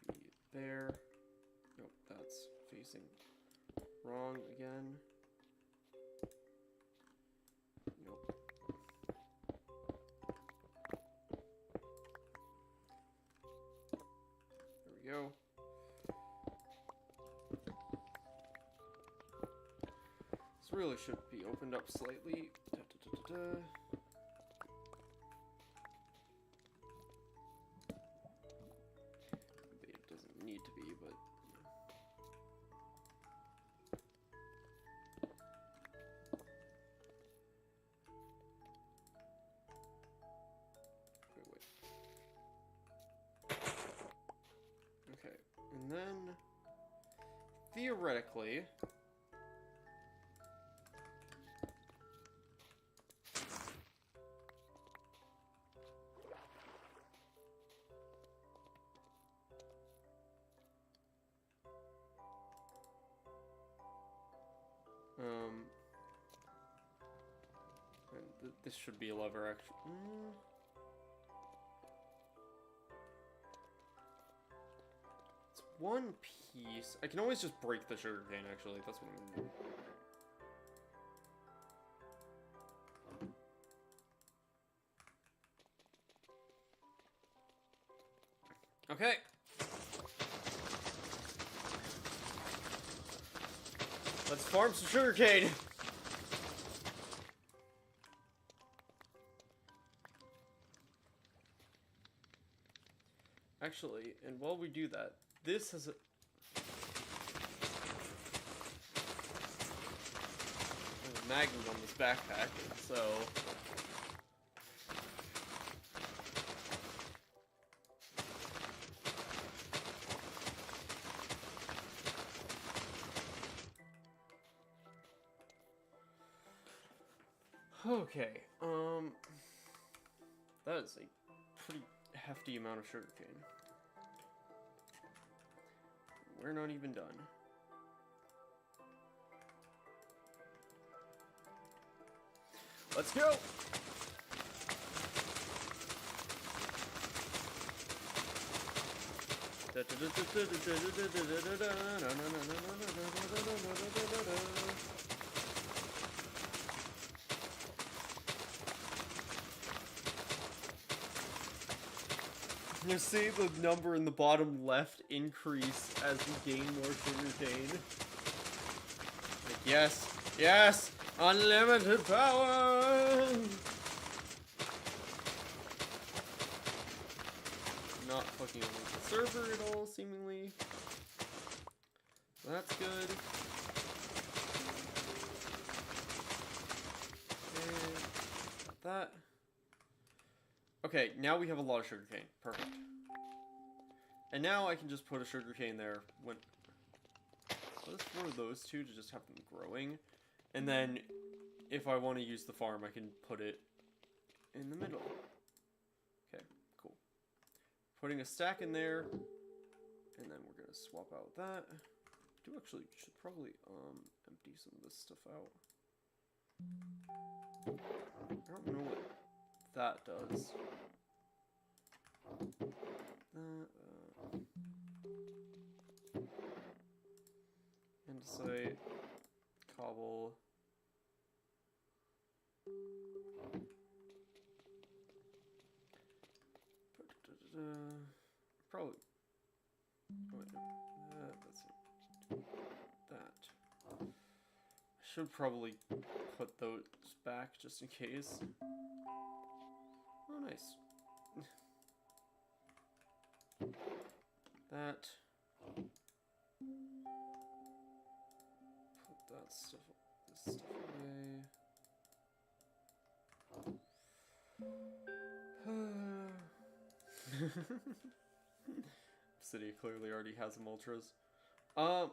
be there. Nope, that's facing wrong again. Nope. There we go. This really should be opened up slightly. It doesn't need to be, but wait. Okay, and then theoretically, and this should be a lever, actually. It's one piece. I can always just break the sugarcane, actually. That's what I'm gonna do. Okay. Let's farm some sugarcane. Actually, and while we do that, this has a... There's a magnet on this backpack, so... Okay, that is a pretty hefty amount of sugarcane. We're not even done. Let's go! You see the number in the bottom left increase as we gain more sugarcane. Like, yes, yes, unlimited power. Not fucking unlimited server at all, seemingly. So that's good. And that. Okay, now we have a lot of sugarcane. Perfect. And now I can just put a sugarcane there when... Let's throw those two to just have them growing. And then, if I want to use the farm, I can put it in the middle. Okay, cool. Putting a stack in there. And then we're going to swap out that. I do actually should probably empty some of this stuff out. I don't know what that does. Andesite, cobble. Probably. Oh, wait, no. That's it. That. I should probably put those back just in case. Oh, nice. That. Put that stuff, this stuff away. City clearly already has some ultras. Alright.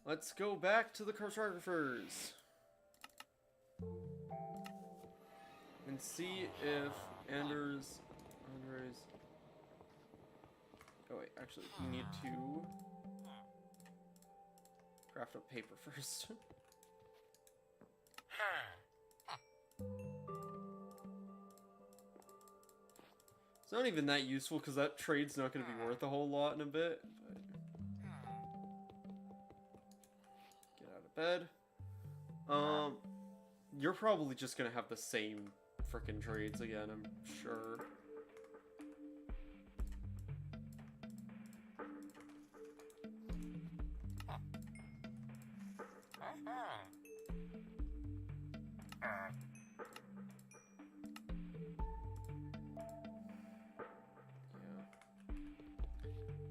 Let's go back to the cartographers. And see if Andre's... Oh wait, actually, we need to craft up paper first. It's not even that useful because that trade's not going to be worth a whole lot in a bit. But get out of bed. You're probably just going to have the same frickin' trades again, I'm sure.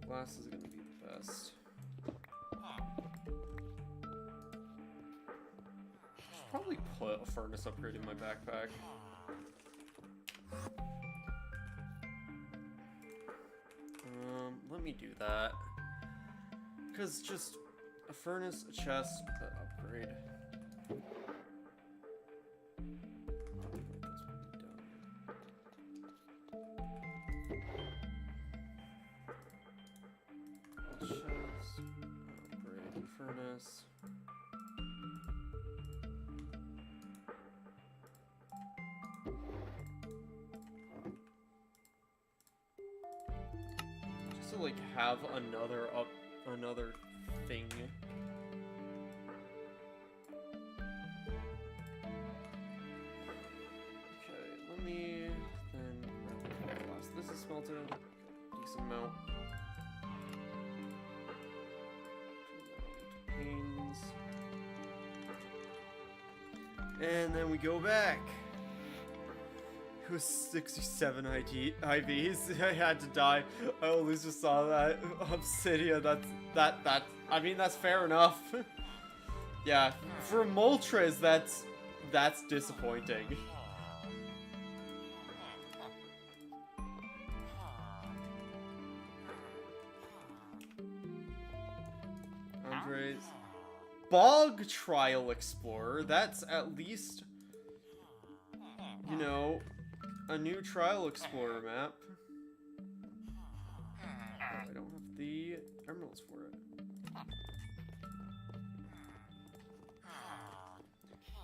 Glass is going to be the best. Should probably put a furnace upgrade in my backpack. Let me do that. Because just a furnace, a chest, an upgrade. Furnace. Just to like have another thing. Okay, let me then grab the glass. This is smelted. Decent amount. And then we go back. It was 67 IVs. I had to die. I always just saw that obsidian. I mean, that's fair enough. Yeah, for Moltres, that's disappointing. Andres. Bog Trial Explorer, that's at least, you know, a new Trial Explorer map. Oh, I don't have the emeralds for it.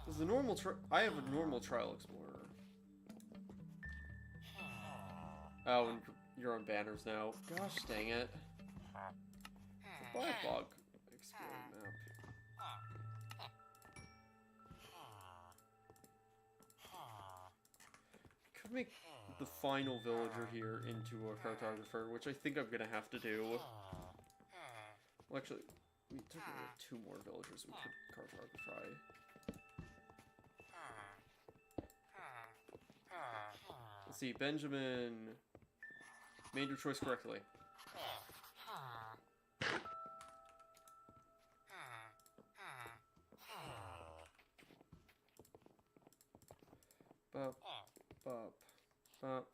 Because the normal I have a normal Trial Explorer. Oh, and you're on banners now. Gosh dang it. Buy a Bog Explorer map. Could make the final villager here into a cartographer, which I think I'm gonna have to do. Well, actually, we took away 2 more villagers we could cartography. Let's see, Benjamin made your choice correctly. Bop, bop, bop.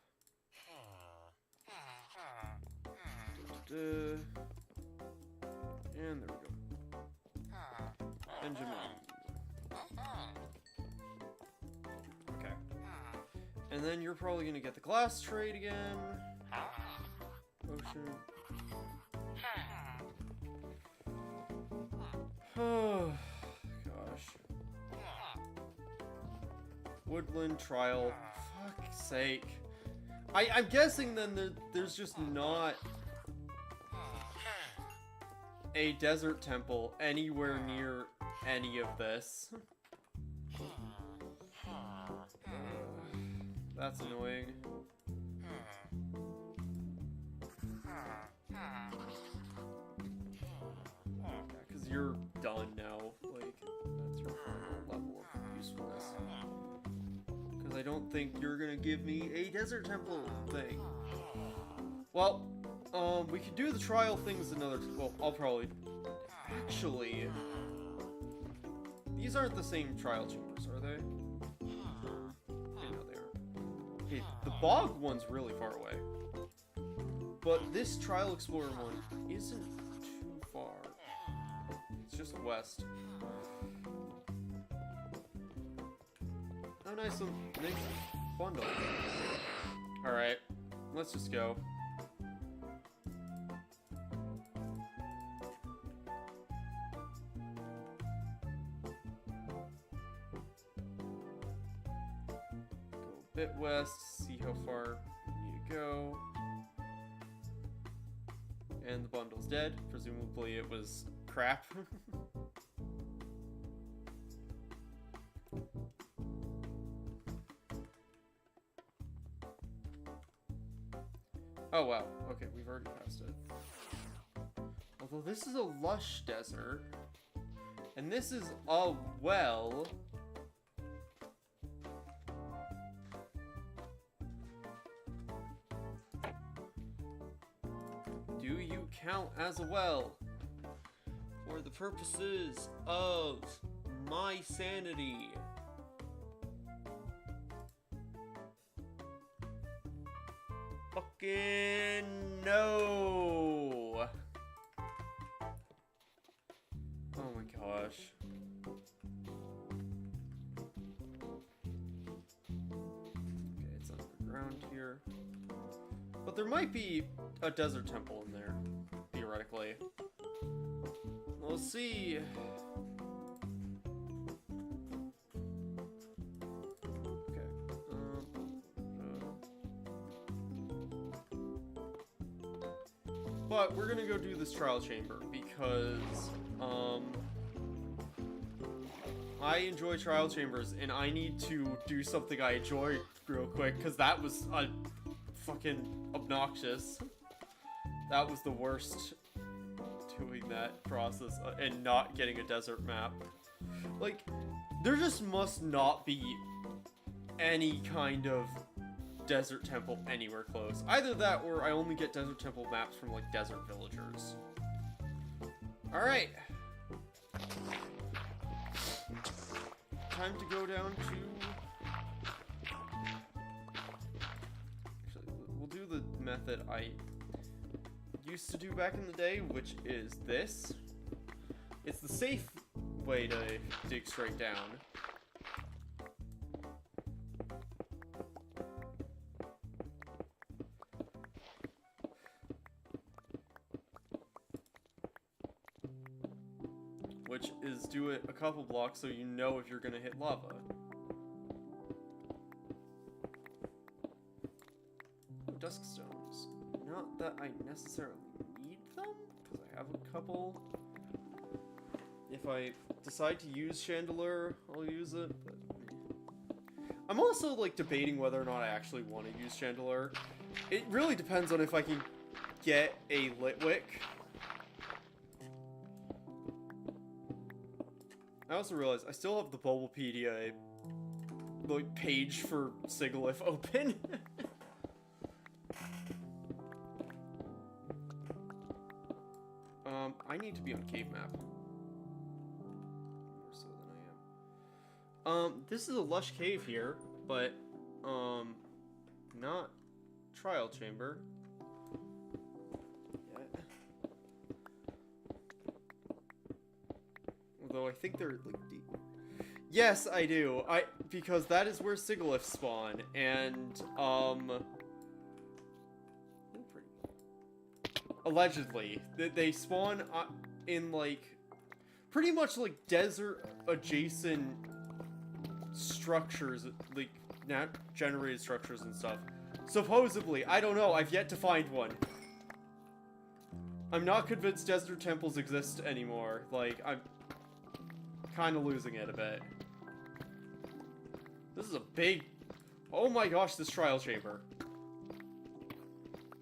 And there we go. Benjamin. Okay. And then you're probably gonna get the glass trade again. Ocean. Oh, gosh. Woodland trial. Fuck's sake. I'm guessing then there's just not a desert temple anywhere near any of this. That's annoying. Because you're done now. Like, that's your final level of usefulness. Because I don't think you're gonna give me a desert temple thing. Well, we could do the trial things another. Well, I'll probably. Actually, these aren't the same trial chambers, are they? I know they are. Okay, the bog one's really far away, but this trial explorer one isn't too far. It's just west. Oh, nice bundle. All right, let's just go. Bit west, see how far we need to go. And the bundle's dead. Presumably it was crap. Oh wow, okay, we've already passed it. Although this is a lush desert, and this is a well. Do you count as a well? For the purposes of my sanity. Fucking no! Oh my gosh. Okay, it's underground here. But there might be a desert temple in there, theoretically. We'll see. Okay. But we're gonna go do this trial chamber because I enjoy trial chambers and I need to do something I enjoy real quick because that was a fucking obnoxious. That was the worst, doing that process and not getting a desert map. Like, there just must not be any kind of desert temple anywhere close. Either that or I only get desert temple maps from like desert villagers. Alright. Time to go down to... Actually, we'll do the method I used to do back in the day, which is this. It's the safe way to dig straight down. Which is do it a couple blocks so you know if you're gonna hit lava. Dusk stones. Not that I necessarily need them, because I have a couple. If I decide to use chandelier, I'll use it. But I'm also like debating whether or not I actually want to use chandelier. It really depends on if I can get a Litwick. I also realized I still have the Bulbapedia like page for Sigilyph open. I need to be on cave map. More so than I am. This is a lush cave here, but, not trial chamber. Yet. Although I think they're, like, deep. Yes, I do. Because that is where Sigaliths spawn, and, allegedly, they spawn in, like, pretty much, like, desert-adjacent structures, like, generated structures and stuff. Supposedly. I don't know. I've yet to find one. I'm not convinced desert temples exist anymore. Like, I'm kind of losing it a bit. This is a big... Oh my gosh, this trial chamber.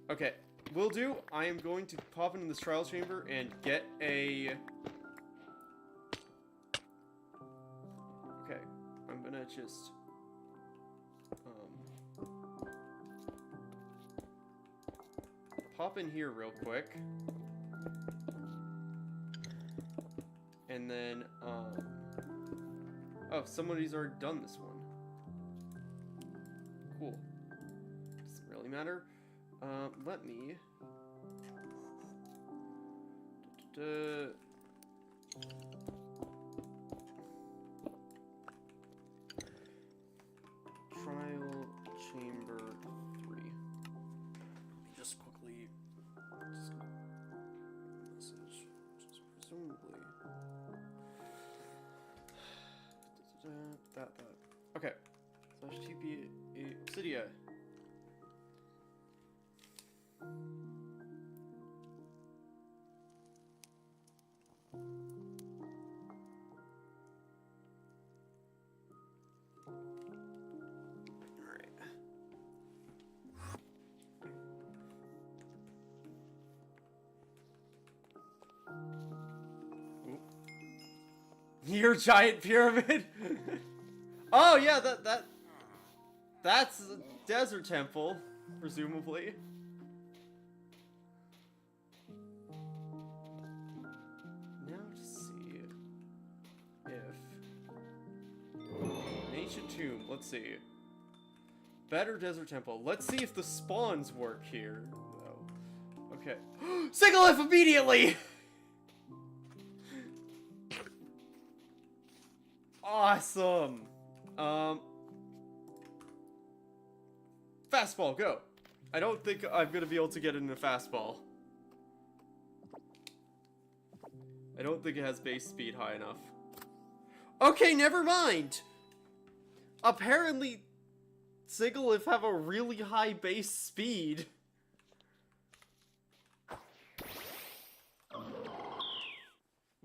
Okay. Will do. I am going to pop into this trial chamber and get a... Okay. I'm gonna just... pop in here real quick. And then, oh, somebody's already done this one. Cool. Doesn't really matter. Let me... Trial chamber 3. Let me just quickly... message, just presumably... that. Okay. Slash TP Obsidia. Your giant pyramid? Oh yeah, that's a desert temple, presumably. Now to see if ancient tomb. Let's see. Better desert temple. Let's see if the spawns work here. Though. Okay. Sigalith immediately. Awesome. Fastball, go. I don't think I'm gonna be able to get it in a fastball. I don't think it has base speed high enough. Okay, never mind. Apparently, Sigalith have a really high base speed.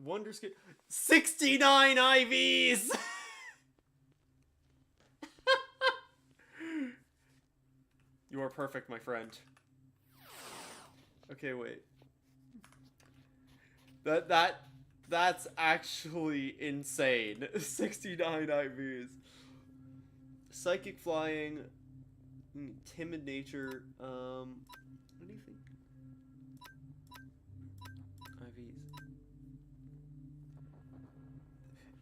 Wonder skin. 69 IVs! You are perfect, my friend. Okay, wait. That's actually insane. 69 IVs. Psychic flying. Timid nature. What do you think? IVs.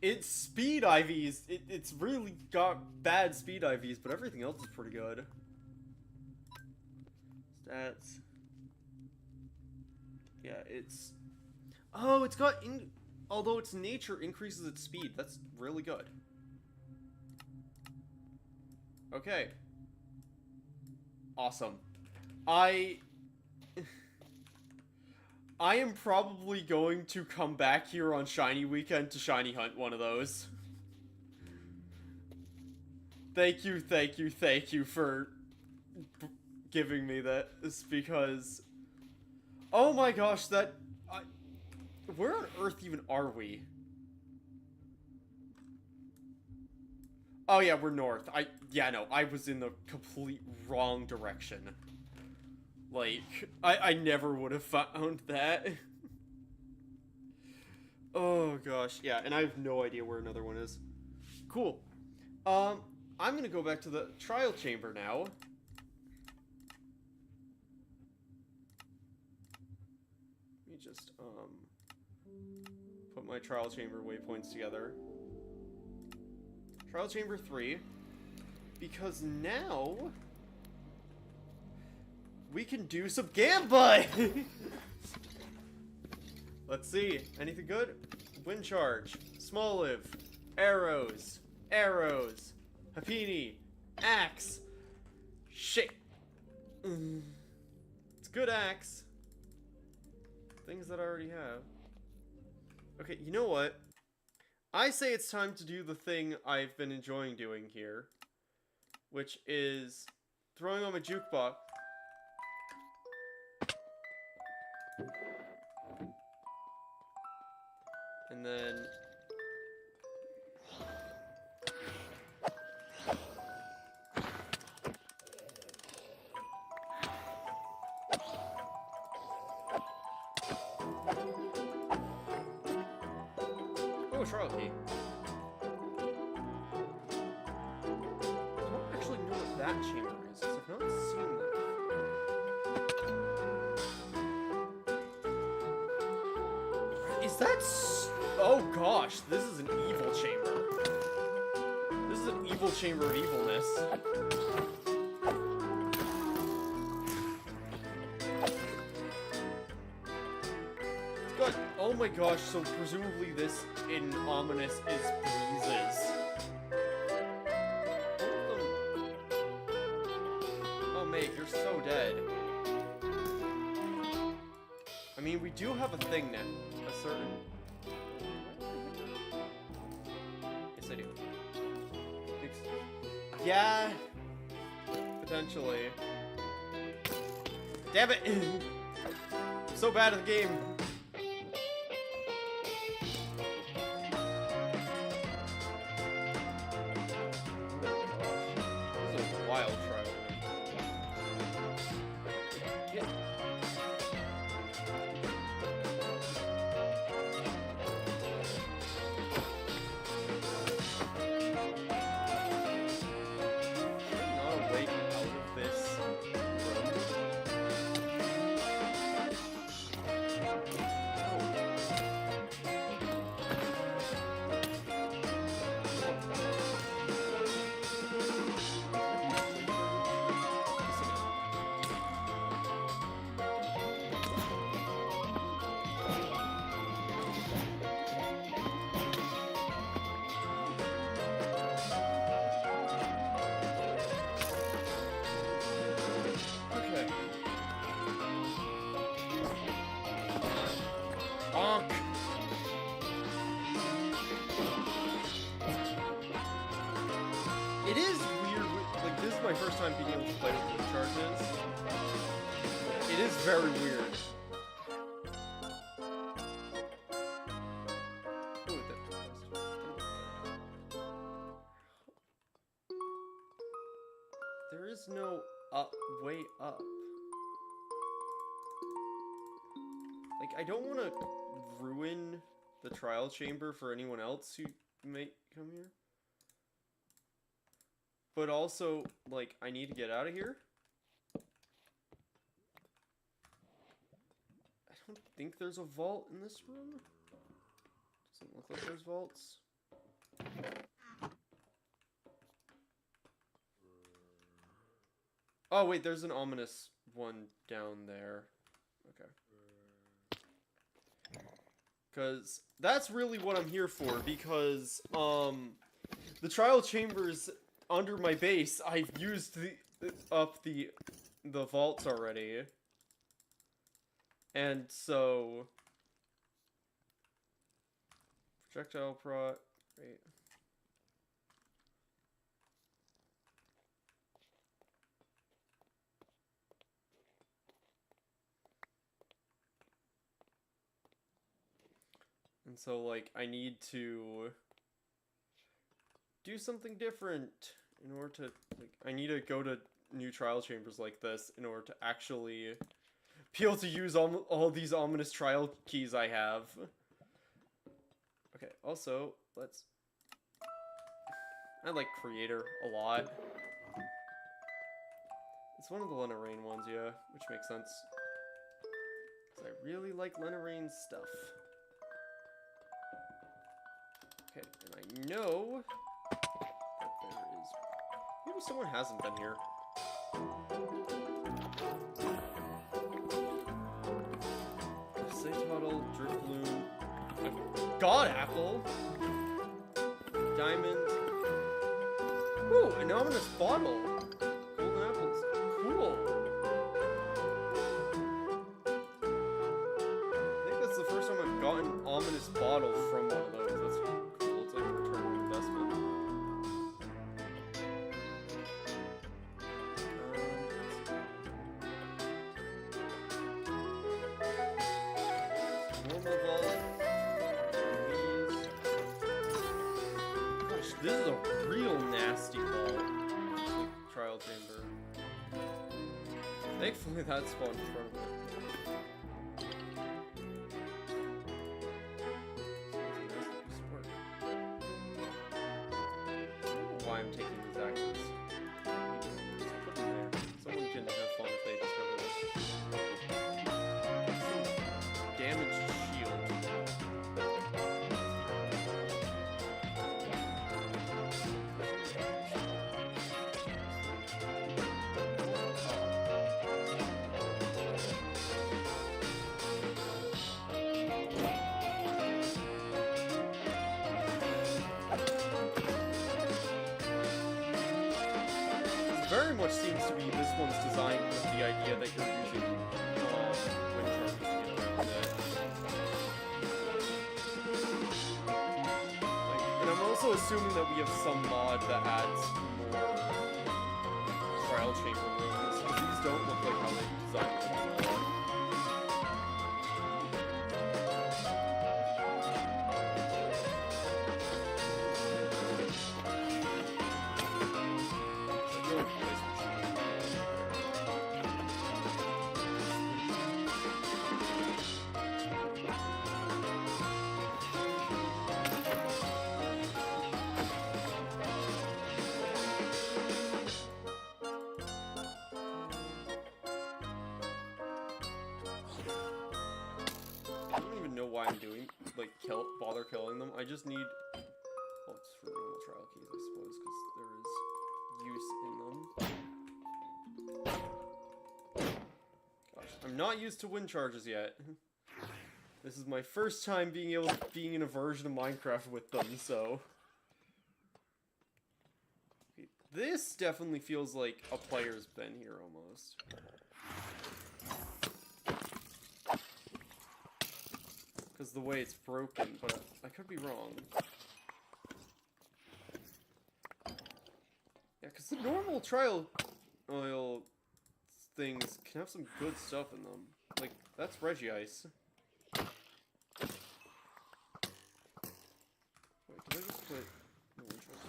It's speed IVs. It's really got bad speed IVs, but everything else is pretty good. Stats. Yeah, it's... Oh, it's got... Although its nature increases its speed. That's really good. Okay. Awesome. I am probably going to come back here on Shiny Weekend to Shiny Hunt one of those. Thank you for giving me that. It's because... Oh my gosh, that... where on earth even are we? Oh yeah, we're north. Yeah, no, I was in the complete wrong direction. Like, I never would have found that. Oh gosh, yeah, and I have no idea where another one is. Cool. I'm gonna go back to the trial chamber now. Let me just, put my trial chamber waypoints together. Trial chamber 3. Because now... we can do some gameplay! Let's see. Anything good? Wind charge. Small live. Arrows. Arrows. Hapini. Axe. Shit. It's good axe. Things that I already have. Okay, you know what? I say it's time to do the thing I've been enjoying doing here. Which is throwing on my jukebox. And then... oh, Charlotte key. I don't actually know what that chamber is, because I've not seen that. Is that oh gosh, this is an evil chamber. This is an evil chamber of evilness. God, oh my gosh, so presumably this in Ominous is breezes. Oh mate, you're so dead. I mean, we do have a thing now. A certain... yes, I do. Yeah. Potentially. Damn it! I'm so bad at the game. This is a wild trial. Get... It is weird, like, this is my first time being able to play with wind charges. It is very weird. Ooh, there is no way up. Like, I don't want to ruin the trial chamber for anyone else who may come here. But also, like, I need to get out of here. I don't think there's a vault in this room. Doesn't look like there's vaults. Oh, wait, there's an ominous one down there. Okay. Because that's really what I'm here for, because, the trial chambers under my base, I've used up the vaults already. And so... projectile prot, great. And so, like, I need to do something different in order to, like, I need to go to new trial chambers like this in order to actually be able to use all these ominous trial keys I have. Okay, also, I like Creator a lot. It's one of the Lena Rain ones, yeah, which makes sense. Because I really like Lenarain's stuff. Okay, and I know that there is... Maybe someone hasn't been here. Saytotl, Drifloon, God Apple, Diamond. Ooh, an ominous bottle. Golden apples. Cool. I think that's the first time I've gotten an ominous bottle from one of those. That's cool. It's like a return on investment. This is a real nasty ball. Like trial chamber. Thankfully that spawned in front of it. I don't know why I'm taking these axes. Put them there. Someone can have fun if they discover this. Damaged shield. Very much seems to be this one's designed with the idea that you're using wind charges to get around it. And I'm also assuming that we have some mod that adds more trial chamber rooms, because these don't look like how they designed them at all. I don't even know why I'm doing, like, bother killing them. I just need... Well, it's for normal trial keys, I suppose, because there is use in them. Gosh, I'm not used to wind charges yet. This is my first time being in a version of Minecraft with them, so... Okay, this definitely feels like a player's been here, almost. Because the way it's broken, but I could be wrong. Yeah, because the normal trial oil things can have some good stuff in them. Like, that's Reggie Ice. Wait, did I just put... No, which one's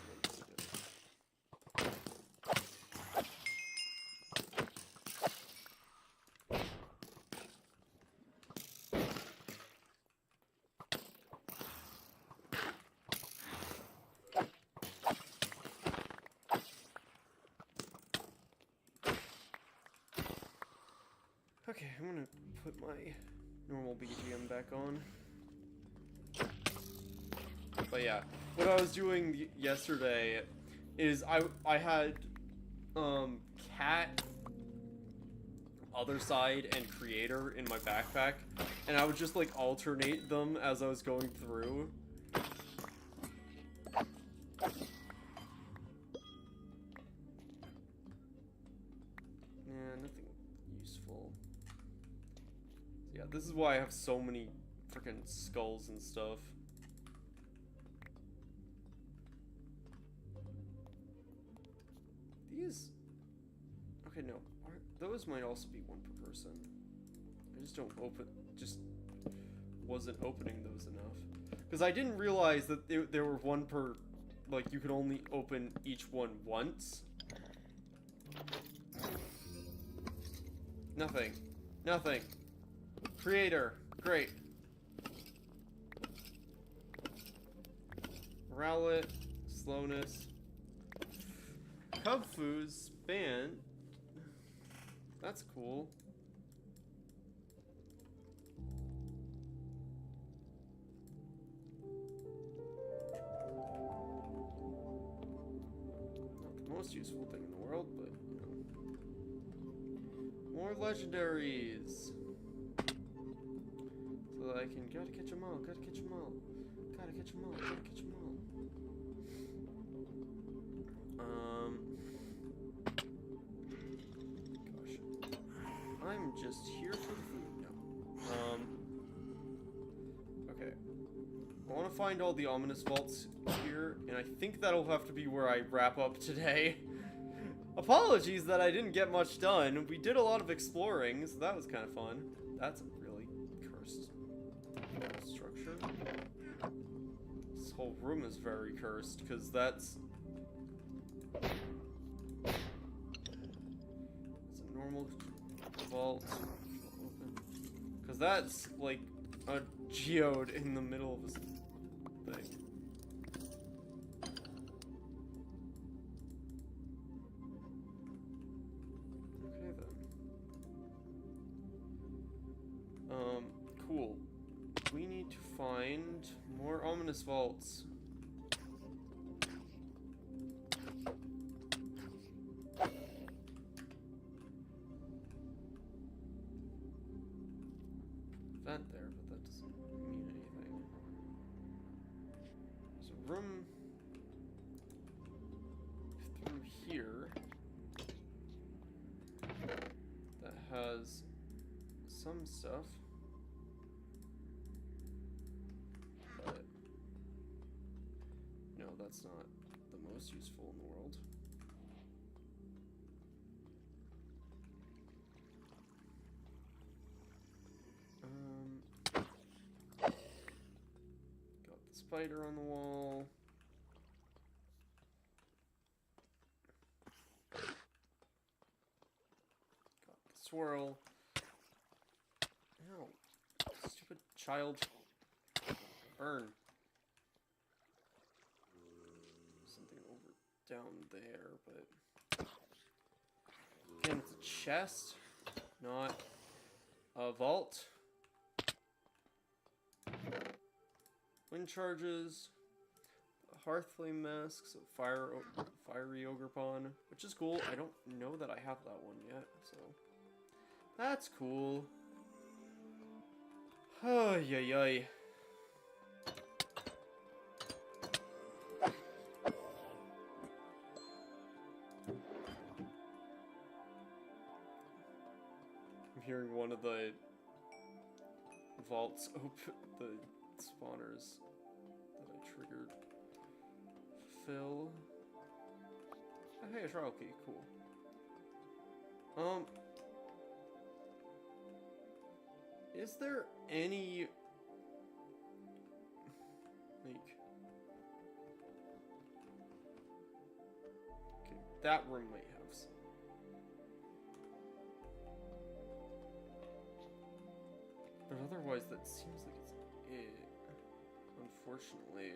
Okay, I'm gonna put my normal BGM back on. But yeah, what I was doing yesterday is I had Cat, Other Side, and Creator in my backpack, and I would just like alternate them as I was going through. Yeah, nothing useful. Yeah, this is why I have so many freaking skulls and stuff. These... Okay, no. Those might also be one per person. I just don't just wasn't opening those enough. Because I didn't realize that there were one per... Like, you could only open each one once. Nothing. Nothing. Creator. Great. Rowlet. Slowness. Cubfoo's Span. That's cool. useful thing in the world, but, you know. More legendaries! So that I can, gotta catch them all, gotta catch them all. Gotta catch them all, gotta catch them all. Gosh. I'm just here for the food now. Okay. I want to find all the ominous vaults here, and I think that'll have to be where I wrap up today. Apologies that I didn't get much done. We did a lot of exploring, so that was kind of fun. That's a really cursed structure. This whole room is very cursed, because that's... It's a normal vault. Because that's, like, a geode in the middle of this thing. Okay, then. Cool. We need to find more ominous vaults. Vent there, but that doesn't mean anything. There's a room through here that has some stuff. But no, that's not the most useful in the world. Got the spider on the wall. Got the swirl. Ow. Stupid child. Burn. Something over down there, but... Again, it's a chest, not a vault. Wind charges, Hearthflame masks, fiery ogre pawn, which is cool. I don't know that I have that one yet, so that's cool. Oh, yay. I'm hearing one of the vaults open, the spawners that I triggered. Fill. Oh, hey, a trial key. Cool. Is there any... like... Okay, that room might have some. But otherwise, that seems like it's it. Unfortunately.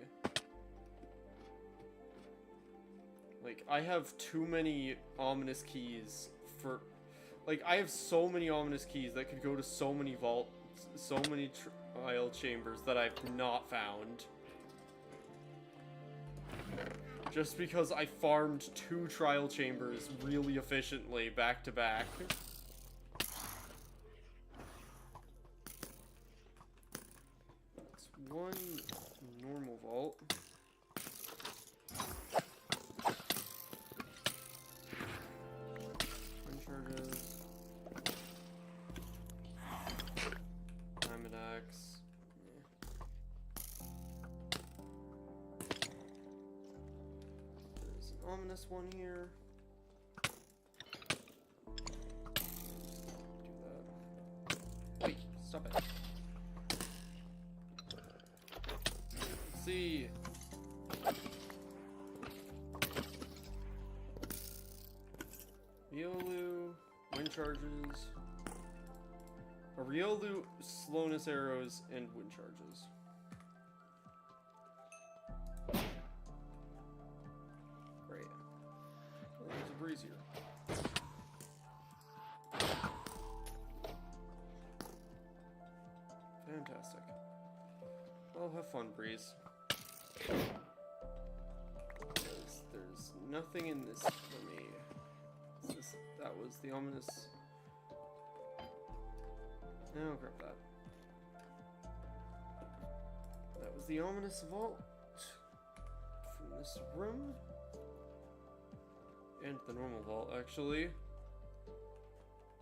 Like, I have too many ominous keys for... Like, I have so many ominous keys that could go to so many vaults, so many trial chambers that I've not found. Just because I farmed 2 trial chambers really efficiently back to back. That's one normal vault. Wind charges. Diamond axe. There's an ominous one here. Do that. Wait, stop it. Let's see. Riolu, wind charges. A Riolu, slowness arrows, and wind charges. Great. Oh, there's a breeze here. Fantastic. Well, have fun, Breeze. Because there's nothing in this for me. That was the ominous... No, grab that. That was the ominous vault from this room. And the normal vault, actually.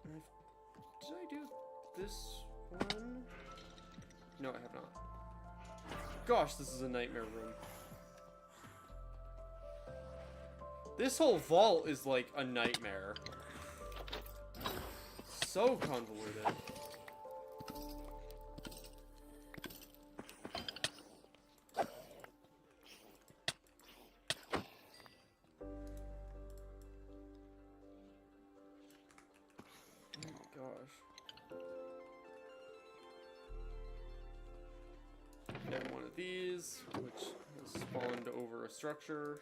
Did I do this one? No, I have not. Gosh, this is a nightmare room. This whole vault is like a nightmare. So convoluted. And one of these, which has spawned over a structure.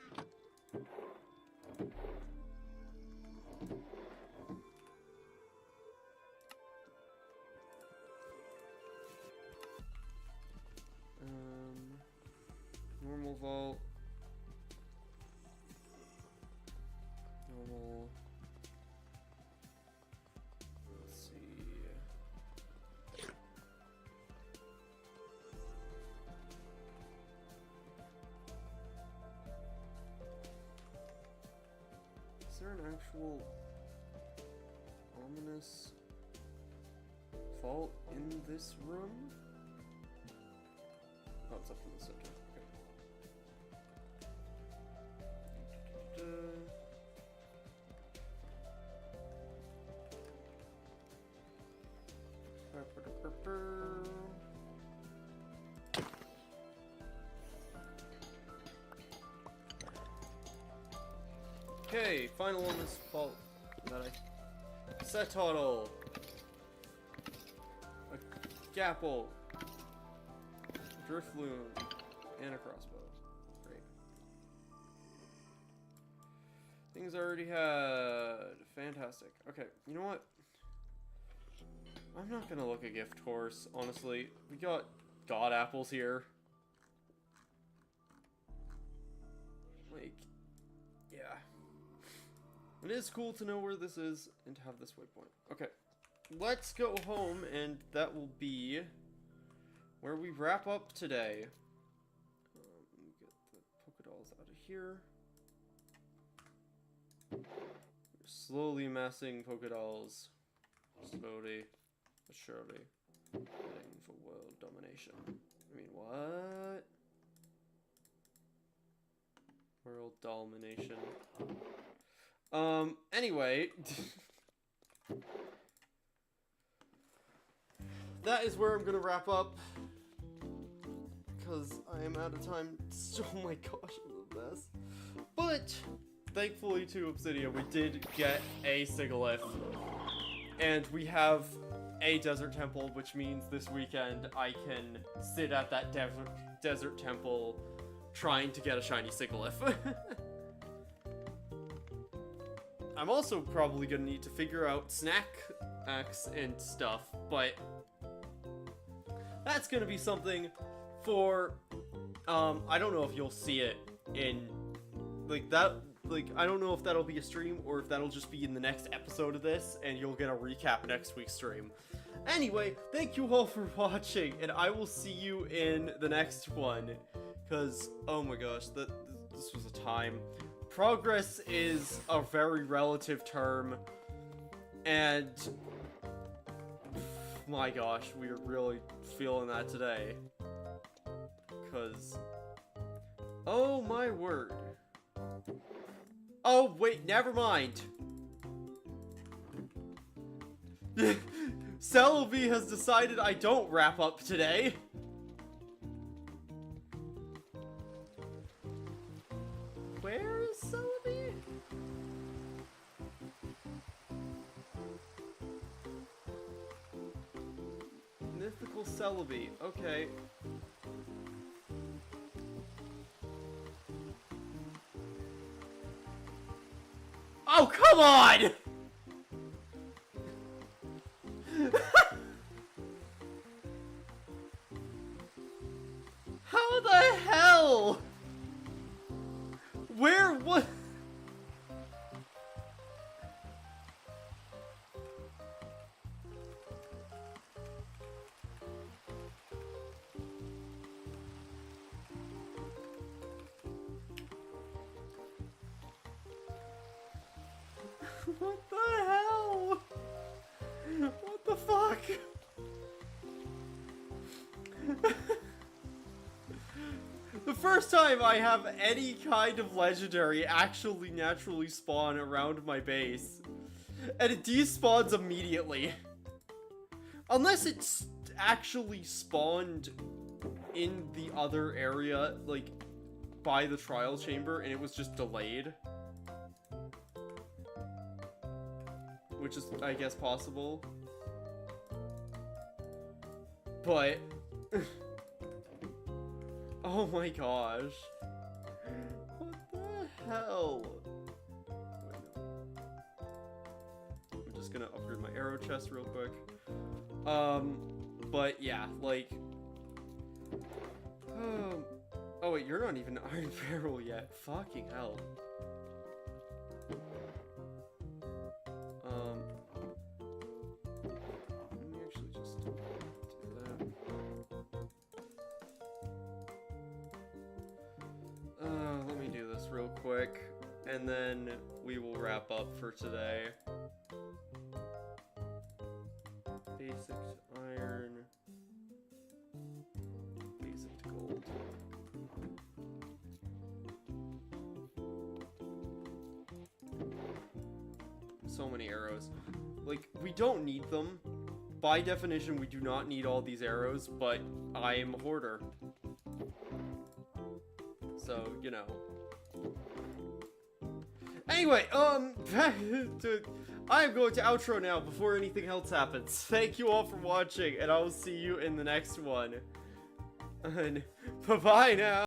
Normal vault. Normal. Let's see. Is there an actual ominous vault in this room? Oh, it's up in the center. Okay. Okay, final one is fault that I set total. A gapple, a drift loom, and a crossbow. Great. Things I already had. Fantastic. Okay, you know what? I'm not gonna look a gift horse, honestly. We got god apples here. Like, yeah. It is cool to know where this is and to have this waypoint. Okay, let's go home, and that will be where we wrap up today. Let me get the polka dolls out of here. We're slowly amassing polka dolls. Slowly, but surely. Heading for world domination. I mean, what? World domination. Anyway, that is where I'm gonna wrap up, because I am out of time. Oh my gosh, I'm the best. But, thankfully to Obsidian, we did get a Sigalith, and we have a desert temple, which means this weekend I can sit at that desert temple trying to get a shiny Sigalith. I'm also probably gonna need to figure out snack acts and stuff, but that's gonna be something for, I don't know if you'll see it in, like, that, like, I don't know if that'll be a stream or if that'll just be in the next episode of this, and you'll get a recap next week's stream. Anyway, thank you all for watching, and I will see you in the next one, because, oh my gosh, this was a time. Progress is a very relative term, and my gosh, we are really feeling that today. Because, oh my word. Oh wait, never mind. SkylaWuzHere has decided I don't wrap up today. Where is SkylaWuzHere? Mythical SkylaWuzHere, okay. Oh, come on! How the hell? Where was... What the hell? What the fuck? The first time I have any kind of legendary actually naturally spawn around my base. And it despawns immediately. Unless it's actually spawned in the other area, like, by the trial chamber, and it was just delayed. Which is, I guess, possible. But... oh my gosh. What the hell? I'm just gonna upgrade my arrow chest real quick. But yeah, like... oh wait, you're not even Iron Barrel yet. Fucking hell. Let me actually just do that. Let me do this real quick, and then we will wrap up for today. Basic iron. Basic gold. So many arrows. Like, we don't need them. By definition, we do not need all these arrows, but I am a hoarder. So, you know. Anyway, back to... I'm going to outro now before anything else happens. Thank you all for watching, and I will see you in the next one. And bye-bye now.